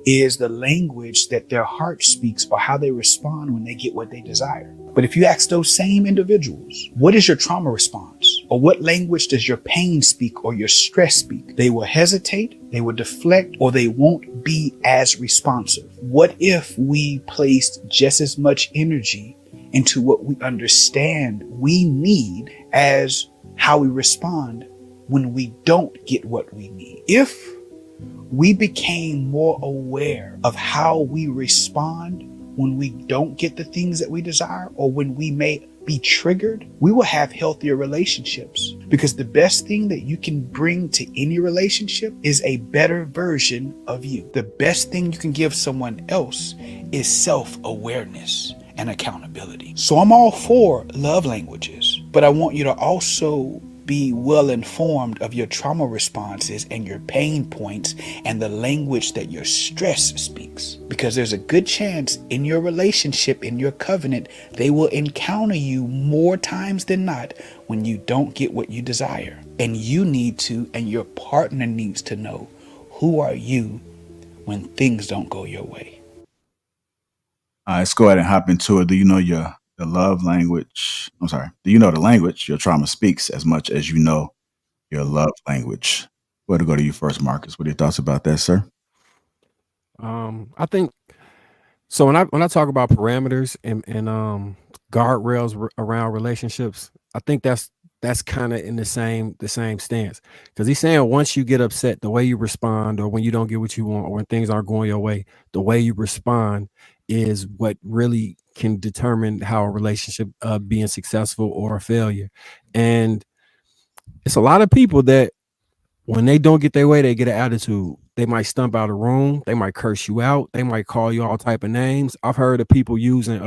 is the language that their heart speaks or how they respond when they get what they desire. But if you ask those same individuals, what is your trauma response? Or what language does your pain speak or your stress speak? They will hesitate, they will deflect, or they won't be as responsive. What if we placed just as much energy into what we understand we need as how we respond when we don't get what we need? If we became more aware of how we respond when we don't get the things that we desire or when we may be triggered, we will have healthier relationships, because the best thing that you can bring to any relationship is a better version of you. The best thing you can give someone else is self-awareness and accountability. So I'm all for love languages, but I want you to also be well informed of your trauma responses and your pain points and the language that your stress speaks. Because there's a good chance in your relationship, in your covenant, they will encounter you more times than not when you don't get what you desire. And you need to, and your partner needs to know, who are you when things don't go your way?
Let's go ahead and hop into it. Do you know the love language? I'm sorry. Do you know the language your trauma speaks as much as you know your love language? Where to go to you first, Marcus? What are your thoughts about that, sir?
I think so. When I talk about parameters and guardrails around relationships, I think that's kind of in the same stance, because he's saying once you get upset, the way you respond, or when you don't get what you want, or when things aren't going your way, the way you respond is what really can determine how a relationship being successful or a failure. And it's a lot of people that when they don't get their way, they get an attitude. They might stump out a room. They might curse you out. They might call you all type of names. I've heard of people using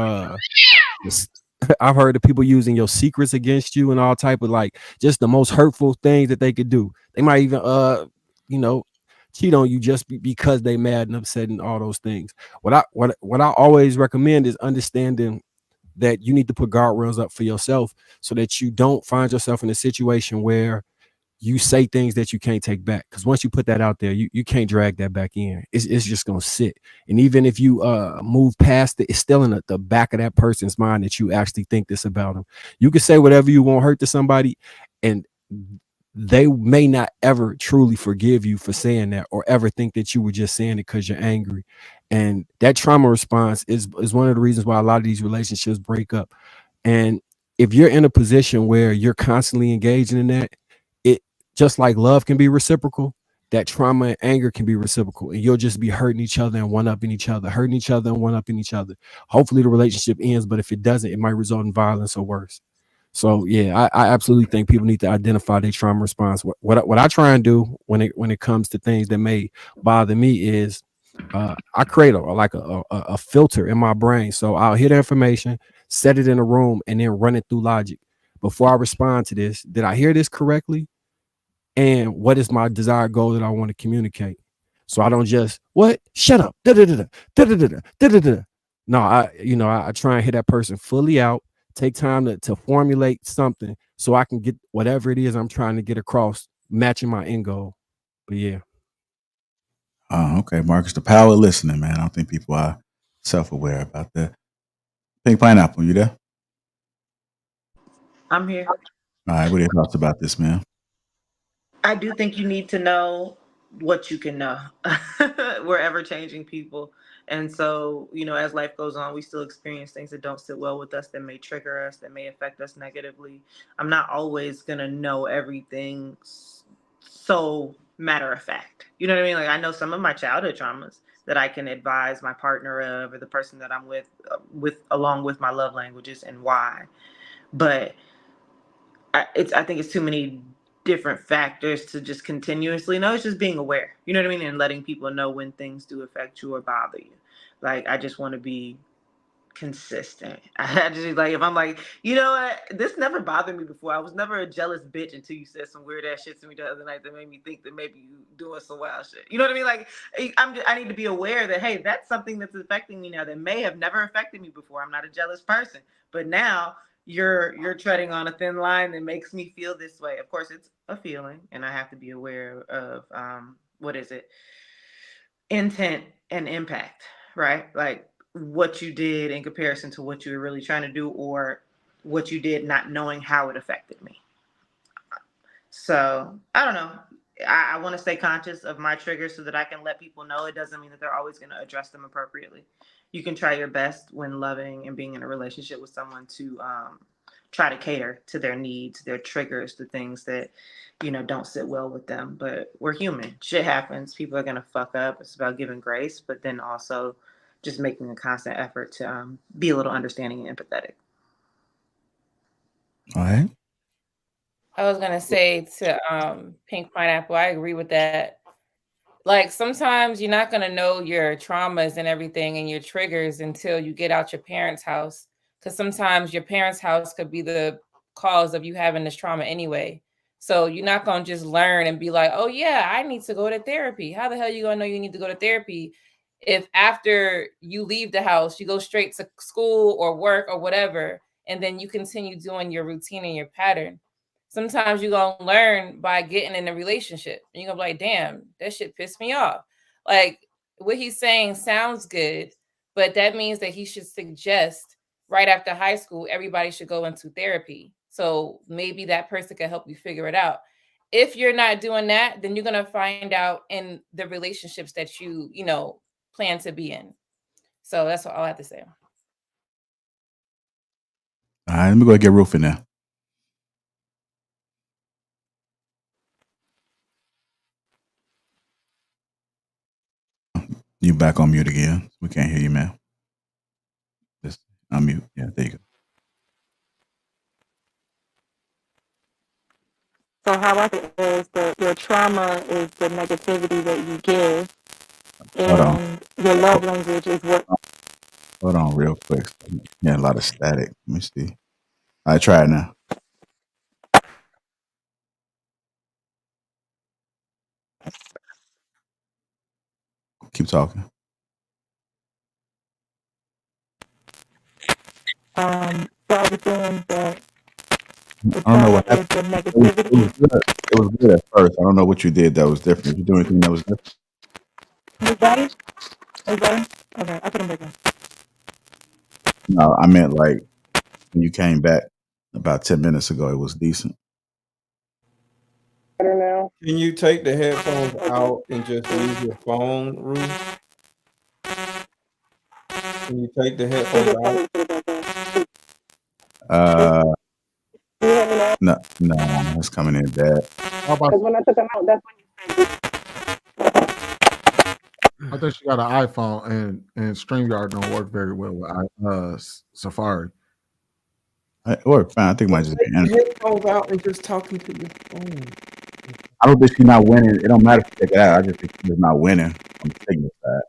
I've heard of people using your secrets against you and all type of like just the most hurtful things that they could do. They might even cheat on you just because they mad and upset and all those things. What I always recommend is understanding that you need to put guardrails up for yourself so that you don't find yourself in a situation where you say things that you can't take back. Because once you put that out there, you can't drag that back in. It's just gonna sit. And even if you move past it, it's still in the back of that person's mind that you actually think this about them. You can say whatever you want hurt to somebody, and they may not ever truly forgive you for saying that, or ever think that you were just saying it because you're angry. And that trauma response is one of the reasons why a lot of these relationships break up. And if you're in a position where you're constantly engaging in that, it just like love can be reciprocal, that trauma and anger can be reciprocal, and you'll just be hurting each other and one-upping each other, hurting each other and one-upping each other. Hopefully the relationship ends, but if it doesn't, it might result in violence or worse. So yeah, I absolutely think people need to identify their trauma response. What I try and do when it comes to things that may bother me is I create a filter in my brain. So I'll hear the information, set it in a room, and then run it through logic before I respond to this. Did I hear this correctly? And what is my desired goal that I want to communicate? So I don't just shut up. No, I try and hit that person fully out, take time to formulate something so I can get whatever it is I'm trying to get across, matching my end goal. But yeah.
Okay, Marcus, the power of listening, man. I don't think people are self-aware about that. Pink Pineapple, you there?
I'm here.
All right, what are your thoughts about this, man?
I do think you need to know what you can know. We're ever changing people. And so, as life goes on, we still experience things that don't sit well with us, that may trigger us, that may affect us negatively. I'm not always going to know everything so matter of fact. You know what I mean? Like, I know some of my childhood traumas that I can advise my partner of, or the person that I'm with along with my love languages and why. But I think it's too many different factors to just continuously know. It's just being aware, you know what I mean, and letting people know when things do affect you or bother you. Like, I just want to be consistent. I just like, if I'm like, you know what, this never bothered me before. I was never a jealous bitch until you said some weird ass shit to me the other night that made me think that maybe you doing some wild shit. You know what I mean? Like, I need to be aware that, hey, that's something that's affecting me now that may have never affected me before. I'm not a jealous person, but now you're treading on a thin line that makes me feel this way. Of course, it's a feeling, and I have to be aware of what is it, intent and impact, right? Like what you did in comparison to what you were really trying to do, or what you did not knowing how it affected me. So I don't know. I want to stay conscious of my triggers so that I can let people know. It doesn't mean that they're always going to address them appropriately. You can try your best when loving and being in a relationship with someone to try to cater to their needs, their triggers, the things that, don't sit well with them. But we're human. Shit happens. People are going to fuck up. It's about giving grace, but then also just making a constant effort to be a little understanding and empathetic.
All right.
I was gonna say to Pink Pineapple, I agree with that. Like sometimes you're not gonna know your traumas and everything and your triggers until you get out your parents' house. Because sometimes your parents' house could be the cause of you having this trauma anyway. So you're not gonna just learn and be like, oh yeah, I need to go to therapy. How the hell you gonna know you need to go to therapy if after you leave the house you go straight to school or work or whatever, and then you continue doing your routine and your pattern? Sometimes you're gonna learn by getting in a relationship. And you're gonna be like, damn, that shit pissed me off. Like what he's saying sounds good, but that means that he should suggest right after high school, everybody should go into therapy. So maybe that person can help you figure it out. If you're not doing that, then you're gonna find out in the relationships that you plan to be in. So that's all I have to say.
All right, let me go get Roof in there. You back on mute again. We can't hear you, man. Just unmute. Yeah, there you go.
So how I think is that your trauma is the negativity that you give,
Hold on.
and your love language is what.
Hold on real quick. Yeah, a lot of static. Let me see. All right, try it now. Keep talking.
So I was saying that the
I don't know
trauma
what
is
happened.
the
It was
negativity.
good. It was good at first. I don't know what you did that was different. Did you do anything that was different?
Is that it? Is that it? Okay, I put them back in.
No, I meant like when you came back about 10 minutes ago, it was decent.
Better now.
Can you take the headphones out and just use your phone, Ruth? Can you take the headphones out?
Uh,
You hear me now?
no, it's coming in bad.
How about?
Because when I took them out, that's when you said.
I think she got an iPhone, and StreamYard don't work very well with Safari.
It worked fine. I think it might just be
Take the
internet.
headphones out and just talking to your phone.
I don't think she's not winning. It don't matter if you take it out. I just think she's not winning on the signal side.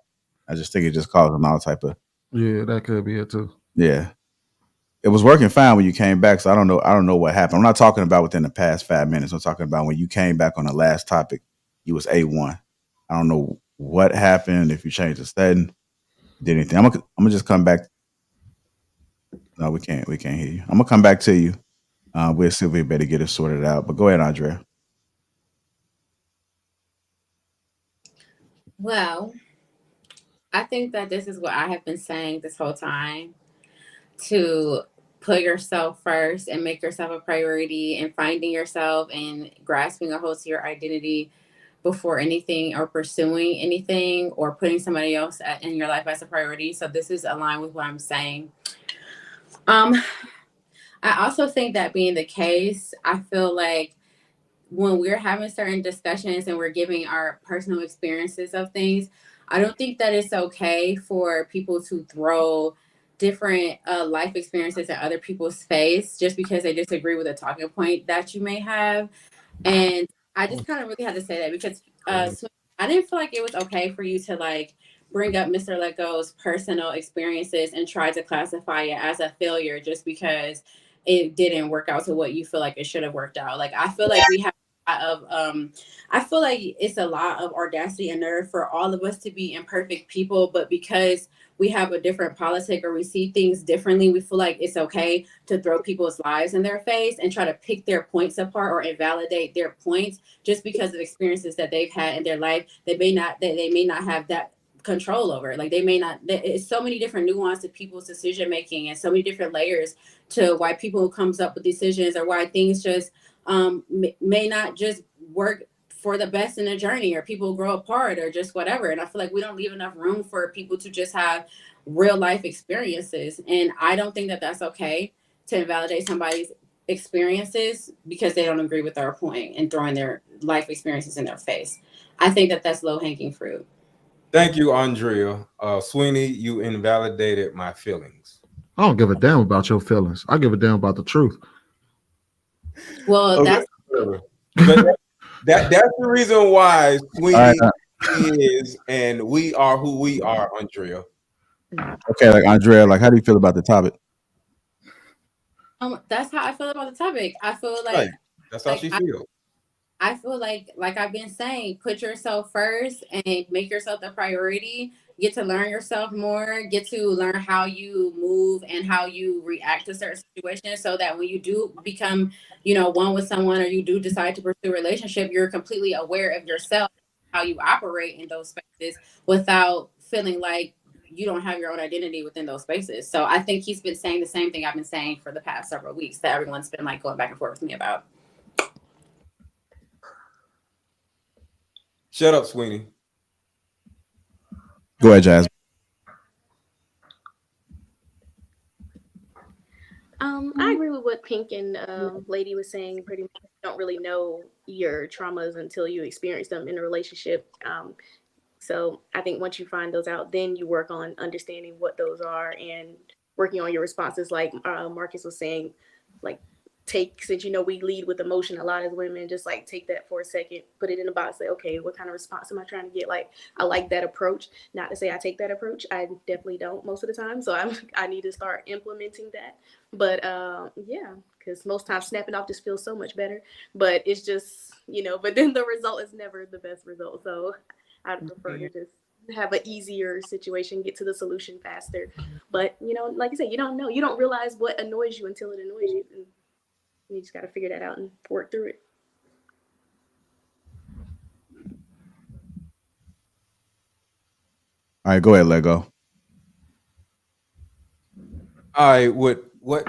I just think it just causing all type of
Yeah, that could be it too.
yeah. It was working fine when you came back, so I don't know. I don't know what happened. I'm not talking about within the past 5 minutes. I'm talking about when you came back on the last topic. You was A1. I don't know what happened. If you changed the setting, did anything? I'm gonna just come back. No, we can't. We can't hear you. I'm gonna come back to you. We'll see if we better get it sorted out. But go ahead, Andrea.
Well, I think that this is what I have been saying this whole time, to put yourself first and make yourself a priority, and finding yourself and grasping a hold to your identity before anything, or pursuing anything, or putting somebody else in your life as a priority. So this is aligned with what I'm saying. I also think that being the case, I feel like when we're having certain discussions and we're giving our personal experiences of things, I don't think that it's okay for people to throw different life experiences at other people's face just because they disagree with a talking point that you may have. And I just kind of really had to say that because I didn't feel like it was okay for you to like bring up Mr. Lego's personal experiences and try to classify it as a failure just because it didn't work out to what you feel like it should have worked out. Like, I feel like we have a lot of I feel like it's a lot of audacity and nerve for all of us to be imperfect people, but because we have a different politic or we see things differently, we feel like it's okay to throw people's lives in their face and try to pick their points apart or invalidate their points just because of experiences that they've had in their life. They may not have that control over. Like, they may not. It's so many different nuance to people's decision making and so many different layers to why people comes up with decisions or why things just may not just work for the best in a journey, or people grow apart or just whatever. And I feel like we don't leave enough room for people to just have real life experiences. And I don't think that that's okay to invalidate somebody's experiences because they don't agree with our point and throwing their life experiences in their face. I think that that's low hanging fruit.
Thank you, Andrea. Sweeney, you invalidated my feelings.
I don't give a damn about your feelings. I give a damn about the truth.
Well,
Okay. That's the reason why Sweeney is and we are who we are, Andrea.
Okay, like Andrea, like, how do you feel about the topic?
That's how I feel about the topic. I feel like
Right. That's how she feels.
I feel like I've been saying, put yourself first and make yourself the priority. Get to learn yourself more, get to learn how you move and how you react to certain situations so that when you do become, one with someone or you do decide to pursue a relationship, you're completely aware of yourself, how you operate in those spaces without feeling like you don't have your own identity within those spaces. So I think he's been saying the same thing I've been saying for the past several weeks that everyone's been like going back and forth with me about.
Shut up, Sweeney.
Go ahead, Jazz.
I agree with what Pink and Lady was saying. Pretty much, you don't really know your traumas until you experience them in a relationship. So I think once you find those out, then you work on understanding what those are and working on your responses. Like Marcus was saying, like, since we lead with emotion a lot as women, just like take that for a second, put it in a box, say, okay, what kind of response am I trying to get? Like, I like that approach. Not to say I take that approach. I definitely don't most of the time. So I need to start implementing that. But yeah, because most times snapping off just feels so much better. But it's just, but then the result is never the best result. So I'd prefer to just have an easier situation, get to the solution faster. But, like I said, you don't know. You don't realize what annoys you until it annoys you. And you just got to figure that out and work through it.
All right, go ahead, Lego.
All right, what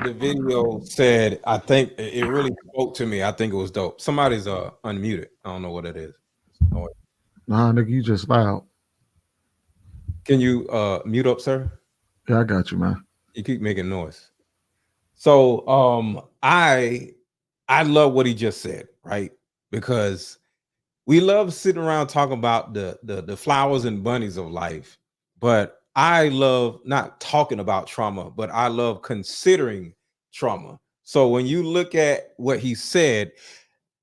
the video said, I think it really spoke to me. I think it was dope. Somebody's unmuted. I don't know what it is.
Nah, nigga, you just loud.
Can you mute up, sir?
Yeah, I got you, man.
You keep making noise. So I love what he just said, right? Because we love sitting around talking about the flowers and bunnies of life, but I love not talking about trauma, but I love considering trauma. So when you look at what he said,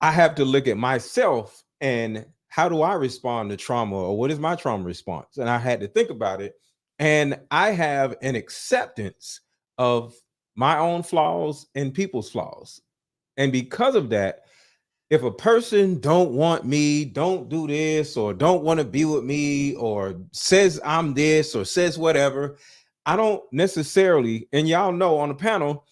I have to look at myself and how do I respond to trauma, or what is my trauma response? And I had to think about it. And I have an acceptance of my own flaws and people's flaws. And because of that, if a person don't want me, don't do this, or don't want to be with me, or says I'm this, or says whatever, I don't necessarily, and y'all know on the panel,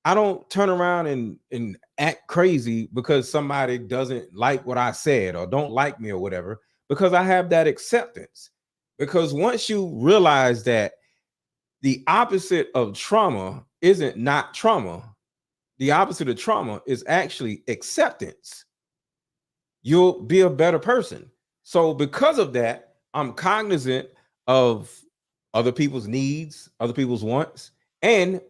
I don't turn around and act crazy because somebody doesn't like what I said or don't like me or whatever, because I have that acceptance. Because once you realize that the opposite of trauma isn't not trauma, the opposite of trauma is actually acceptance, you'll be a better person. So because of that, I'm cognizant of other people's needs, other people's wants, and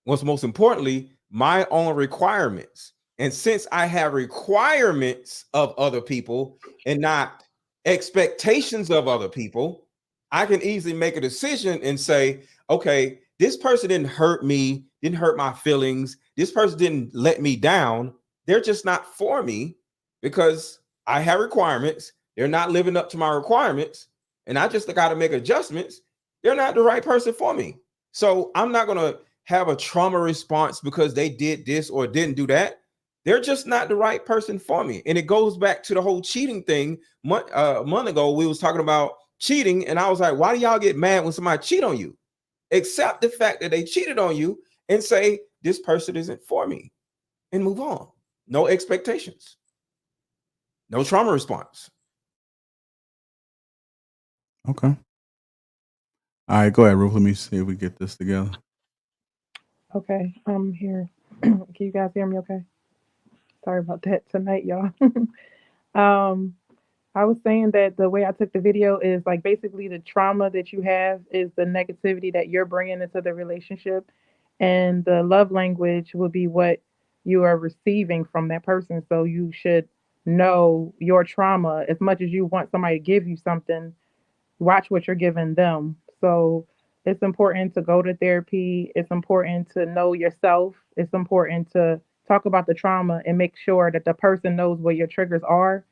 what's most importantly, my own requirements. And since I have requirements of other people and not expectations of other people, I can easily make a decision and say, okay, this person didn't hurt me, didn't hurt my feelings. This person didn't let me down. They're just not for me because I have requirements. They're not living up to my requirements.
and I just got to make adjustments, they're not the right person for me. So I'm not going to have a trauma response because they did this or didn't do that. They're just not the right person for me. And it goes back to the whole cheating thing. A month ago, we was talking about cheating, and I was like, why do y'all get mad when somebody cheat on you? Accept the fact that they cheated on you and say, this person isn't for me, and move on. No expectations. No trauma response.
Okay. All right, go ahead, Ruth. Let me see if we get this together.
Okay, I'm here. Can you guys hear me okay? Sorry about that tonight, y'all. um, I was saying that the way I took the video is like basically the trauma that you have is the negativity that you're bringing into the relationship, and the love language will be what you are receiving from that person. So you should know your trauma as much as you want somebody to give you something. Watch what you're giving them. So it's important to go to therapy. It's important to know yourself. It's important to talk about the trauma and make sure that the person knows what your triggers are.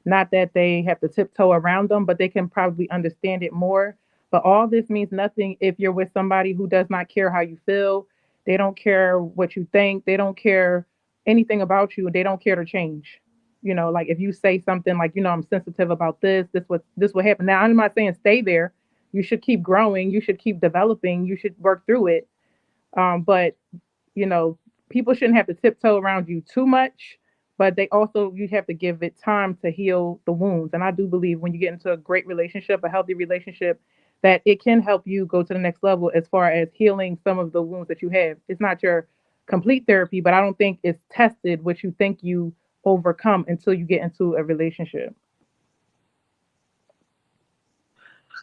Not that they have to tiptoe around them, but they can probably understand it more. But all this means nothing if you're with somebody who does not care how you feel. They don't care what you think. They don't care anything about you. They don't care to change. Like if you say something like, I'm sensitive about this would happen. Now, I'm not saying stay there. You should keep growing. You should keep developing. You should work through it. But you know, people shouldn't have to tiptoe around you too much, but you have to give it time to heal the wounds. And I do believe when you get into a great relationship, a healthy relationship, that it can help you go to the next level as far as healing some of the wounds that you have. It's not your complete therapy, but I don't think it's tested what you think you overcome until you get into a relationship.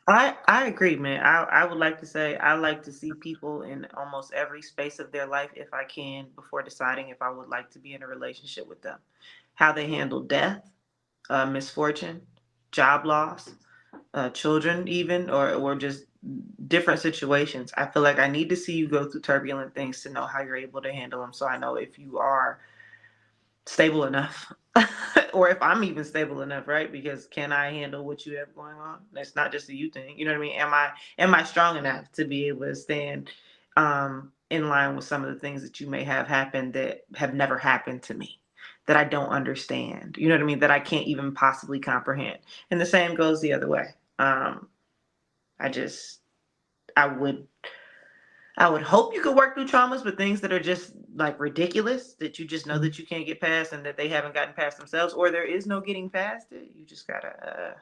I agree, man. I would like to say I like to see people in almost every space of their life if I can before deciding if I would like to be in a relationship with them. How they handle death, misfortune, job loss, children, even, or just different situations. I feel like I need to see you go through turbulent things to know how you're able to handle them. So I know if you are stable enough or if I'm even stable enough, right? Because can I handle what you have going on? That's not just a you thing. You know what I mean? Am I strong enough to be able to stand in line with some of the things that you may have happened that have never happened to me, that I don't understand? You know what I mean? That I can't even possibly comprehend. And the same goes the other way. I would hope you could work through traumas, but things that are just like ridiculous that you just know that you can't get past and that they haven't gotten past themselves, or there is no getting past it. You just gotta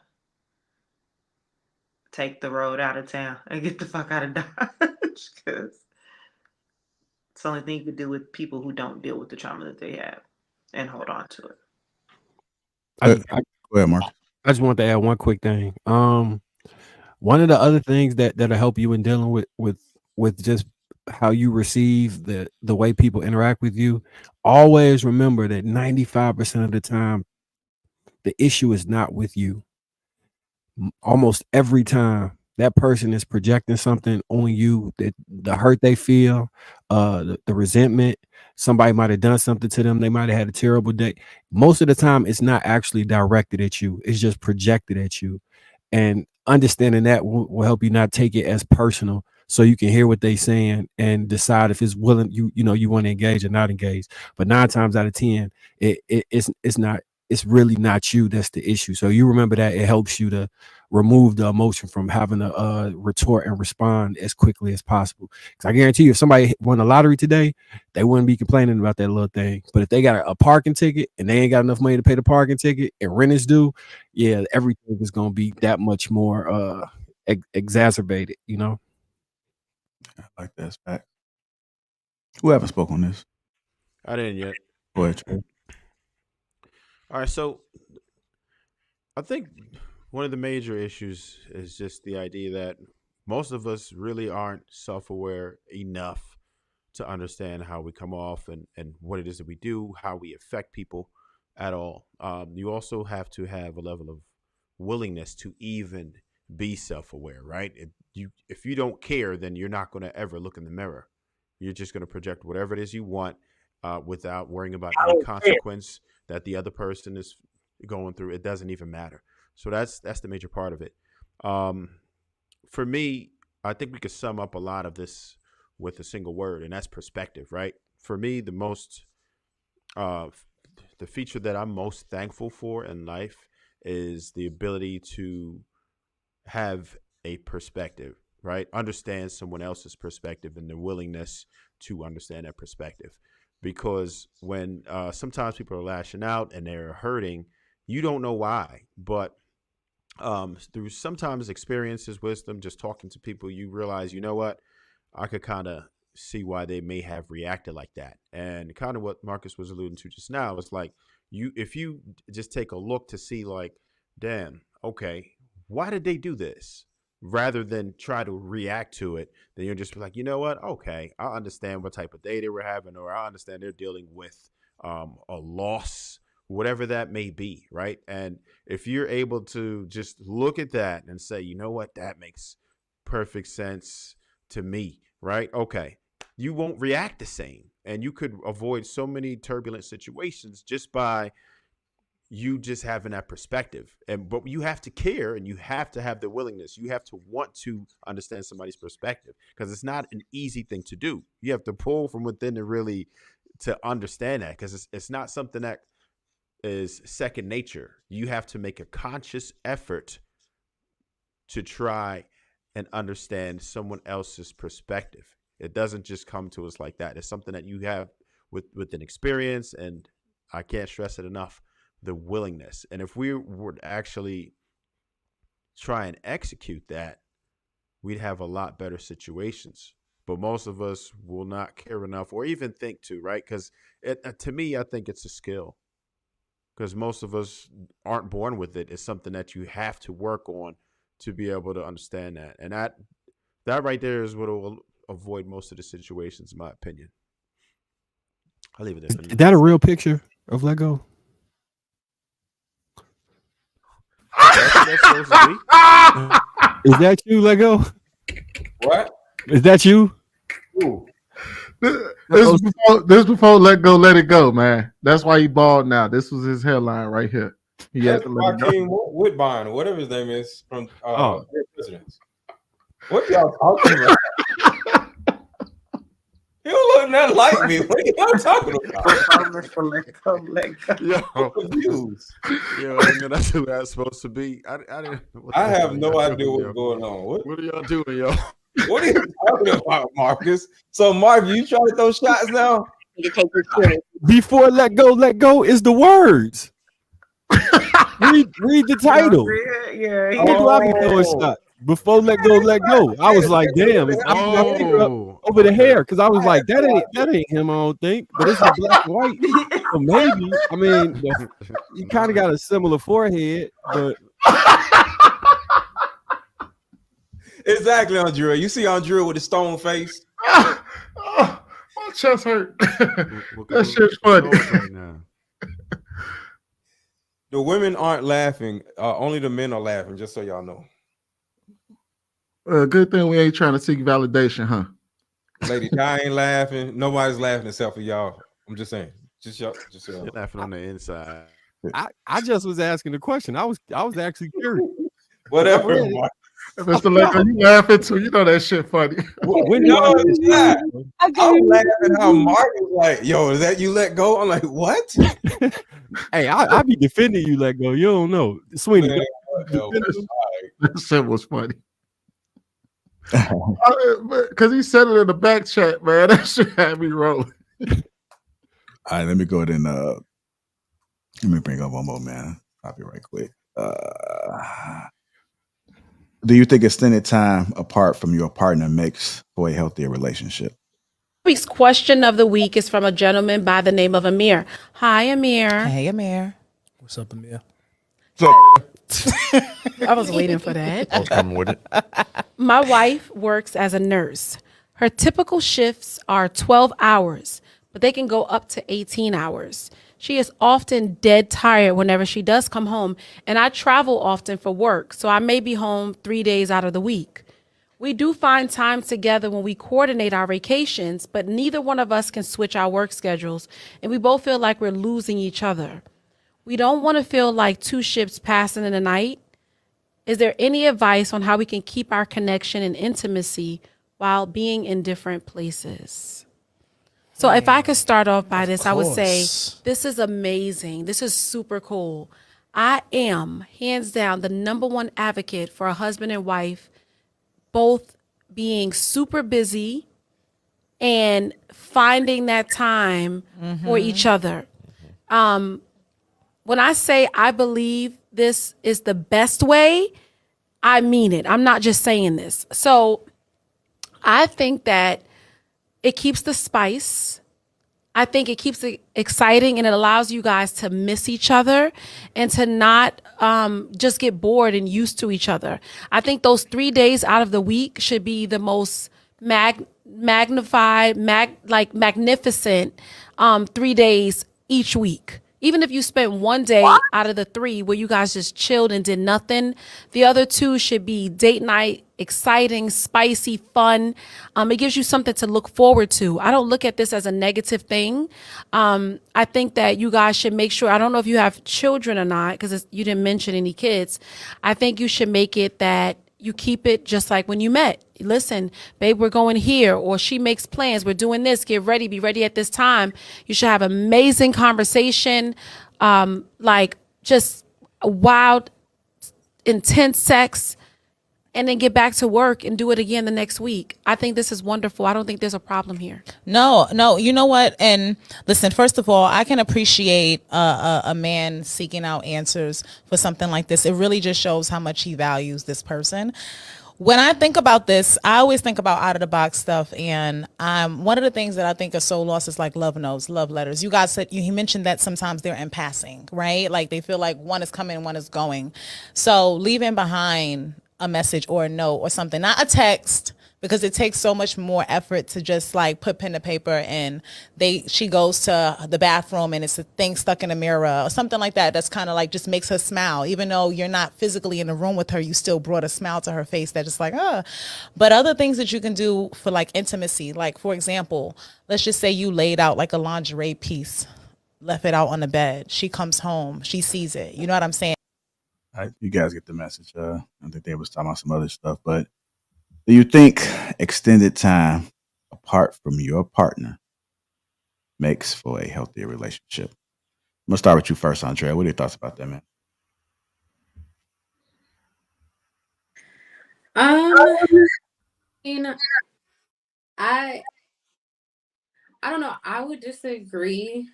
take the road out of town and get the fuck out of Dodge, because it's the only thing you can do with people who don't deal with the trauma that they have and hold on to it.
I
Go ahead, Mark.
I just want to add one quick thing. One of the other things that'll help you in dealing with just how you receive the way people interact with you, always remember that 95% of the time the issue is not with you. Almost every time that person is projecting something on you, that the hurt they feel, the resentment, somebody might have done something to them, they might have had a terrible day. Most of the time it's not actually directed at you, it's just projected at you. And understanding that will help you not take it as personal, so you can hear what they saying and decide if it's willing you want to engage or not engage. But 9 times out of 10 it's not, it's really not you that's the issue. So you remember that, it helps you to remove the emotion from having to retort and respond as quickly as possible. Because I guarantee you, if somebody won the lottery today, they wouldn't be complaining about that little thing. But if they got a parking ticket and they ain't got enough money to pay the parking ticket and rent is due, yeah, everything is going to be that much more exacerbated,
I like that fact. Who haven't spoke on this?
I didn't yet.
Go ahead, Trey.
All right, so I think one of the major issues is just the idea that most of us really aren't self-aware enough to understand how we come off and what it is that we do, how we affect people at all. You also have to have a level of willingness to even be self-aware, right? If you don't care, then you're not going to ever look in the mirror. You're just going to project whatever it is you want without worrying about any consequence that the other person is going through. It doesn't even matter. So that's the major part of it. For me, I think we could sum up a lot of this with a single word, and that's perspective, right? For me, uh, the feature that I'm most thankful for in life is the ability to have a perspective, right? Understand someone else's perspective and the willingness to understand that perspective. Because when sometimes people are lashing out and they're hurting, you don't know why, but through sometimes experiences, wisdom, just talking to people, you realize, you know what, I could kind of see why they may have reacted like that. And kind of what Marcus was alluding to just now is like, if you just take a look to see like, damn, okay, why did they do this? Rather than try to react to it, then you're just like, you know what? Okay, I understand what type of day they were having, or I understand they're dealing with a loss, whatever that may be, right? And if you're able to just look at that and say, you know what, that makes perfect sense to me, right? Okay, you won't react the same, and you could avoid so many turbulent situations just by you just having that perspective. But you have to care, and you have to have the willingness. You have to want to understand somebody's perspective, because it's not an easy thing to do. You have to pull from within to understand that, because it's not something that is second nature. You have to make a conscious effort to try and understand someone else's perspective. It doesn't just come to us like that. It's something that you have with an experience, and I can't stress it enough, the willingness. And if we would actually try and execute that, we'd have a lot better situations. But most of us will not care enough or even think to, right? Because to me, I think it's a skill, because most of us aren't born with it. It's something that you have to work on to be able to understand that. And that right there is what will avoid most of the situations, in my opinion. I'll leave it there.
Is that a real picture of Lego?
That's supposed to be.
Is that you, Lego?
What?
Is that you?
Ooh.
This before Let Go, Let It Go, man. That's why he bald now. This was his headline right here. He had
That's
to let it go.
Joaquin Woodbine, or whatever his name is, from Dear Presidents. What y'all talking about? You don't look nothing like me. What are y'all talking about?
Yo, confused. Yo, I know that's who that's supposed to be.
I have no idea what's going on.
What are y'all doing, yo?
What are you talking about, Marcus? So, Mark, you trying to throw shots now?
Before Let Go is the words. read the title.
Yeah.
I'll be throwing shots. Before Let Go. I was like, damn, it's over the hair, because I was like, that ain't him, I don't think. But it's black and white. So maybe, I mean, you kind of got a similar forehead, but
exactly, Andrea. You see Andrea with the stone face?
My chest hurt. That shit's funny.
The women aren't laughing. Only the men are laughing, just so y'all know.
Good thing we ain't trying to seek validation, huh?
Lady, I ain't laughing. Nobody's laughing except for y'all. I'm just saying. Just y'all.
You're laughing on the inside.
I just was asking the question. I was actually curious.
Whatever.
Mr. Lego, you laughing too? You know that shit funny.
I'm laughing how Mark is like, yo, is that you let go? I'm like, what?
Hey, I be defending you, Let Go. You don't know. Sweeney. That shit was funny. Because he said it in the back chat, man. That shit had me rolling.
All right, let me go ahead and let me bring up one more, man. I'll be right quick. Do you think extended time apart from your partner makes for a healthier relationship?
Week's question of the week is from a gentleman by the name of Amir. Hi, Amir.
Hey, Amir. What's up, Amir?
I was waiting for that.
I was coming with it.
My wife works as a nurse. Her typical shifts are 12 hours, but they can go up to 18 hours. She is often dead tired whenever she does come home, and I travel often for work, so I may be home 3 days out of the week. We do find time together when we coordinate our vacations, but neither one of us can switch our work schedules, and we both feel like we're losing each other. We don't want to feel like two ships passing in the night. Is there any advice on how we can keep our connection and intimacy while being in different places? So if I could start off by this, I would say, this is amazing. This is super cool. I am, hands down, the number one advocate for a husband and wife both being super busy and finding that time for each other. When I say I believe this is the best way, I mean it. I'm not just saying this. So I think that it keeps the spice. I think it keeps it exciting, and it allows you guys to miss each other and to not just get bored and used to each other. I think those 3 days out of the week should be the most magnificent 3 days each week. Even if you spend one day out of the 3 where you guys just chilled and did nothing, the other 2 should be date night, exciting, spicy, fun. It gives you something to look forward to. I don't look at this as a negative thing. I think that you guys should make sure, I don't know if you have children or not, because you didn't mention any kids. I think you should make it that you keep it just like when you met. Listen, babe, we're going here, or she makes plans. We're doing this. Get ready. Be ready at this time. You should have amazing conversation, like just wild, intense sex, and then get back to work and do it again the next week. I think this is wonderful. I don't think there's a problem here.
No, you know what? And listen, first of all, I can appreciate a man seeking out answers for something like this. It really just shows how much he values this person. When I think about this, I always think about out of the box stuff. And one of the things that I think is so lost is like love notes, love letters. You guys said, you mentioned that sometimes they're in passing, right? Like they feel like one is coming, one is going. So leaving behind a message or a note or something, not a text, because it takes so much more effort to just like put pen to paper and she goes to the bathroom and it's a thing stuck in a mirror or something like that. That's kind of like just makes her smile. Even though you're not physically in the room with her, you still brought a smile to her face that just like, But other things that you can do for like intimacy, like for example, let's just say you laid out like a lingerie piece, left it out on the bed. She comes home, she sees it. You know what I'm saying?
You guys get the message. I think they was talking about some other stuff, but do you think extended time apart from your partner makes for a healthier relationship? I'm gonna start with you first, Andrea. What are your thoughts about that, man?
You know, I don't know. I would disagree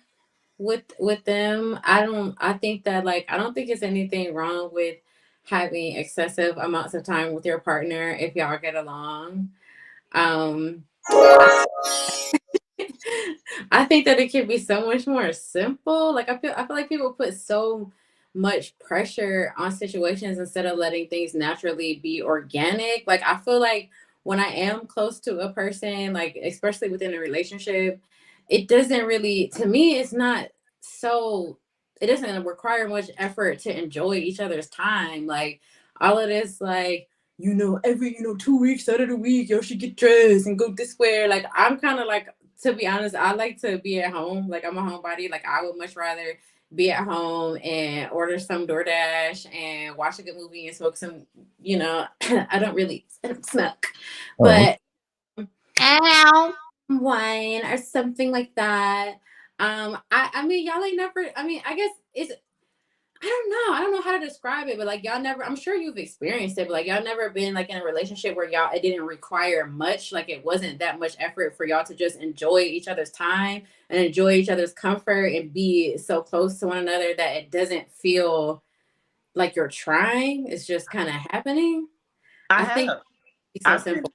with them. I think that like I don't think it's anything wrong with having excessive amounts of time with your partner if y'all get along. Um I think that it can be so much more simple. Like I feel like people put so much pressure on situations instead of letting things naturally be organic. Like I feel like when I am close to a person, like especially within a relationship, it doesn't really, to me, it's not so, it doesn't require much effort to enjoy each other's time. Like all of this, like, every, 2 weeks out of the week, yo should get dressed and go this way. Like I'm kind of like, to be honest, I like to be at home. Like I'm a homebody. Like I would much rather be at home and order some DoorDash and watch a good movie and smoke some, I don't really smoke, but wine or something like that. I mean, y'all ain't never, I mean, I guess it's, I don't know how to describe it, but like y'all never, I'm sure you've experienced it, but like y'all never been like in a relationship where it didn't require much, like it wasn't that much effort for y'all to just enjoy each other's time and enjoy each other's comfort and be so close to one another that it doesn't feel like you're trying. It's just kind of happening. I think it's so simple.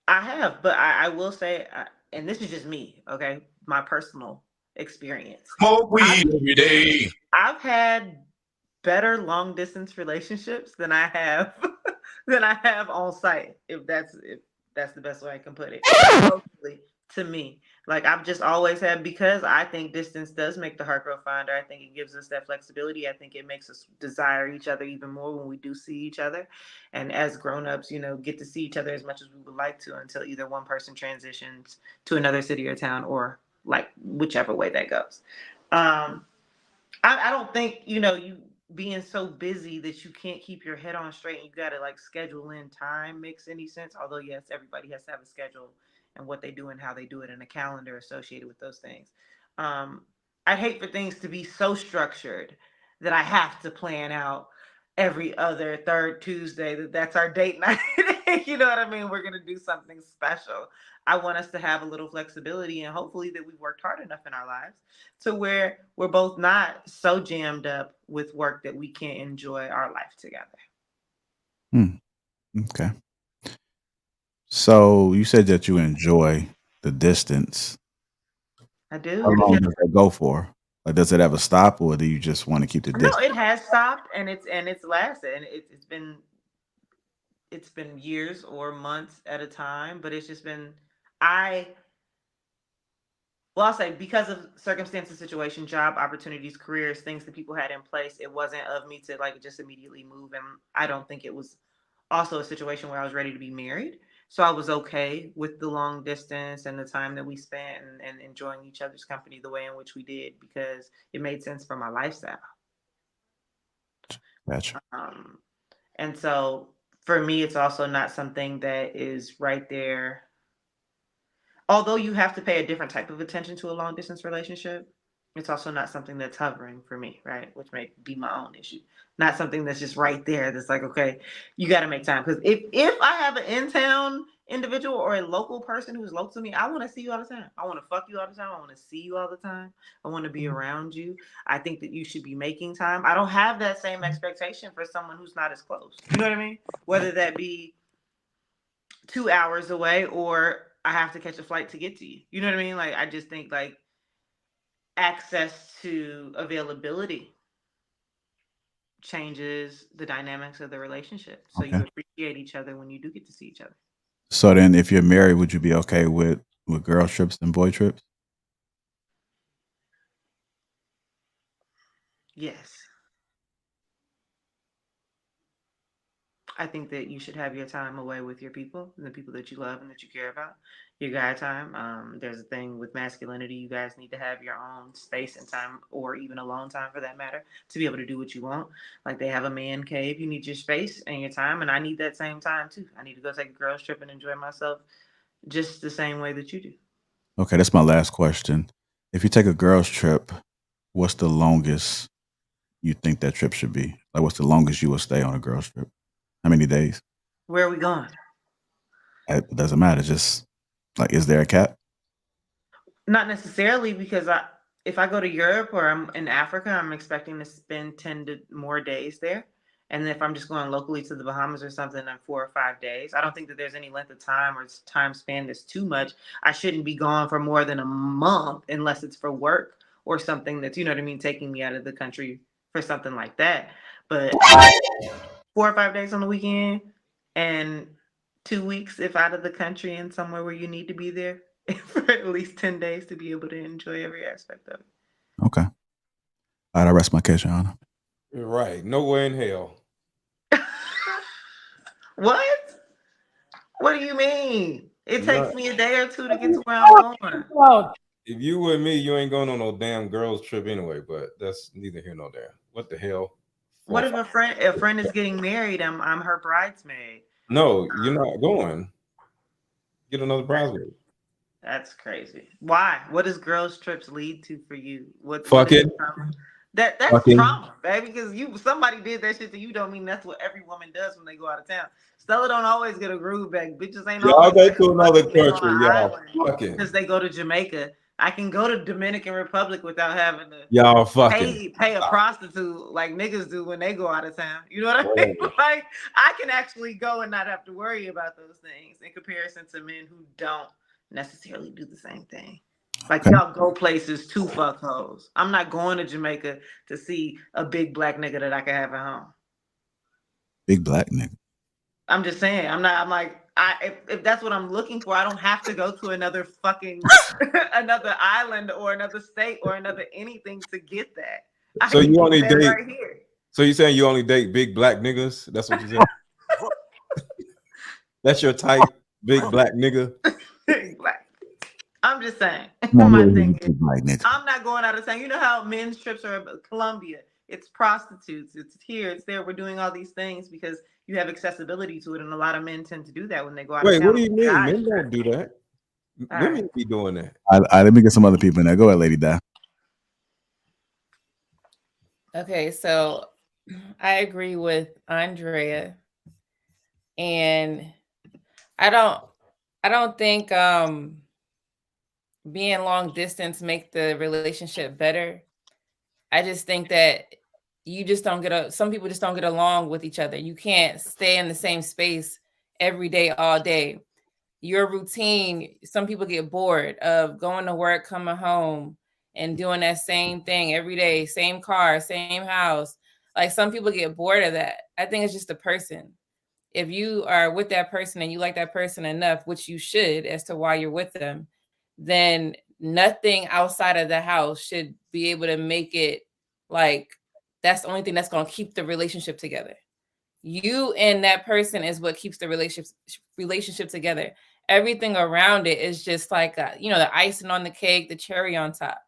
I have, but I will say, and this is just me, okay, my personal experience.
Smoke weed every day.
I've had better long distance relationships than I have on site. If that's the best way I can put it. Mostly to me, like I've just always had, because I think distance does make the heart grow fonder. I think it gives us that flexibility. I think it makes us desire each other even more when we do see each other. And as grown-ups, get to see each other as much as we would like to until either one person transitions to another city or town, or like whichever way that goes. I don't think, being so busy that you can't keep your head on straight and you got to like schedule in time makes any sense. Although, yes, everybody has to have a schedule and what they do and how they do it and a calendar associated with those things. Um, I hate for things to be so structured that I have to plan out every other third Tuesday that's our date night. You know what I mean? We're going to do something special. I want us to have a little flexibility and hopefully that we've worked hard enough in our lives to where we're both not so jammed up with work that we can't enjoy our life together.
Okay. So you said that you enjoy the distance.
I do.
How long does that go for? Like, does it ever stop, or do you just want to keep the
No,
distance?
it has stopped and it's lasted and it's been years or months at a time, but it's just been I well, I'll say because of circumstances, situation, job opportunities, careers, things that people had in place, it wasn't of me to like just immediately move. And I don't think it was also a situation where I was ready to be married. So I was okay with the long distance and the time that we spent and enjoying each other's company the way in which we did because it made sense for my lifestyle.
Gotcha.
And so for me, it's also not something that is right there. Although you have to pay a different type of attention to a long distance relationship, it's also not something that's hovering for me, right? Which may be my own issue. Not something that's just right there. That's like, okay, you got to make time. Because if I have an in town individual or a local person who's local to me, I want to see you all the time. I want to fuck you all the time. I want to see you all the time. I want to be around you. I think that you should be making time. I don't have that same expectation for someone who's not as close. You know what I mean? Whether that be 2 hours away or I have to catch a flight to get to you. You know what I mean? Like, I just think like access to availability changes the dynamics of the relationship. So you
Okay.
appreciate each other when you do get to see each other.
So then, if you're married, would you be okay with girl trips and boy trips?
Yes. I think that you should have your time away with your people and the people that you love and that you care about. Your guy time. There's a thing with masculinity. You guys need to have your own space and time, or even alone time for that matter, to be able to do what you want. Like they have a man cave. You need your space and your time, and I need that same time too. I need to go take a girls trip and enjoy myself just the same way that you do.
Okay, that's my last question. If you take a girls trip, what's the longest you think that trip should be? Like, what's the longest you will stay on a girls trip? How many days?
Where are we going?
It doesn't matter. Just like, is there a cap?
Not necessarily, because if I go to Europe or I'm in Africa, I'm expecting to spend 10 to more days there. And if I'm just going locally to the Bahamas or something, I'm 4 or 5 days. I don't think that there's any length of time or time span that's too much. I shouldn't be gone for more than a month unless it's for work or something that's, you know what I mean, taking me out of the country for something like that. But 4 or 5 days on the weekend and 2 weeks if out of the country and somewhere where you need to be there for at least 10 days to be able to enjoy every aspect of it.
Okay. All right, I rest my case, Your Honor.
You're right. Nowhere in hell.
What? What do you mean? It takes
Right.
me a day or two to get to where I'm going.
If you with me, you ain't going on no damn girls trip anyway. But that's neither here nor there. What the hell?
What if a friend is getting married? I'm her bridesmaid.
No, you're not going. Get another bridesmaid.
That's crazy. Why? What does girls trips lead to for you? What
Fuck
is
it.
the trauma? That's
Fucking.
trauma, baby. Because somebody did that shit to you don't mean that's what every woman does when they go out of town. Stella don't always get a groove back. Bitches ain't
Y'all
always
go to another
fucking men on
country,
an
y'all
island
fucking.
because they go to Jamaica. I can go to Dominican Republic without having to
Y'all fucking.
pay a prostitute like niggas do when they go out of town. You know what I mean? Like I can actually go and not have to worry about those things in comparison to men who don't necessarily do the same thing. Like
Okay.
y'all go places to fuck hoes. I'm not going to Jamaica to see a big black nigga that I can have at home.
Big black nigga.
I'm just saying. I'm like, if that's what I'm looking for, I don't have to go to another fucking another island or another state or another anything to get that. I
So
can
you
get
only
that
date.
right here.
So you saying you only date big black niggas? That's what you saying? That's your type, big black nigga.
Black. I'm just saying.
Come on,
My
little
thing is,
big black nigga.
I'm not going out of town. You know how men's trips are Colombia, it's prostitutes, it's here, it's there. We're doing all these things because you have accessibility to it, and a lot of men tend to do that when they go out of
Wait,
town.
what do you mean?
Guys,
Men don't do that.
all
Women
right.
be doing that.
All right, let me get some other people in there. Go ahead, Lady Di.
Okay, so I agree with Andrea, and I don't think being long distance make the relationship better. I just think that you just don't some people just don't get along with each other. You can't stay in the same space every day, all day. Your routine, some people get bored of going to work, coming home, and doing that same thing every day, same car, same house. Like some people get bored of that. I think it's just a person. If you are with that person and you like that person enough, which you should as to why you're with them, then nothing outside of the house should be able to make it like that's the only thing that's going to keep the relationship together. You and that person is what keeps the relationship together. Everything around it is just like the icing on the cake, the cherry on top.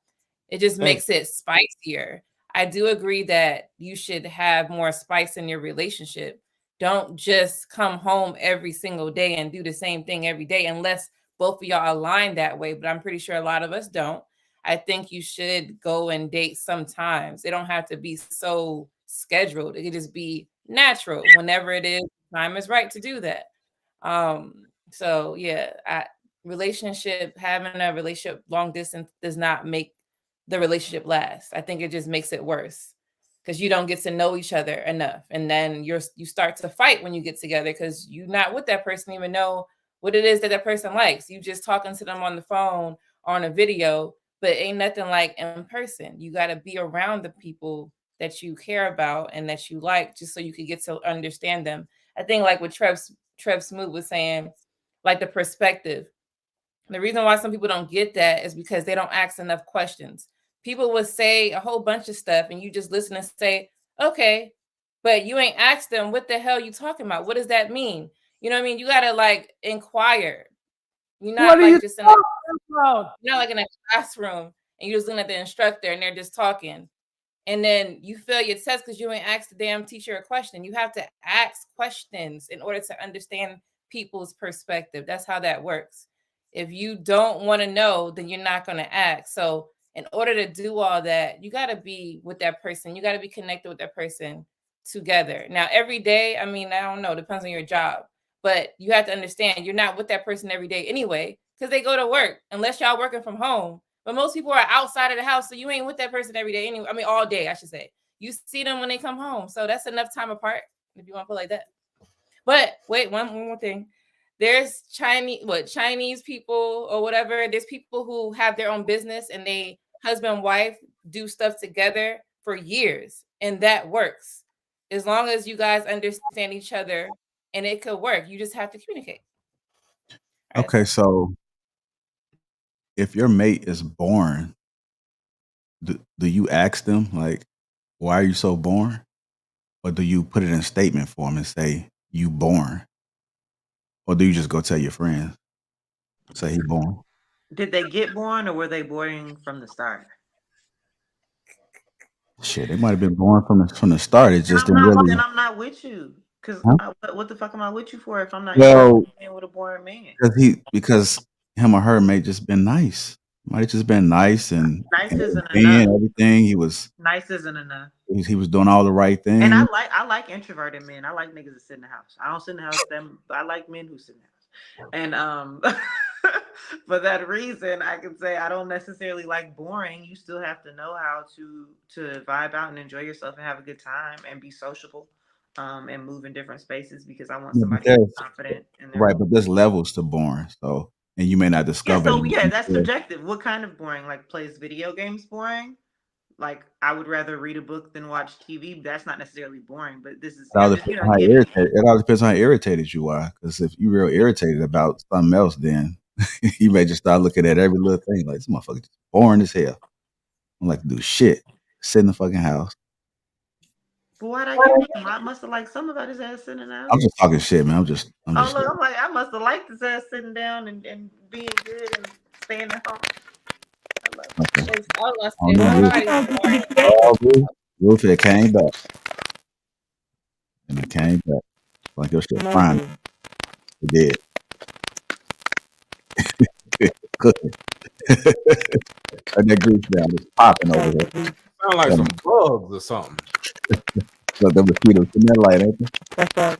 It just
Hey,
makes it spicier. I do agree that you should have more spice in your relationship. Don't just come home every single day and do the same thing every day unless both of y'all align that way, but I'm pretty sure a lot of us don't. I think you should go and date sometimes. It don't have to be so scheduled. It could just be natural whenever it is time is right to do that. So yeah, having a relationship long distance does not make the relationship last. I think it just makes it worse because you don't get to know each other enough, and then you start to fight when you get together because you're not with that person, even know what it is that that person likes. You just talking to them on the phone or on a video, but ain't nothing like in person. You got to be around the people that you care about and that you like, just so you can get to understand them. I think like what Trev Smoot was saying, like the perspective. The reason why some people don't get that is because they don't ask enough questions. People will say a whole bunch of stuff and you just listen and say, okay, but you ain't asked them what the hell you talking about. What does that mean? You know what I mean? You gotta like inquire. You're
What
not
are you
like just in
talking about?
you're not like in a classroom and you're just looking at the instructor and they're just talking. And then you fail your test because you ain't asked the damn teacher a question. You have to ask questions in order to understand people's perspective. That's how that works. If you don't want to know, then you're not going to ask. So, in order to do all that, you got to be with that person. You got to be connected with that person together. Now, every day, I mean, I don't know, depends on your job, but you have to understand you're not with that person every day anyway because they go to work unless y'all working from home. But most people are outside of the house, so you ain't with that person every day anyway. I mean, all day, I should say. You see them when they come home, so that's enough time apart if you want to put it like that. But wait, one more thing. There's Chinese people or whatever. There's people who have their own business and they husband and wife do stuff together for years, and that works as long as you guys understand each other, and it could work. You just have to communicate.
Okay, so if your mate is boring, do you ask them like, why are you so boring? Or do you put it in a statement form and say, you boring? Or do you just go tell your friends, say he boring?
Did they get born or were they boring from the start?
Shit, they might have been boring from the start. It just didn't really.
Then I'm not with you. Because
Huh?
what the fuck am I with you for if I'm not
Well,
being with a boring man?
because him or her may just been nice. Might have just been nice and
Nice isn't
being
enough.
everything. He
Isn't enough.
was doing all the right things.
And I like introverted men. I like niggas that sit in the house. I don't sit in the house but I like men who sit in the house. And for that reason, I can say I don't necessarily like boring. You still have to know how to vibe out and enjoy yourself and have a good time and be sociable, and move in different spaces because I want
Yeah, but
somebody who's confident in their
right, but there's levels to boring. So, and you may not discover it.
yeah, that's subjective. What kind of boring? Like plays video games boring? Like I would rather read a book than watch TV. That's not necessarily boring, but this is
It all
just
depends on how irritated. It all depends on how irritated you are. Because if you're real irritated about something else, then you may just start looking at every little thing like this motherfucker just boring as hell. I don't like to do shit. Sit in the fucking house.
But why'd I get him? I must have liked some about his ass sitting down.
I'm just talking shit, man. I'm just.
I'm like, I must have liked his ass sitting down and being good and staying at home. I love it.
Okay. All good. Ruth, it came back. And it came back. Like your shit fine. It did. Cooking. And that grease down is popping over here.
Sound like some bugs or something.
Look, the mosquitoes in that light, ain't they?
That's right.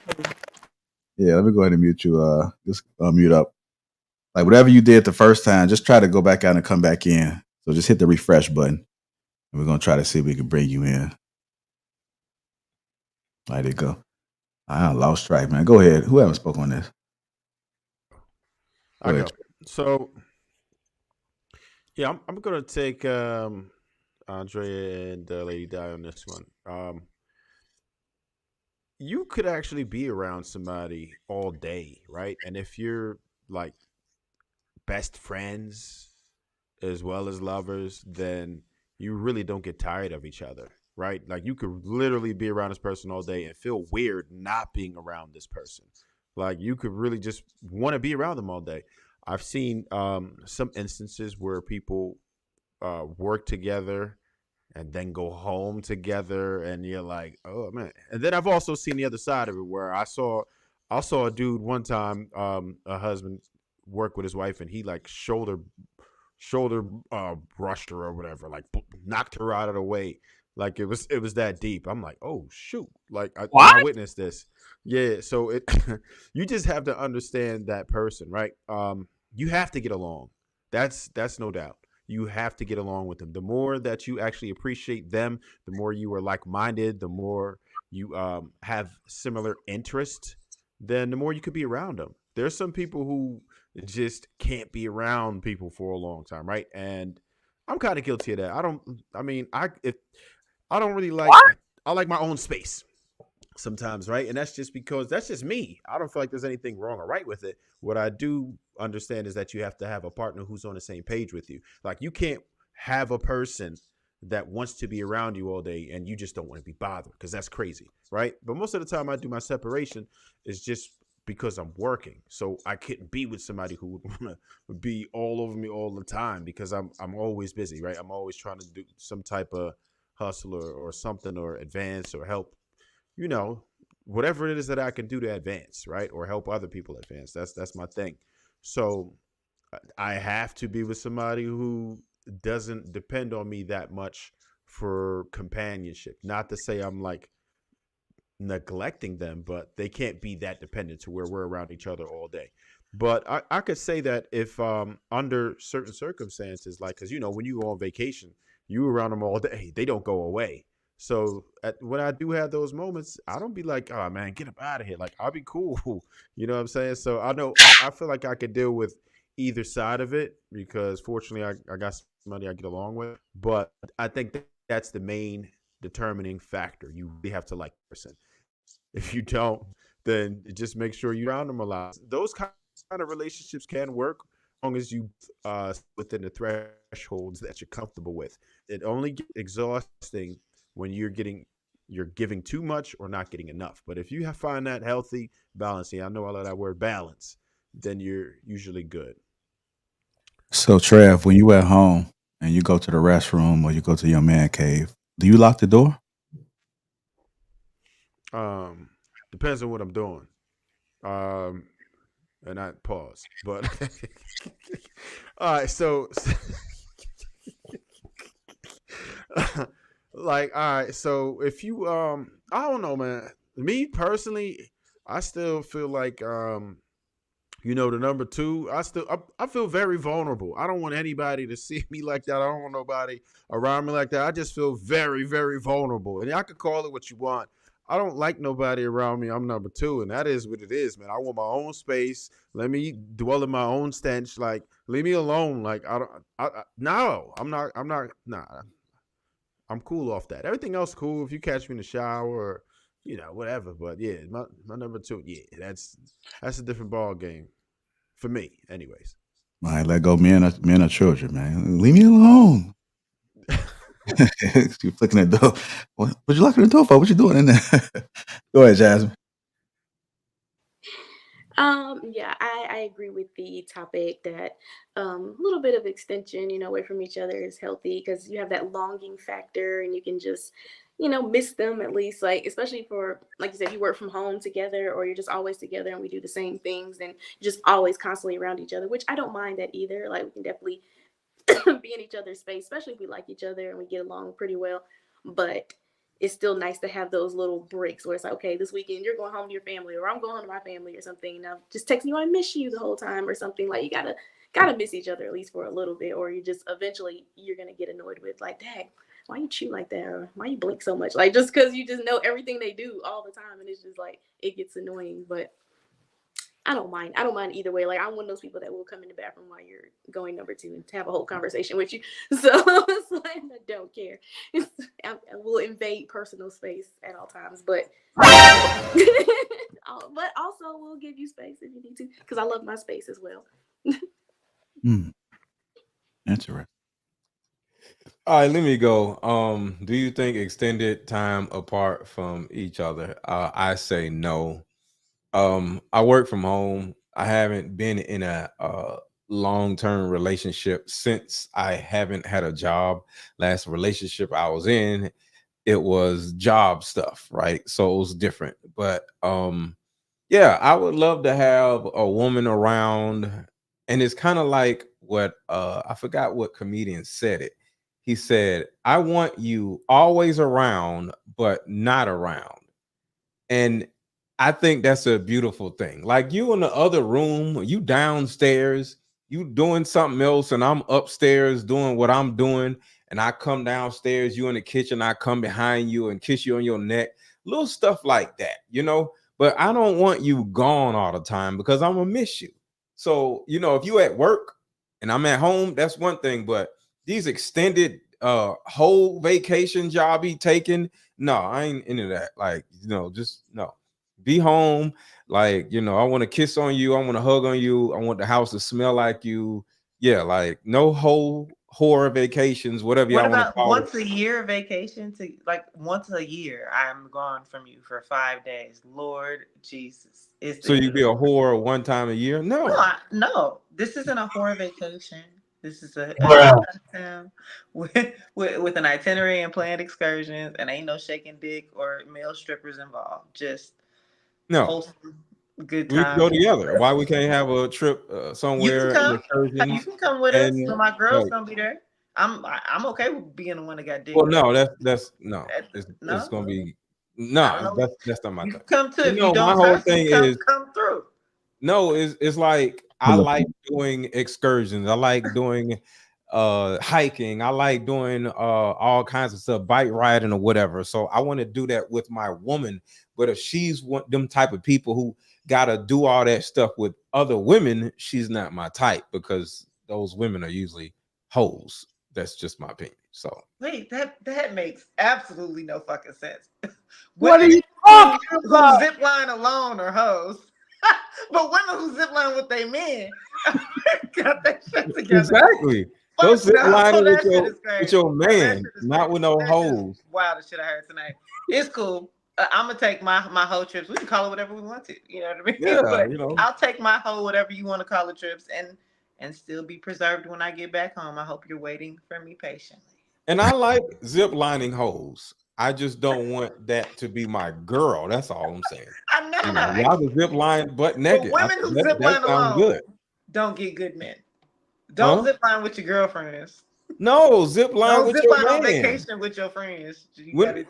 Yeah, let me go ahead and mute you. Just mute up. Like whatever you did the first time, just try to go back out and come back in. So just hit the refresh button. And we're gonna try to see if we can bring you in. There you go. I lost track, man. Go ahead. Who haven't spoken on this?
I go. So yeah, I'm gonna take Andrea and Lady Di on this one. You could actually be around somebody all day, right? And if you're like best friends as well as lovers, then you really don't get tired of each other, right? Like you could literally be around this person all day and feel weird not being around this person. Like you could really just want to be around them all day. I've seen some instances where people work together and then go home together, and you're like, oh man. And then I've also seen the other side of it where I saw a dude one time, a husband work with his wife, and he like shoulder brushed her or whatever, like knocked her out of the way. Like it was that deep. I'm like, oh shoot, like I witnessed this. Yeah, so it you just have to understand that person, right? You have to get along. That's no doubt. You have to get along with them. The more that you actually appreciate them, the more you are like-minded, the more you have similar interests, then the more you could be around them. There's some people who just can't be around people for a long time, right? And I'm kind of guilty of that. I don't really like, I like my own space sometimes, right? And that's just because that's just me. I don't feel like there's anything wrong or right with it. What I do understand is that you have to have a partner who's on the same page with you. Like you can't have a person that wants to be around you all day and you just don't want to be bothered, because that's crazy, right? But most of the time I do my separation is just because I'm working. So I couldn't be with somebody who would want to be all over me all the time, because I'm always busy, right? I'm always trying to do some type of hustle or something, or advance or help, whatever it is that I can do to advance, right? Or help other people advance. That's my thing. So I have to be with somebody who doesn't depend on me that much for companionship. Not to say I'm like neglecting them, but they can't be that dependent to where we're around each other all day. But I could say that if under certain circumstances, like, because when you go on vacation, you around them all day, they don't go away. So when I do have those moments, I don't be like, oh man, get up out of here. Like I'll be cool. You know what I'm saying? So I know I feel like I could deal with either side of it, because fortunately I got somebody I get along with. But I think that's the main determining factor. You really have to like the person. If you don't, then just make sure you're around them a lot. Those kind of relationships can work as long as you within the thresholds that you're comfortable with. It only gets exhausting when you're giving too much or not getting enough. But if you find that healthy balancing, I know I love that word balance, then you're usually good.
So Trev, when you at home and you go to the restroom or you go to your man cave, do you lock the door?
Depends on what I'm doing. And I pause. But all right, so like, all right, so if you I don't know, man. Me personally, I still feel like the number two, I feel very vulnerable. I don't want anybody to see me like that. I don't want nobody around me like that. I just feel very, very vulnerable. And y'all can call it what you want. I don't like nobody around me. I'm number two, and that is what it is, man. I want my own space. Let me dwell in my own stench. Like, leave me alone. Like, no, I'm not, nah. I'm cool off that. Everything else cool. If you catch me in the shower or, whatever. But yeah, my number two, yeah, that's a different ball game for me, anyways.
All right, let go, men are children, man. Leave me alone. You flicking the door. What you locking the door for? What you doing in there? Go ahead, Jasmine.
Yeah, I agree with the topic that a little bit of extension, away from each other is healthy, because you have that longing factor and you can just, miss them at least, like, especially for, like you said, you work from home together or you're just always together and we do the same things and just always constantly around each other, which I don't mind that either. Like, we can definitely be in each other's space, especially if we like each other and we get along pretty well. But it's still nice to have those little breaks where it's like, okay, this weekend you're going home to your family or I'm going home to my family or something. And I'm just texting you, I miss you the whole time or something. Like, you gotta miss each other at least for a little bit, or you just eventually you're gonna get annoyed with, like, dang, why you chew like that, or why you blink so much, like, just because you just know everything they do all the time, and it's just like it gets annoying. But I don't mind either way. Like, I'm one of those people that will come in the bathroom while you're going number two and have a whole conversation with you. So it's like, I don't care. I will invade personal space at all times, but but also we'll give you space if you need to, because I love my space as well.
Interesting.
All right, let me go. Do you think extended time apart from each other? I say no. I work from home. I haven't been in a long-term relationship since I haven't had a job. Last relationship I was in, it was job stuff, right? So it was different. But yeah, I would love to have a woman around. And it's kind of like what I forgot what comedian said it. He said, I want you always around, but not around. And I think that's a beautiful thing. Like, you in the other room, you downstairs, you doing something else, and I'm upstairs doing what I'm doing. And I come downstairs, you in the kitchen, I come behind you and kiss you on your neck, little stuff like that. But I don't want you gone all the time because I'm gonna miss you. So, if you at work and I'm at home, that's one thing. But these extended whole vacation job be taking, no, I ain't into that. Like, just no. Be home. Like, I want to kiss on you. I want to hug on you. I want the house to smell like you. Yeah, like no whole horror vacations, whatever
What
y'all want to
about
call it.
once a year vacation? To like once a year, I'm gone from you for 5 days. Lord Jesus,
So you be a whore one time a year? No.
No. This isn't a horror vacation. This is a
Bruh.
town with an itinerary and planned excursions, and ain't no shaking dick or male strippers involved. Just
No.
wholesome, good
We can
time.
go together. Why we can't have a trip
You can
somewhere in
come. You
excursions?
can come with us.
And
So my girl's
like,
gonna be there. I'm okay with being the one that got dick.
well, no, that's no. It's
No,
gonna be
I don't know.
that's not my
You
thing.
come too. If you
My
don't
whole
trust me,
thing is
come through.
no, it's like I like doing excursions. I like doing hiking. I like doing all kinds of stuff, bike riding or whatever. So I want to do that with my woman. But if she's one them type of people who gotta do all that stuff with other women, she's not my type, because those women are usually hoes. That's just my opinion. So
Wait, that makes absolutely no fucking sense.
What are
Women
you talking
who
about?
zip line alone are hoes, but women who zip line with their men got that shit together.
exactly.
Fuck
Go zip
no,
lining
that shit is
with
crazy.
your
No, that
man,
shit is
not
crazy.
with no
That shit is
hoes.
wildest shit I heard tonight. It's cool. I'm gonna take my whole trips. We can call it whatever we want to. You know what I mean?
Yeah,
But I'll take my whole whatever you want to call it trips and still be preserved when I get back home. I hope you're waiting for me patiently.
And I like zip lining hoes. I just don't want that to be my girl. That's all I'm saying.
I'm not.
Y'all can zip line butt
But
naked.
women who zip
That
line
sounds
alone
good.
don't get good men. Don't
Huh?
zip line with your girlfriends.
No, zip line
Don't
with
zip
your
line on
man.
vacation with your friends. You gotta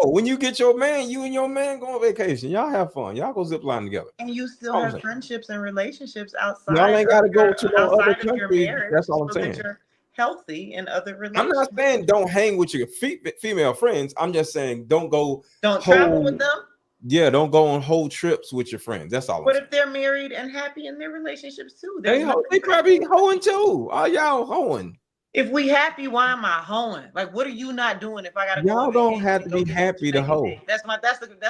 When you get your man, you and your man go on vacation. Y'all have fun. Y'all go zip line together.
and you still
All I'm
have
saying.
friendships and relationships
Y'all ain't got to go to no other
outside of your
country.
marriage,
That's all I'm
so that
saying.
you're healthy in other
I'm
relationships.
not saying don't hang with your female friends. I'm just saying don't go.
Don't travel with them.
Yeah, don't go on whole trips with your friends. That's all I'm
But
saying.
if they're married and happy in their relationships too,
They probably hoeing too. All y'all hoeing.
If we happy, why am I hoeing? Like, what are you not doing if I gotta go
Y'all
on
don't
vacation
have
and
to
go
be
visit
happy to
Jamaican
hoe.
dick? That's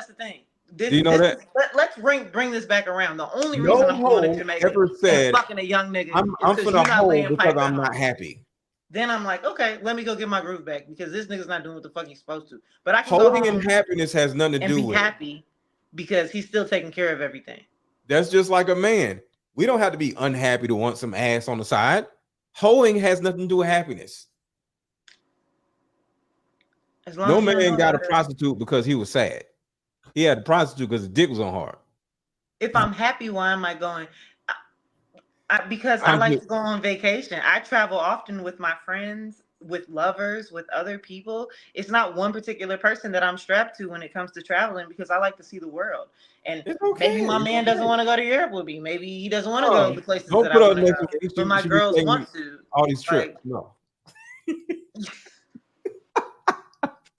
the thing.
Do you know that?
Let's bring this back around. The only
No
reason I'm going to
hoe
Jamaica
ever
and
said
fucking a young nigga
I'm
is because
finna
you're not
hoe
laying
because
pipe at
I'm not
home.
happy.
Then I'm like, okay, let me go get my groove back because this nigga's not doing what the fuck he's supposed to. But I can
Holding
go home
and happiness has nothing to
and
do
be
with it.
happy because he's still taking care of everything.
That's just like a man. We don't have to be unhappy to want some ass on the side. Hoeing has nothing to do with happiness.
As long
No
as you don't
man
know
got a
about it.
prostitute because he was sad.
As long
No
as you don't
man
know
got a
about it.
prostitute because he was sad. He had a prostitute because his dick was on hard.
If I'm happy, why am I going? Because I
I'm
like
just,
to go on vacation. I travel often with my friends, with lovers, with other people. It's not one particular person that I'm strapped to when it comes to traveling because I like to see the world. And
it's
maybe
okay.
my
It's
man doesn't
okay.
want to go to Europe with me. Maybe he doesn't want to go the places
Don't
that
put
I
her
want to
next
go.
to me.
But my
She be
girls
taking
want to.
all these trips.
Like,
No.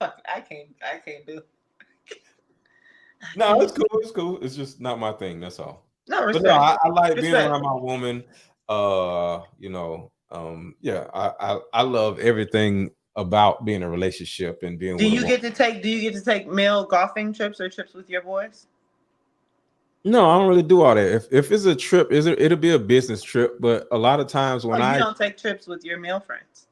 I can't do.
No, it's cool. It's cool. It's just not my thing. That's all.
No,
But no,
respect.
I like being
Respect.
around my woman. Yeah, I love everything about being in a relationship and being
Do
with a
you
woman.
get to take male golfing trips or trips with your boys?
No, I don't really do all that. If it's a trip, it'll be a business trip. But a lot of times
Oh,
when
you don't take trips with your male friends.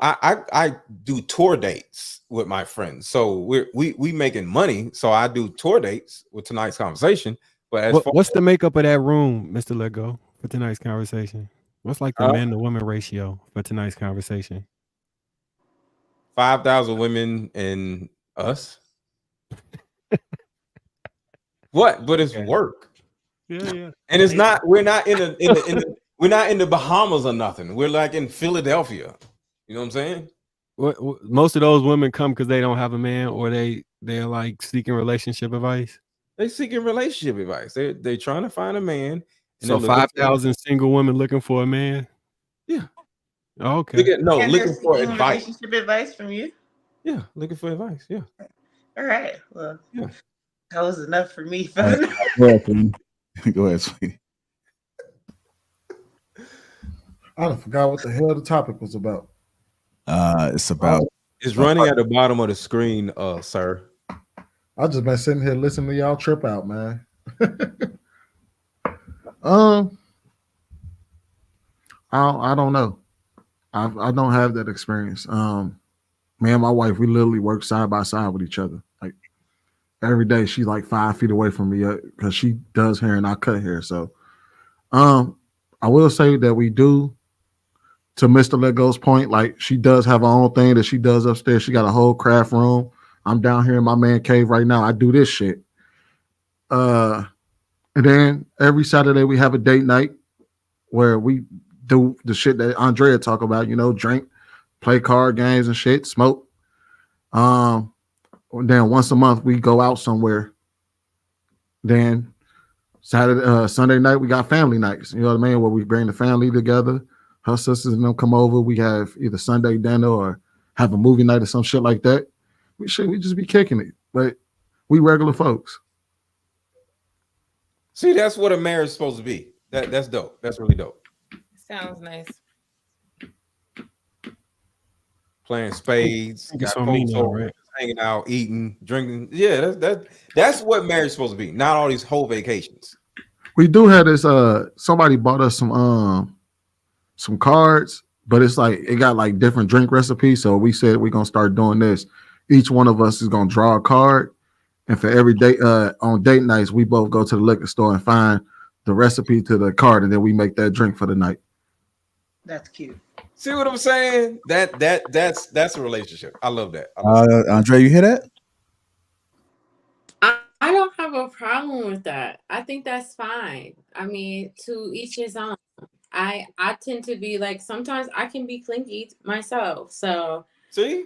I do tour dates with my friends. So we making money. So I do tour dates with tonight's conversation. But as far
What's the makeup of that room, Mr. Lego, for tonight's conversation? What's like the man to woman ratio for tonight's conversation?
5,000 women and us. What? But it's work.
Yeah.
And it's not. We're not we're not in the Bahamas or nothing. We're like in Philadelphia. You know what I'm saying?
Most of those women come because they don't have a man, or they're like seeking relationship advice.
They seeking relationship advice. They trying to find a man. And
So
they're looking
5,000 single women looking for a man.
Yeah.
Okay.
And they're
looking for
seeking
advice.
relationship advice from you.
Yeah, looking for advice. Yeah.
All right. Well,
Yeah.
that was enough for me.
All right. Go ahead, sweetie. Go ahead, sweetie.
I forgot what the hell the topic was about.
It's about
It's running at the bottom of the screen, sir.
I just been sitting here listening to y'all trip out, man. I don't know. I don't have that experience. Me and my wife, we literally work side by side with each other. Like every day, she's like 5 feet away from me because she does hair and I cut hair. So, I will say that we do. To Mr. Lego's point, like she does have her own thing that she does upstairs. She got a whole craft room. I'm down here in my man cave right now. I do this shit. And then every Saturday we have a date night where we do the shit that Andrea talk about, drink, play card games and shit, smoke. Then once a month we go out somewhere. Then Sunday night we got family nights. You know what I mean? Where we bring the family together. Her sisters and them come over. We have either Sunday dinner or have a movie night or some shit like that. We just be kicking it, but we regular folks.
See, that's what a marriage is supposed to be. That's dope. That's really dope.
Sounds nice.
Playing spades,
It's
got
on me
folks
now,
over,
right?
hanging out, eating, drinking. Yeah, that's what marriage is supposed to be. Not all these whole vacations.
We do have this. Somebody bought us some cards, but it's like it got like different drink recipes. So we said we're gonna start doing this. Each one of us is gonna draw a card, and for every day on date nights, we both go to the liquor store and find the recipe to the card, and then we make that drink for the night.
That's cute.
See what I'm saying? That's a relationship. I love that.
Andre, you hear that?
I don't have a problem with that. I think that's fine. I mean, to each his own. I tend to be like, sometimes I can be clingy myself. So
see,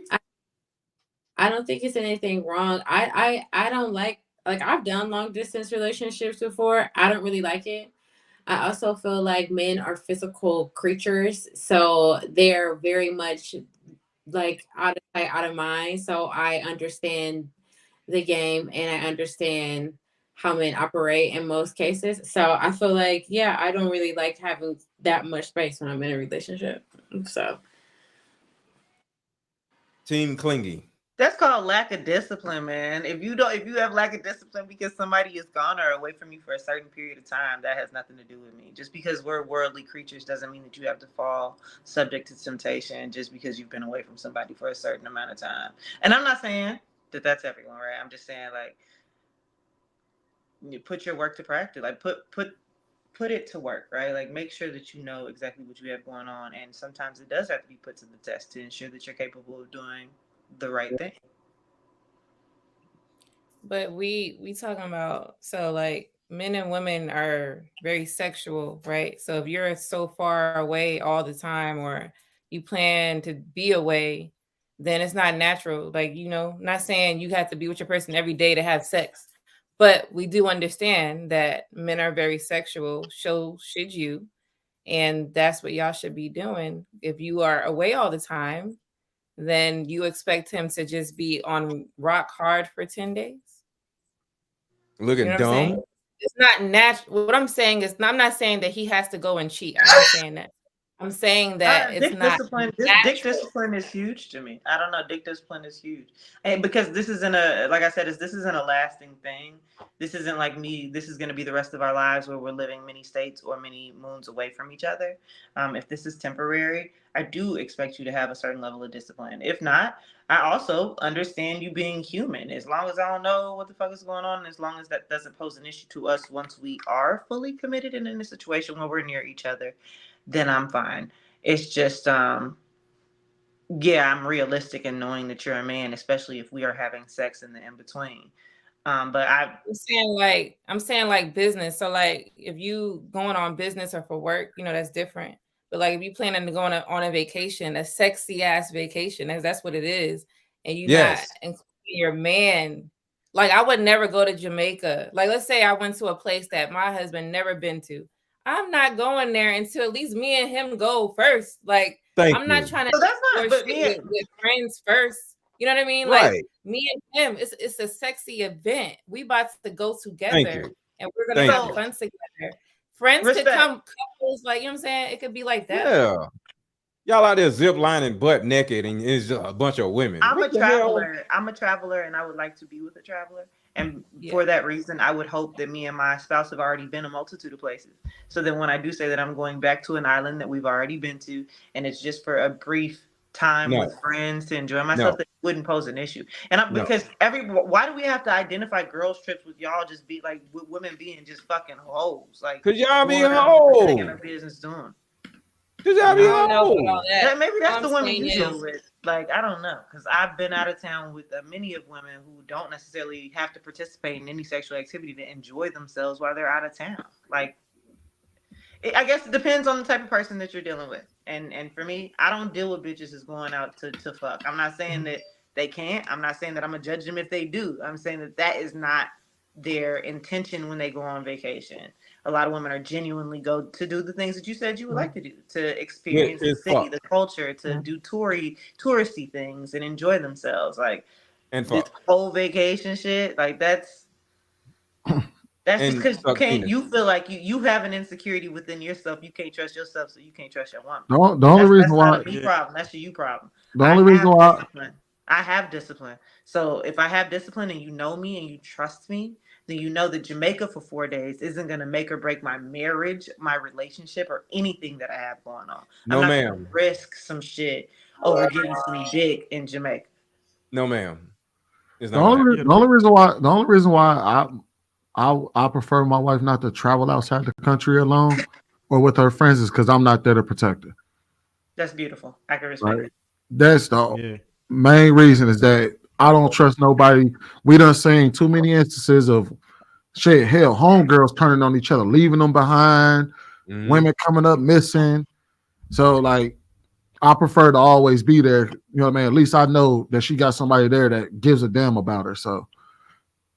I don't think it's anything wrong. I don't like I've done long distance relationships before. I don't really like it. I also feel like men are physical creatures, so they're very much like out of sight, out of mind. So I understand the game and I understand how men operate in most cases. So I feel like, yeah, I don't really like having that much space when I'm in a relationship. So
team clingy.
That's called lack of discipline, man. If you have lack of discipline because somebody is gone or away from you for a certain period of time, that has nothing to do with me. Just because we're worldly creatures doesn't mean that you have to fall subject to temptation just because you've been away from somebody for a certain amount of time. And I'm not saying that that's everyone, right? I'm just saying like you put your work to practice. Like put it to work, right? Like make sure that you know exactly what you have going on. And sometimes it does have to be put to the test to ensure that you're capable of doing the right thing.
But we talking about, so like men and women are very sexual, right? So if you're so far away all the time, or you plan to be away, then it's not natural. Like, not saying you have to be with your person every day to have sex, but we do understand that men are very sexual. So should you, and that's what y'all should be doing. If you are away all the time, then you expect him to just be on rock hard for 10 days. You know
Looking
what I'm saying?
dumb.
It's not natural. What I'm saying is, I'm not saying that he has to go and cheat. I'm not saying that. I'm saying that it's
Dick
not
discipline. Dick
natural.
discipline is huge to me. I don't know. Dick discipline is huge, and because this isn't a, like I said, this isn't a lasting thing. This isn't like me. This is going to be the rest of our lives where we're living many states or many moons away from each other. If this is temporary, I do expect you to have a certain level of discipline. If not, I also understand you being human. As long as I don't know what the fuck is going on, as long as that doesn't pose an issue to us once we are fully committed and in a situation where we're near each other, then I'm fine. It's just, yeah, I'm realistic in knowing that you're a man, especially if we are having sex in the in between. But
I'm saying like business. So like if you going on business or for work, that's different. But like if you planning to go on a vacation, a sexy ass vacation, that's what it is, and you not
Yes.
including your man. Like I would never go to Jamaica. Like let's say I went to a place that my husband never been to. I'm not going there until at least me and him go first. Like
Thank
I'm not
you.
trying to
so that's not.
explore
But
shit with friends first. You know what I mean? Like
Right.
me and him, it's a sexy event. We about to go
Thank
together,
you.
and we're gonna
Thank
have
you.
fun together. Friends could
respect.
come, couples, like you know what I'm saying. It could be like that.
Yeah. Y'all out there zip lining butt naked and it's just a bunch of women.
I'm
What
a
the hell?
traveler, and I would like to be with a traveler. And
Yeah.
for that reason, I would hope that me and my spouse have already been a multitude of places. So then when I do say that I'm going back to an island that we've already been to, and it's just for a brief time
No.
with friends to enjoy myself,
No.
that wouldn't pose an issue.
No.
Because why do we have to identify girls trips with y'all just be like with women being just fucking hoes? Like,
Cause y'all be
doing everything in
hoes.
our business doing.
Cause y'all
I
be
don't know about all
hoes.
that.
Maybe
All
that's
I'm
the women
saying
you deal
is,
with. Like, I don't know, because I've been out of town with many of women who don't necessarily have to participate in any sexual activity to enjoy themselves while they're out of town. Like, I guess it depends on the type of person that you're dealing with. And for me, I don't deal with bitches that's going out to fuck. I'm not saying that they can't. I'm not saying that I'm gonna judge them if they do. I'm saying that is not their intention when they go on vacation. A lot of women are genuinely go to do the things that you said you would like to do, to
Which
experience the
is
city,
fuck.
the culture, to do touristy things and enjoy themselves. Like
And
this
fuck.
whole vacation shit, like that's just
And
because you
suck
can't.
penis.
You feel like you have an insecurity within yourself. You can't trust yourself, so you can't trust your woman.
The only reason
That's not
why
a me problem. That's a you problem.
the
I
only reason
have
why
discipline. I have discipline. So if I have discipline and you know me and you trust me, then you know that Jamaica for 4 days isn't gonna make or break my marriage, my relationship, or anything that I have going on. I'm
No
not gonna
ma'am.
risk some shit over getting some dick in Jamaica.
No ma'am. It's
the
not gonna happen.
only the only reason why I prefer my wife not to travel outside the country alone or with her friends is because I'm not there to protect her.
That's beautiful. I can respect
Right.
it.
That's the
Yeah.
main reason is that I don't trust nobody. We done seen too many instances of shit. Hell, homegirls turning on each other, leaving them behind, women coming up missing. So like I prefer to always be there. You know what I mean? At least I know that she got somebody there that gives a damn about her. So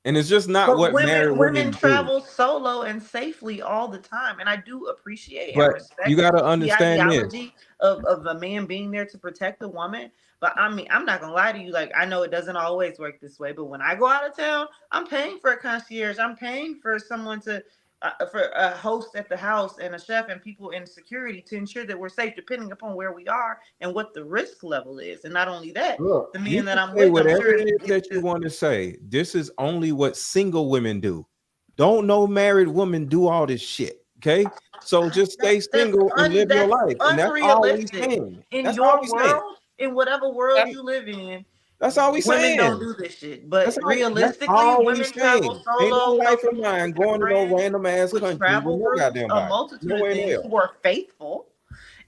And it's just not
But
what married
women
women do.
travel solo and safely all the time, and I do appreciate and
But you
respect
gotta
the
understand this.
ideology of a man being there to protect the woman. But I mean, I'm not gonna lie to you. Like, I know it doesn't always work this way, but when I go out of town, I'm paying for a concierge. I'm paying for someone to for a host at the house and a chef and people in security to ensure that we're safe, depending upon where we are and what the risk level is. And not only that,
Look,
the
you
man that
can
I'm
say
with, I'm
whatever
sure
it is that you want to say. This is only what single women do. Don't no married woman do all this shit. Okay. So just stay single and live your
that's
life. And that's all we
unrealistic.
saying.
In
That's all
your
we saying.
world, in whatever world you live in,
That's all we
women don't
saying.
do this shit. But
That's
realistically,
all we
women travel
saying. Ain't no
solo,
life of
couples,
mine
with their
going to no
friends,
random ass
with
country with
travel
no
groups,
goddamn
a
body.
multitude of
Nowhere in
things
hell.
who are faithful.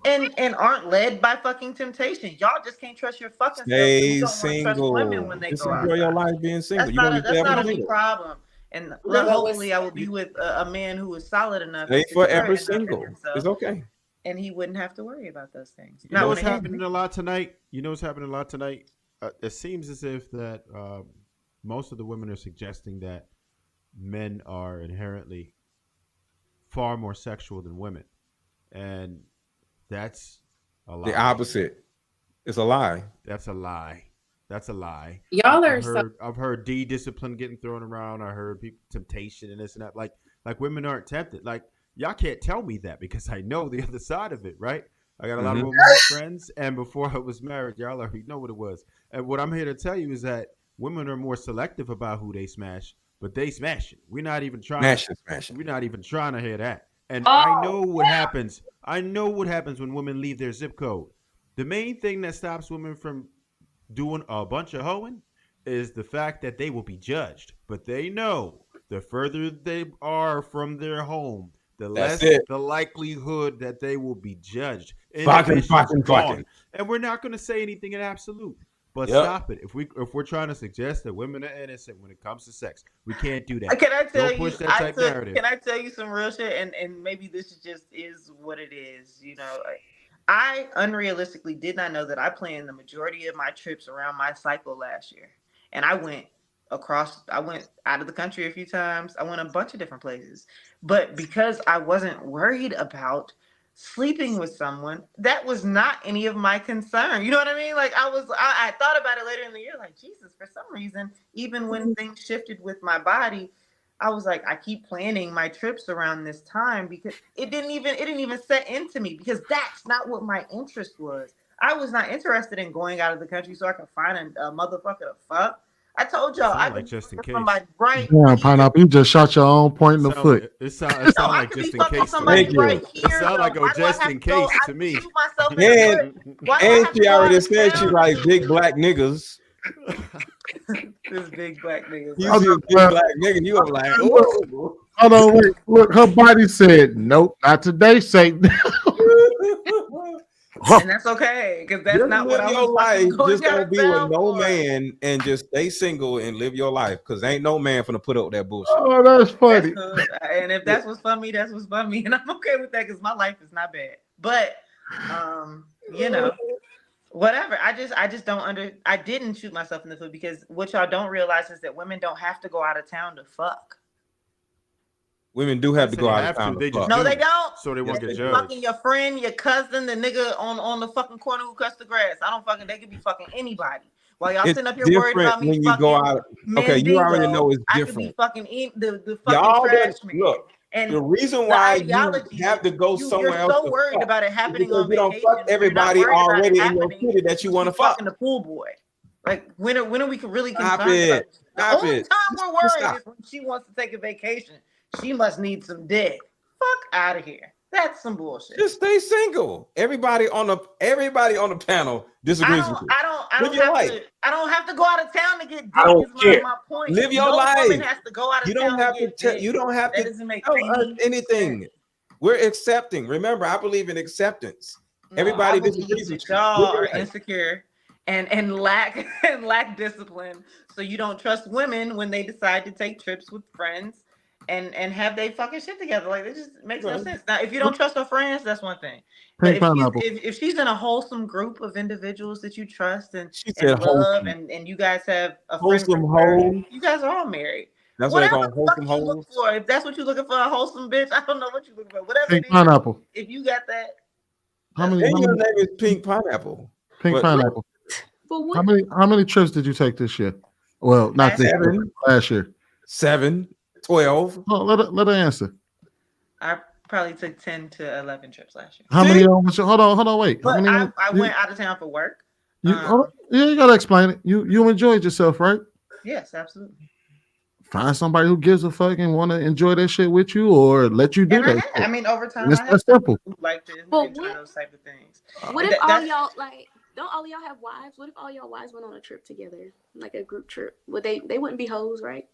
and aren't led by fucking temptation. Y'all just can't trust your fucking self. And you
Stay
don't want to trust women
single.
when they
Just
go
enjoy your
outside.
life being single. You want to be
That's
forever
not a me
single.
problem. And
Well,
hopefully, I will be with a man who is solid enough
Stay
and secure
forever
enough in
single.
himself,
It's okay.
and he wouldn't have to worry about those things.
You know
Not
what's
when it
happening a lot tonight? It seems as if that most of the women are suggesting that men are inherently far more sexual than women, and that's a lie.
The opposite. It's a lie.
That's a lie. That's a lie.
Y'all are
I've heard D-discipline getting thrown around. I heard people temptation and this and that. Like women aren't tempted. Like y'all can't tell me that because I know the other side of it, right? I got a lot of women friends, and before I was married, y'all already know what it was. And what I'm here to tell you is that women are more selective about who they smash, but they smash it. We're not even trying.
Smash it.
We're not even trying to hear that. And I know what happens. I know what happens when women leave their zip code. The main thing that stops women from doing a bunch of hoeing is the fact that they will be judged. But they know the further they are from their home, the less the likelihood that they will be judged.
Fucking.
And we're not going to say anything in absolute. But stop it. If we're trying to suggest that women are innocent when it comes to sex, we can't do that.
Can I tell
Don't push
you?
that type narrative.
Can I tell you some real shit? And maybe this just is what it is. You know, I unrealistically did not know that I planned the majority of my trips around my cycle last year, and I went out of the country a few times. I went a bunch of different places, but because I wasn't worried about sleeping with someone, that was not any of my concern. You know what I mean? Like I thought about it later in the year, like Jesus, for some reason, even when things shifted with my body, I was like, I keep planning my trips around this time because it didn't even set into me because that's not what my interest was. I was not interested in going out of the country so I could find a motherfucker to fuck. I told y'all I could
just in case.
somebody right.
Yeah, Pineapple, you just shot your own point in the foot.
It sounds like just in case.
Somebody right here.
It sounds like a just in case to me.
And she already said she like big black niggas.
This big black nigga.
You see a big black nigga, you were like, oh.
Hold on, wait. Look, her body said, nope, not today, Satan.
And that's okay, because that's not what I was
life. Just
going
don't be with no man and just stay single and live your life, because ain't no man finna put up with that bullshit.
Oh, that's funny.
And if that's what's for me, that's what's for me, and I'm okay with that because my life is not bad. But you know, whatever. I just don't I didn't shoot myself in the foot because what y'all don't realize is that women don't have to go out of town to fuck.
Women do have to go out of town.
No, they don't.
So they won't get judged.
Fucking your friend, your cousin, the nigga on the fucking corner who cuts the grass. They could be fucking anybody. While y'all sitting up here worried about me
when
fucking
you go out. Okay, you already know it's
I
different.
could be fucking the fucking
Y'all
trash man.
Look,
and
the reason why you have to go somewhere else.
You're so worried about it happening on
you don't
vacation.
fuck everybody already in your city that you want to fuck.
Fucking the pool boy. Like when are we really
Stop
concerned
it.
about
Stop
the only
it.
time we're worried is when she wants to take a vacation. She must need some dick. Fuck out of here. That's some bullshit.
Just stay single. Everybody on the panel disagrees with you.
I don't have to go out of town to get dick.
I don't care.
My point.
Live your
no
life.
Woman has to go out of town to get dick.
You don't have
that
to
doesn't make
tell us anything. We're accepting. Remember, I believe in acceptance. Everybody disagrees with you.
Y'all are insecure and lack discipline, so you don't trust women when they decide to take trips with friends and have they fucking shit together. Like it just makes no sense. Now, if you don't trust her friends, that's one thing. But if she's in a wholesome group of individuals that you trust and love, and you guys have a wholesome home, you guys are all married.
That's what they call wholesome
homes. Look for. If that's what you're looking for, a wholesome bitch, I don't know what you're looking for. Whatever
Pink
it is,
pineapple.
if you got that.
Your
name is Pink Pineapple.
Pink Pineapple.
But what?
How many trips did you take this year? Well, not this year, last year.
7, 12.
Oh, let her answer.
I probably took 10 to 11 trips last year.
How many? Hold on, wait.
But I went out of town for work.
You gotta explain it. You enjoyed yourself, right?
Yes, absolutely.
Find somebody who gives a fuck and want to enjoy that shit with you, or let you do that.
I mean, over time,
that's simple.
Like to enjoy those type of things.
What if all y'all don't all y'all have wives? What if all y'all wives went on a trip together, like a group trip? Would they wouldn't be hoes, right?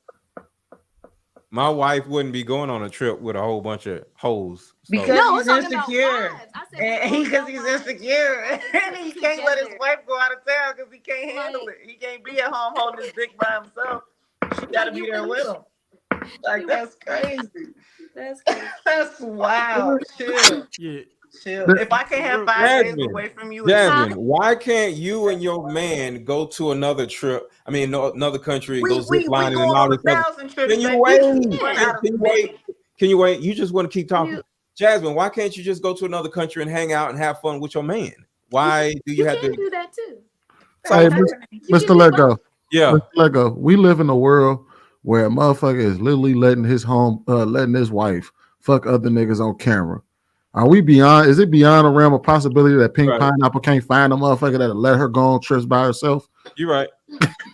My wife wouldn't be going on a trip with a whole bunch of hoes. So.
Because
No,
he's
we're talking about
insecure.
wives. I said
And because he's insecure. And he can't let his wife go out of town because he can't handle it. He can't be at home holding his dick by himself. She got to be there with him. Like, that's crazy.
That's crazy.
That's wild. Chill.
Yeah.
Chill. If I can't have 5 days away from you,
Jasmine, why can't you and your man go to another trip? I mean, another country and go zip lining and all this stuff.
1,000 trips.
Can you
baby.
wait?
We run out of
Can you wait? Can you wait? You just want to keep talking. Jasmine, why can't you just go to another country and hang out and have fun with your man? Why do you have to
do that too?
Hey, Mr. Lego.
Yeah.
Mr. Lego. We live in a world where a motherfucker is literally letting his wife fuck other niggas on camera. Are we beyond? Is it beyond a realm of possibility that Pink Pineapple can't find a motherfucker that'll let her go on trips by herself?
You're right.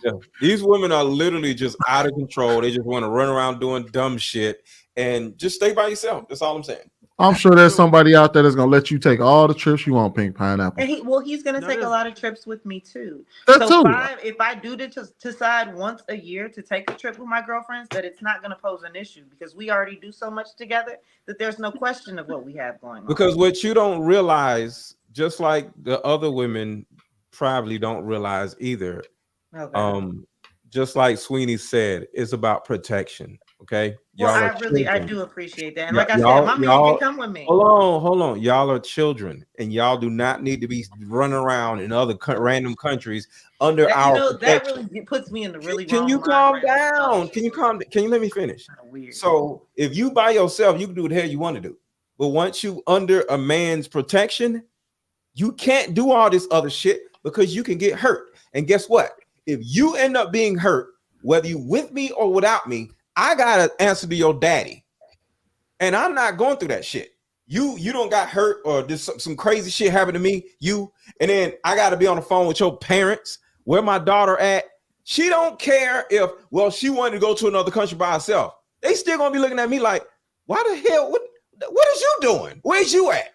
Yeah. These women are literally just out of control. They just want to run around doing dumb shit and just stay by yourself. That's all I'm saying.
I'm sure there's somebody out there that's gonna let you take all the trips you want, Pink Pineapple.
And he's gonna take a lot of trips with me too.
That
So
too.
if I do decide once a year to take a trip with my girlfriends, that it's not gonna pose an issue because we already do so much together that there's no question of what we have going on.
Because what you don't realize, just like the other women probably don't realize either.
Okay.
Just like Sweeney said, it's about protection. Okay.
I do appreciate that. And like I said, my man can come with me.
Hold on. Y'all are children, and y'all do not need to be running around in other random countries under our protection.
That really puts me in the really
Can
wrong
you
mind
calm
frame.
down? Can you let me finish? So if you by yourself, you can do what the hell you want to do. But once you under a man's protection, you can't do all this other shit because you can get hurt. And guess what? If you end up being hurt, whether you with me or without me, I gotta answer to your daddy. And I'm not going through that shit. You don't got hurt or there's some crazy shit happened to me, and then I gotta be on the phone with your parents. Where my daughter at? She don't care if, she wanted to go to another country by herself. They still gonna be looking at me like, why the hell? What is you doing? Where's you at?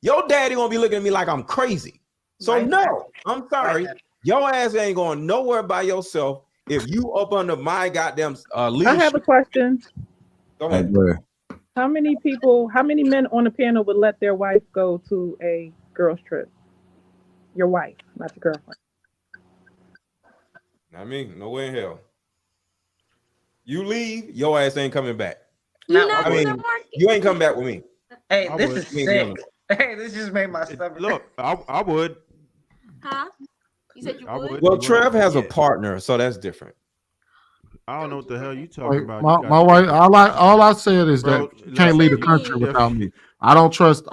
Your daddy gonna be looking at me like I'm crazy. So no, I'm sorry. Your ass ain't going nowhere by yourself if you up under my goddamn leadership.
I have a question.
Go ahead.
How many men on the panel would let their wife go to a girls trip? Your wife, not your girlfriend.
Not me. No way in hell. You leave, your ass ain't coming back.
You
ain't coming back with me.
Hey, this is sick. Hey, this just made my stomach.
Look, I would.
Huh? You said you would?
Well, Trev has a partner, so that's different.
I don't know what the hell you talking about.
My wife. All I said is that you can't leave the country without me. I don't trust.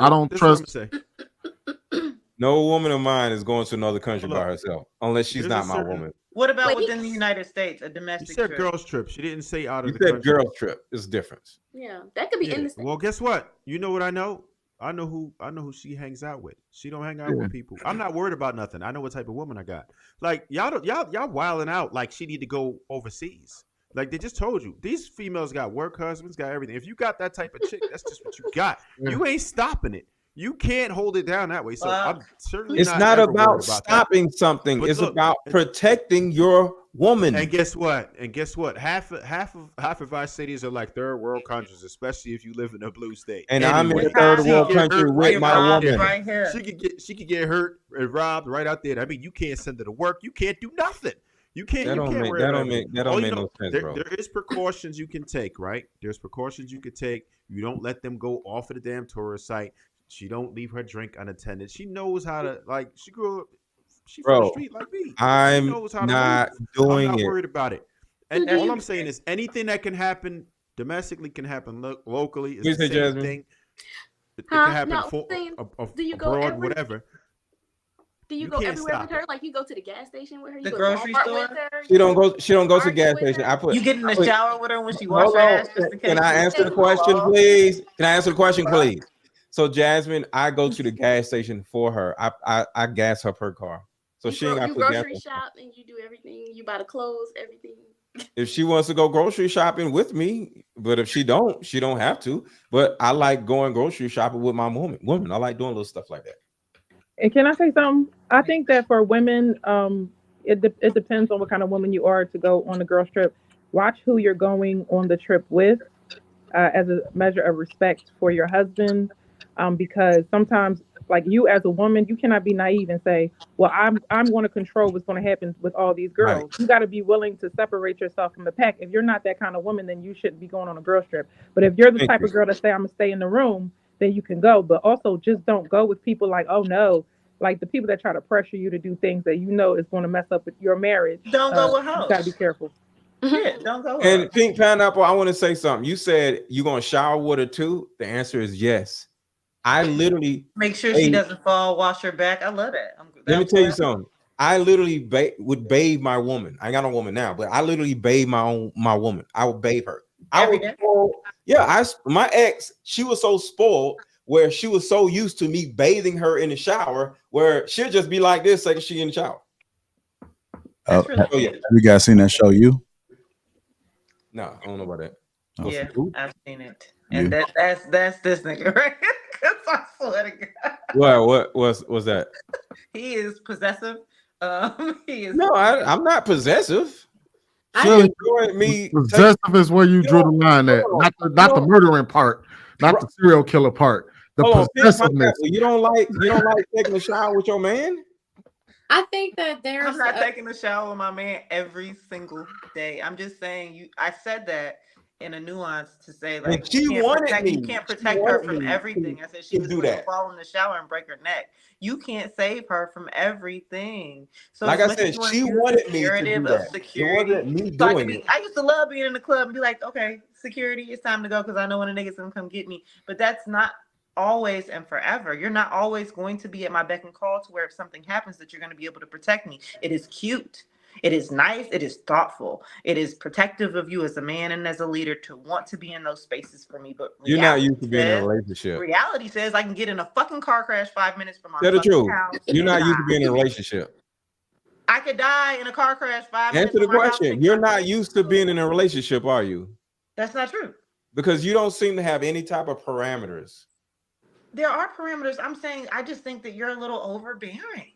No woman of mine is going to another country by herself unless she's not my woman.
What about within the United States, a domestic
You said
trip?
girls trip. She didn't say out of the
You said
country.
girls trip. It's different.
Yeah, that could be in the States.
Well, guess what? You know what I know? I know who she hangs out with. She don't hang out with people. I'm not worried about nothing. I know what type of woman I got. Like y'all wilding out like she need to go overseas. Like they just told you, these females got work husbands, got everything. If you got that type of chick, that's just what you got. You ain't stopping it. You can't hold it down that way. So I'm certainly
it's not about stopping something.
But
it's
look,
about protecting your woman.
And guess what? Half of our cities are like third world countries, especially if you live in a blue state.
And I'm in a third world country with my woman.
Right here.
She could get hurt and robbed right out there. I mean, you can't send her to work. You can't do nothing. You can't.
That don't make no sense, bro.
There is precautions you can take, right? There's precautions you could take. You don't let them go off of the damn tourist site. She don't leave her drink unattended. She knows how to she grew up. She from the street like me.
I'm not doing it.
I'm not worried about it. And all I'm saying is anything that can happen domestically can happen locally. It's the same thing. It can happen abroad, whatever.
Do you go everywhere with her? Like you go to the gas station with her? You
The
go
grocery
to Walmart
store?
with her?
She don't go to the gas station.
You get in the shower with her when she washes her ass just in case.
Can I answer the question, please? Can I answer the question, please? So Jasmine, I go to the gas station for her. I gas up her car. So she ain't got to put gas
grocery shop and you do everything. You buy the clothes, everything.
If she wants to go grocery shopping with me, but if she don't have to. But I like going grocery shopping with my woman. I like doing little stuff like that.
And can I say something? I think that for women, it depends on what kind of woman you are to go on a girls trip. watch who you're going on the trip with, as a measure of respect for your husband, because sometimes, like, you as a woman, you cannot be naive and say, well, I'm going to control what's going to happen with all these
Right.
girls. You got to be willing to separate yourself from the pack. If you're not that kind of woman, then you shouldn't be going on a girl trip. But if you're the
Thank
type
you.
of girl that say, I'm gonna stay in the room, then you can go. But also, just don't go with people like, oh no, like the people that try to pressure you to do things that you know is going to mess up with your marriage.
Don't go with
You got to be
hoes.
careful.
Yeah, don't go with
And
hoes.
Pink Pineapple, I want to say something. You said you're gonna shower with her too. The answer is yes. I literally
Make sure she doesn't fall, wash her back. I love that.
let me tell you something. I literally would bathe my woman. I ain't got no woman now, but I literally bathe my woman. I would bathe her.
Every day?
My ex, she was so spoiled where she was so used to me bathing her in the shower where she'll just be like this second she in the shower.
Have you guys seen that show? You?
No, I don't know about that.
Yeah, I've seen it, and that's this nigga, right? Because I swear to God,
What was that?
he is possessive. He is.
No, I'm not possessive. She
Really,
enjoyed me.
possessive is where you drew the line at, not the murdering part, not the serial killer part. The possessiveness.
You don't like taking a shower with your man?
I think that there's.
I'm not taking a shower with my man every single day. I'm just saying I said that in a nuance to say, like,
And she wanted me.
You can't protect her from everything. I said she was going to fall in the shower and break her neck. You can't save her from everything. So
like I said, she wanted me to do that.
Security.
It wasn't me doing it.
I used to love being in the club and be like, okay, security, it's time to go because I know when a nigga's gonna come get me. But that's not always and forever. You're not always going to be at my beck and call to where if something happens that you're going to be able to protect me. It is cute. It is nice. It is thoughtful. It is protective of you as a man and as a leader to want to be in those spaces for me. But
you're not used to being in a relationship.
Reality says I can get in a fucking car crash 5 minutes from my
Tell the truth.
house.
You're not used to being in a relationship.
I could die in a car crash 5 minutes.
Answer the question. You're not used to being in a relationship, are you?
That's not true.
Because you don't seem to have any type of parameters.
There are parameters. I'm saying I just think that you're a little overbearing.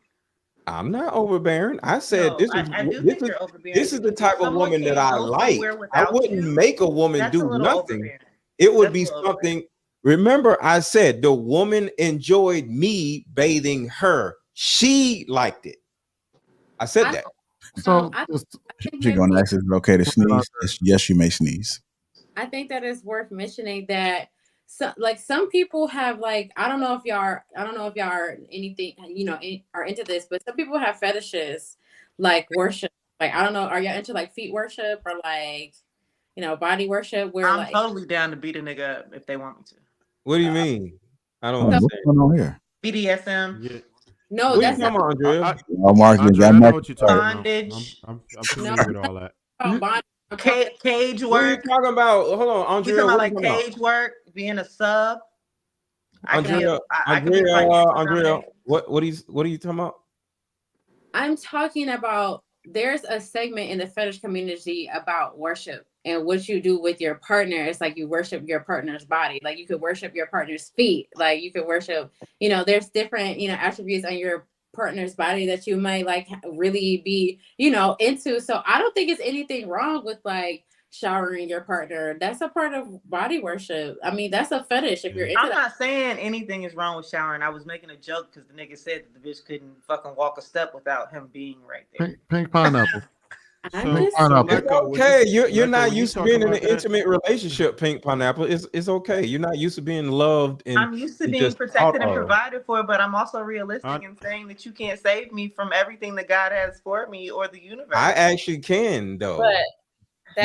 I'm not overbearing. I said
This
is the type of woman that I like. I wouldn't make a woman do nothing. It would be something. Remember, I said the woman enjoyed me bathing her. She liked it. I said that.
So she's going to ask if it's okay to sneeze. Yes, you may sneeze.
I think that it's worth mentioning that some people have, like, I don't know if y'all are anything, are into this, but some people have fetishes like worship. Like, I don't know, are y'all into like feet worship or like, body worship? Where
I'm totally down to beat a nigga up if they want me to.
What do you mean? I don't
know. What's going on here?
BDSM.
Yeah. No,
what
that's
you talking about, Andrea.
Mark,
Andre, I know what you're talking
bondage.
about. I'm familiar with all that.
Cage work.
What are you talking about? Hold on, Andrea.
You talking about like cage work, being a sub?
Andrea, what are you talking about?
I'm talking about, there's a segment in the fetish community about worship and what you do with your partner. It's like you worship your partner's body. Like you could worship your partner's feet. Like you could worship, there's different, attributes on your partner's body that you might like really be, into. So I don't think it's anything wrong with like showering your partner. That's a part of body worship. I mean, that's a fetish if you're into
I'm not saying anything is wrong with showering. I was making a joke because the nigga said that the bitch couldn't fucking walk a step without him being right there.
Pink pineapple.
Okay, you're not used to being in an intimate relationship, Pink Pineapple. It's okay. You're not used to being loved, and
I'm used to being protected and provided for, but I'm also realistic in saying that you can't save me from everything that God has for me or the universe.
I actually can, though.
But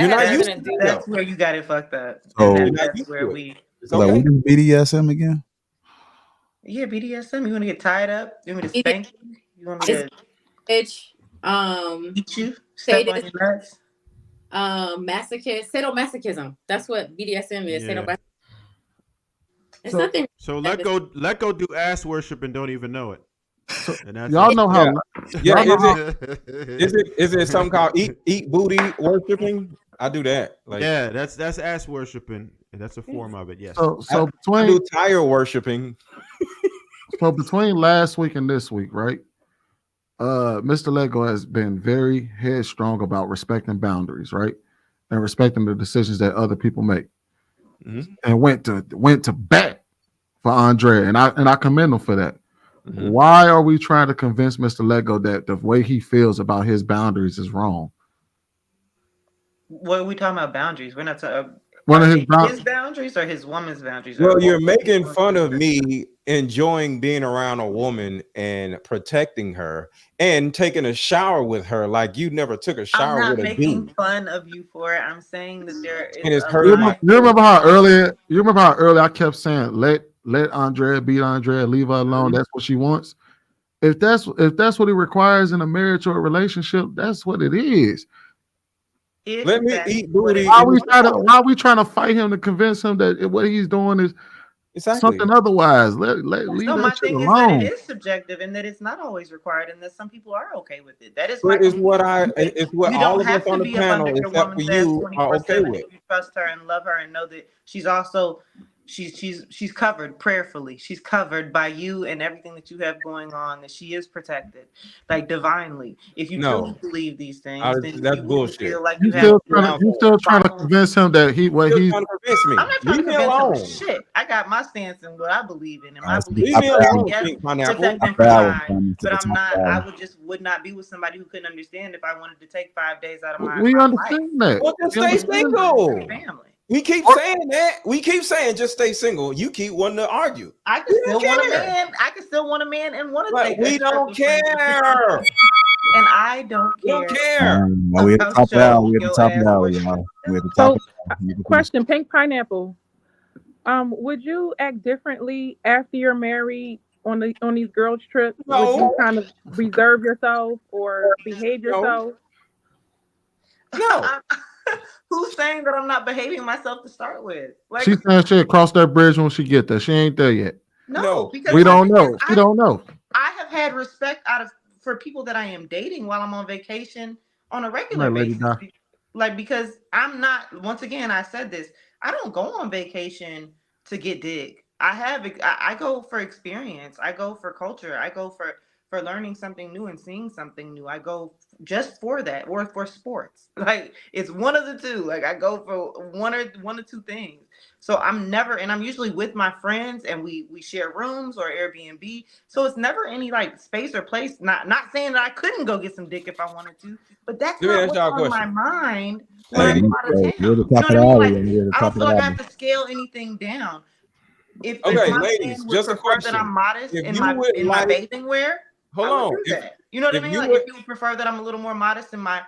you're not used to
that. That's where you got it fucked up.
So
That's where we.
What is BDSM again?
Yeah, BDSM. You want to get tied up? You want me to spank you? You want me to eat you? Step on your nuts?
Sadomasochism. That's what BDSM is.
Yeah.
Sadomasochism. It's nothing.
So let go do ass worship and don't even know it.
Y'all know how.
Yeah, is it something called eat booty worshiping? I do that. Like,
yeah, that's ass worshiping, and that's a form of it. Yes.
So
I do tire worshiping.
So between last week and this week, right? Mr. Lego has been very headstrong about respecting boundaries, right? and respecting the decisions that other people make,
Mhm.
and went to bat for Andrea, and I commend him for that.
Mhm.
Why are we trying to convince Mr. Lego that the way he feels about his boundaries is wrong?
What are we talking about? Boundaries? We're not talking.
One of
His boundaries or his woman's boundaries?
Well,
or
you're
both?
making fun of me enjoying being around a woman and protecting her and taking a shower with her like you never took a
I'm
shower
not
with a
making
dude.
fun of you for it. I'm saying that there is
And it's
a
hurting
line.
You remember how earlier I kept saying let Andrea beat Andrea, leave her alone. That's what she wants. If that's what it requires in a marriage or a relationship, that's what it is.
Let me eat
what
booty.
it
Why
and
are we trying to fight him to convince him that what he's doing is
Exactly.
something otherwise? Leave
So
that
my
shit
thing is that it
alone.
is subjective and that it's not always required, and that some people are okay with it. That is
But
my
it's what
community.
it's what
You
all
don't
of us
have to
on the
be up under
panel,
your
except for
woman's ass
you, are okay
24/7
with.
if you trust her and love her and know that she's also she's covered prayerfully. She's covered by you and everything that you have going on. That she is protected, like divinely. If you truly
No,
believe these things, then
that's
you wouldn't
bullshit.
feel like
You
you have
still trying to convince him that what
Still
he's
trying to convince me.
I'm not trying
Leave
to
me
convince him
alone.
of shit. I got my stance and what I believe in, and my
Let's
belief
Leave me
is that
alone,
yes,
pink pineapple.
protect and provide. But I'm not. I would just would not be with somebody who couldn't understand if I wanted to take 5 days out of
we
my life.
understand that.
Well, just
We
stay
understand that.
single.
Family.
We keep saying that. We keep saying just stay single. You keep wanting to argue.
I can
We
still
don't
want a
care.
man. I can still want a man and want to
But
take
we
a trip
don't
with friends and
care.
and I don't
We don't
care
care.
we at the
about
top of the hour.
showing
We at the
your
top of
ass
the hour,
or shit.
y'all. We at the top
So,
of the hour. We can finish.
question, Pink Pineapple. Would you act differently after you're married on these girls' trips? Would you
No.
kind of reserve yourself or behave
No.
yourself?
No.
Who's saying that I'm not behaving myself to start with? Like,
She's saying she'll cross that bridge when she get there. She ain't there yet.
no, because
We
my
don't
thing is,
know. She don't know.
I have had respect for people that I am dating while I'm on vacation on a regular
Right, Lady
basis.
Di.
Like, because I'm not, once again, I said this, I don't go on vacation to get dick. I go for experience. I go for culture. I go for learning something new and seeing something new. I go just for that, or for sports. Like, it's one of the two. Like, I go for one or two things. So I'm never, and I'm usually with my friends, and we share rooms or Airbnb. So it's never any like space or place. Not saying that I couldn't go get some dick if I wanted to, but that's
Let me
not
ask
what's
y'all a
on my
question.
mind when
Hey,
I go out of
we're at
town.
the
You
top
know
of
what
the
I mean?
hour,
Like,
y'all. We're at the
I
top
don't
of
feel
the
like I
hour.
have to scale anything down. If
Okay,
my
ladies,
man would
just a
prefer that I'm
question.
modest
If
in
you would
my
like,
bathing wear,
hold
I would
on.
do that. You know what I
If
mean?
you
Like,
would,
if you would prefer that I'm a little more modest in my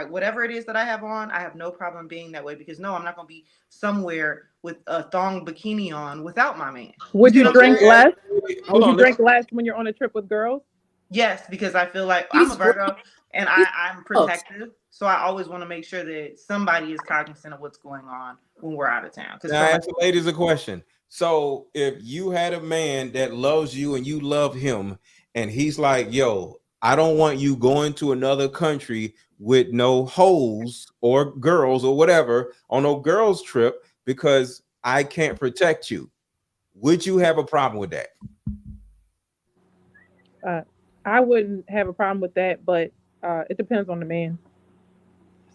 whatever it is that I have on, I have no problem being that way, because no, I'm not gonna be somewhere with a thong bikini on without my man.
Would
See
you
what I'm
drink
saying?
less?
hold
Would you
on.
drink less when you're on a trip with girls?
Yes, because I feel like
You
I'm a
swear?
Virgo and
You
I'm
swear?
protective. So I always want to make sure that somebody is cognizant of what's going on when we're out of town. Because
Now, I ask the ladies a question. So, if you had a man that loves you and you love him, and he's like, "Yo, I don't want you going to another country with no hoes or girls or whatever on no girls trip because I can't protect you," would you have a problem with that?
Uh, I wouldn't have a problem with that, but it depends on the man.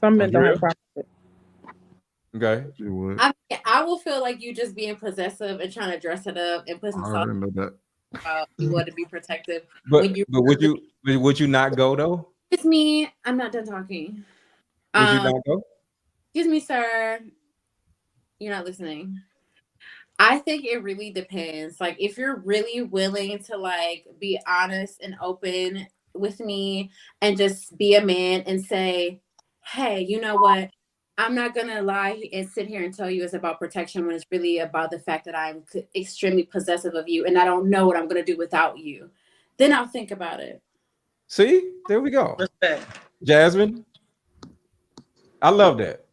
Some men don't have a
Andrea?
problem with it.
Okay.
She would.
I will feel like you just being possessive and trying to dress it up and put
I
some sauce
already know that.
you want to be protective when
But
you
would you not go though?
Excuse me, I'm not done talking.
Would you not go?
Excuse me, sir. You're not listening. I think it really depends. Like, if you're really willing to like be honest and open with me and just be a man and say, "Hey, you know what? I'm not gonna lie and sit here and tell you it's about protection when it's really about the fact that I'm extremely possessive of you and I don't know what I'm gonna do without you." Then I'll think about it.
See, there we go.
Respect.
Jasmine, I love that.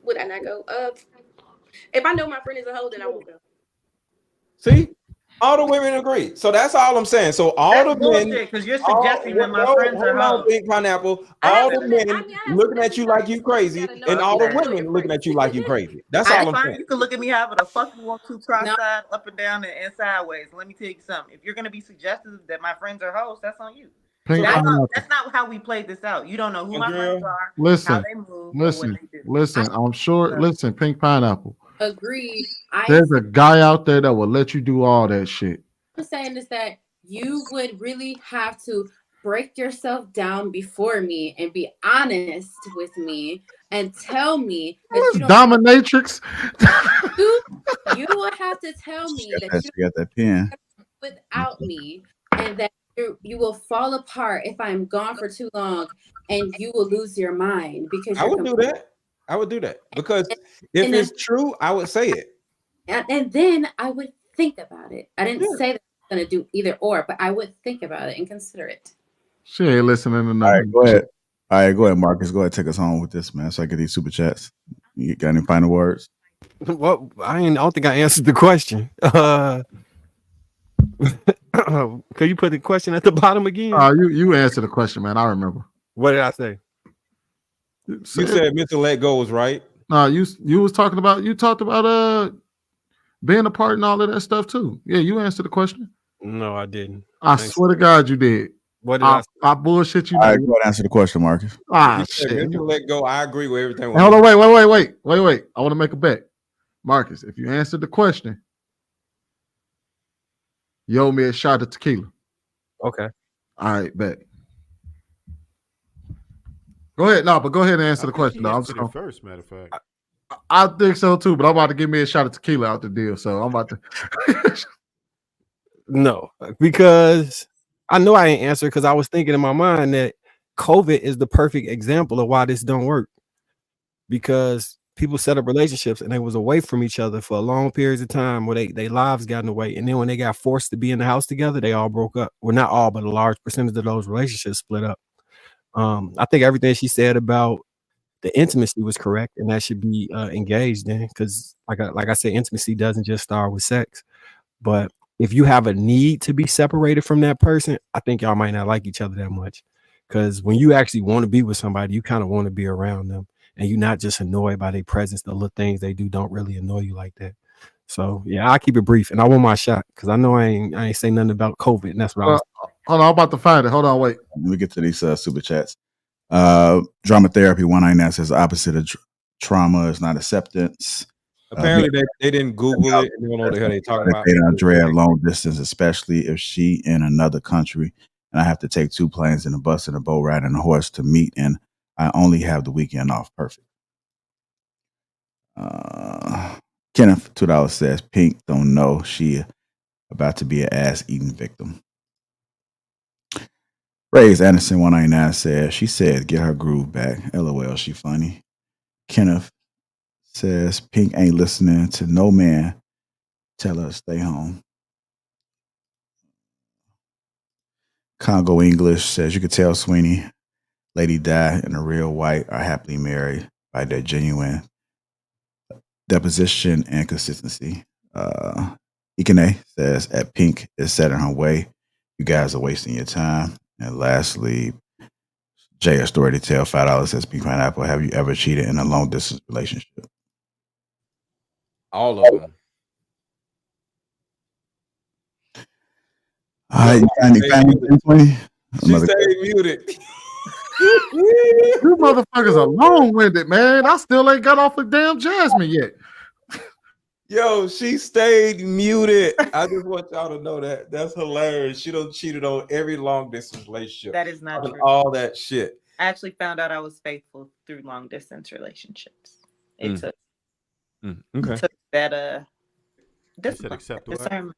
Would I not go? If I know my friend is a hoe, then I won't go.
See, all the women agree. So that's all I'm saying. So all
That's
the men,
bullshit, because you're suggesting that my friends are
hold on,
hoes.
Pink Pineapple. All the men looking at you like you crazy, and all the women looking at you like you crazy. That's all
That's
I'm
fine.
saying.
You can look at me however the fuck you want to,
No.
cross-side, up and down, and sideways. Let me tell you something. If you're gonna be suggestive that my friends are hoes, that's on you.
Pink
That's
pineapple.
not how we played this out. You don't know who my friends are, how
Listen,
they move, or what
listen,
they do.
listen. I'm sure. Listen, Pink Pineapple.
Agreed.
There's a guy out there that will let you do all that shit.
I'm saying is that you would really have to break yourself down before me and be honest with me and tell me that you don't
Dominatrix.
you will have to tell me that
She got that pen.
without me, and that you will fall apart if I'm gone for too long, and you will lose your mind because
I would do that. I would do that because if
and
it's true, I would say it.
And then I would think about it. I didn't say that I'm going to do either or, but I would think about it and consider it.
She ain't listening to nothing.
All right, go ahead. All right, go ahead, Marcus. Go ahead, take us home with this, man. So I get these super chats. You got any final words?
Well, I don't think I answered the question. Could you put the question at the bottom again?
You answered the question, man. I remember.
What did I say?
You said mental let go was right.
No, you talked about being apart and all of that stuff too. Yeah, you answered the question.
No, I didn't.
I swear to God, you did.
What did I say?
I bullshit you.
All right, go ahead and answer the question, Marcus.
You said mental let go. I agree with everything.
Hold on, wait. I want to make a bet. Marcus, if you answered the question, you owe me a shot of tequila.
Okay.
All right, bet. Go ahead. No, but go ahead and answer the question. No,
First, matter of fact.
I think so too, but I'm about to give me a shot of tequila out the deal. So I'm about to.
No, because I know I ain't answered because I was thinking in my mind that COVID is the perfect example of why this don't work. Because people set up relationships and they was away from each other for long periods of time where they lives got in the way. And then when they got forced to be in the house together, they all broke up. Well, not all, but a large percentage of those relationships split up. I think everything she said about the intimacy was correct, and that should be engaged in, because like I said, intimacy doesn't just start with sex. But if you have a need to be separated from that person, I think y'all might not like each other that much. Because when you actually want to be with somebody, you kind of want to be around them, and you're not just annoyed by their presence. The little things they do don't really annoy you like that. So yeah, I'll keep it brief, and I want my shot because I know I ain't say nothing about COVID, and that's what I was.
Hold on, I'm about to find it. Hold on, wait.
Let me get to these super chats. Drama therapy 199 says the opposite of trauma is not acceptance.
Apparently they didn't Google it and they don't know what the hell they talking about.
They don't dread long distance, especially if she in another country and I have to take 2 planes and a bus and a boat ride and a horse to meet, and I only have the weekend off. Perfect. Kenneth $2 says Pink don't know she about to be an ass eating victim. Ray's Anderson 199 says she said get her groove back. LOL, she funny. Kenneth says Pink ain't listening to no man. Tell her to stay home. Congo English says you could tell Sweeney, Lady Di, and the real white are happily married by their genuine deposition and consistency. Ikene says at Pink is set in her way. You guys are wasting your time. And lastly, Jay, a story to tell, $5 says Pink Pineapple. Have you ever cheated in a long distance relationship?
All of them.
All right, you family?
She stayed muted.
You motherfuckers are long-winded, man. I still ain't got off of damn Jasmine yet.
Yo, she stayed muted. I just want y'all to know that. That's hilarious. She done cheated on every long distance relationship.
That is not true.
All that shit.
I actually found out I was faithful through long distance relationships. It took that discipline.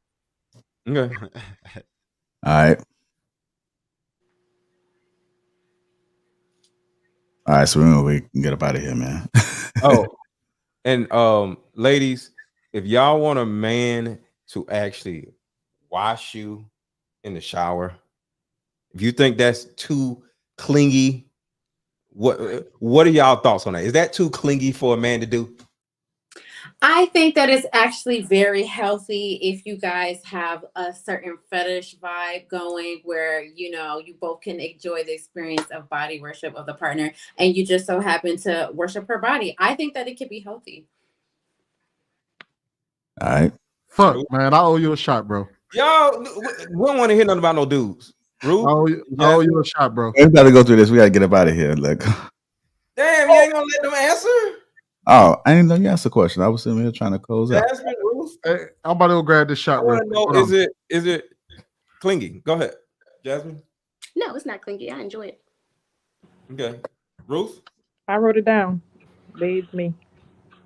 Okay.
All right. All right, so we can get up out of here, man.
And ladies, if y'all want a man to actually wash you in the shower, if you think that's too clingy, what are y'all thoughts on that? Is that too clingy for a man to do?
I think that it's actually very healthy if you guys have a certain fetish vibe going where, you know, you both can enjoy the experience of body worship of the partner and you just so happen to worship her body. I think that it could be healthy.
All right.
Fuck, man. I owe you a shot, bro.
Y'all, we don't want to hear nothing about no dudes. Ruth,
I owe you a shot, bro.
We got to go through this. We got to get up out of here. Look.
Damn, you ain't gonna let them answer?
Oh, I didn't know you asked a question. I was sitting here trying to close out.
Jasmine, Ruth.
Hey, I'm about to go grab this
I
shot.
want to know, is it clingy? Go ahead, Jasmine.
No, it's not clingy. I enjoy it.
Okay, Ruth.
I wrote it down. Bathe me.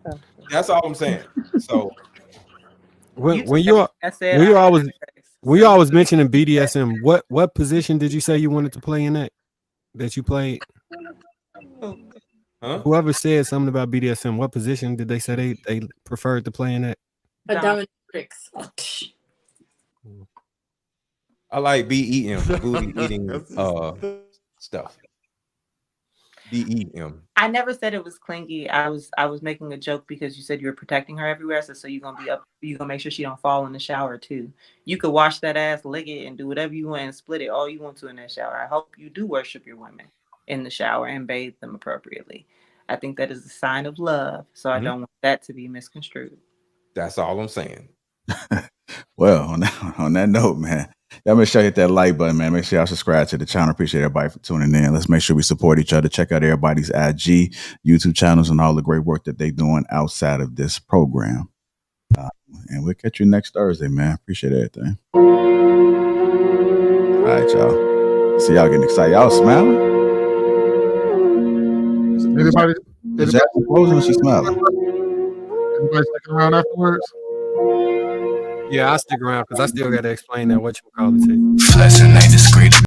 So.
That's all I'm saying. So
when you all was mentioning BDSM, what position did you say you wanted to play in that you played?
Huh?
Whoever said something about BDSM, what position did they say they preferred to play in that?
A dominatrix.
I like BEM, booty eating stuff. BEM.
I never said it was clingy. I was making a joke because you said you were protecting her everywhere. So you're gonna be up. You're gonna make sure she don't fall in the shower too. You could wash that ass, lick it, and do whatever you want and split it all you want to in that shower. I hope you do worship your women in the shower and bathe them appropriately. I think that is a sign of love. So I don't want that to be misconstrued.
That's all I'm saying.
Well, on that note, man, y'all make sure you hit that like button, man. Make sure y'all subscribe to the channel. Appreciate everybody for tuning in. Let's make sure we support each other. Check out everybody's IG, YouTube channels, and all the great work that they're doing outside of this program. And we'll catch you next Thursday, man. Appreciate everything. All right, y'all. See y'all getting excited. Y'all smiling?
Anybody?
Is that closing or she smiling?
Anybody sticking around afterwards?
Yeah, I'll stick around because I still got to explain that what you call it to you.
Pleasant, ain't discreet.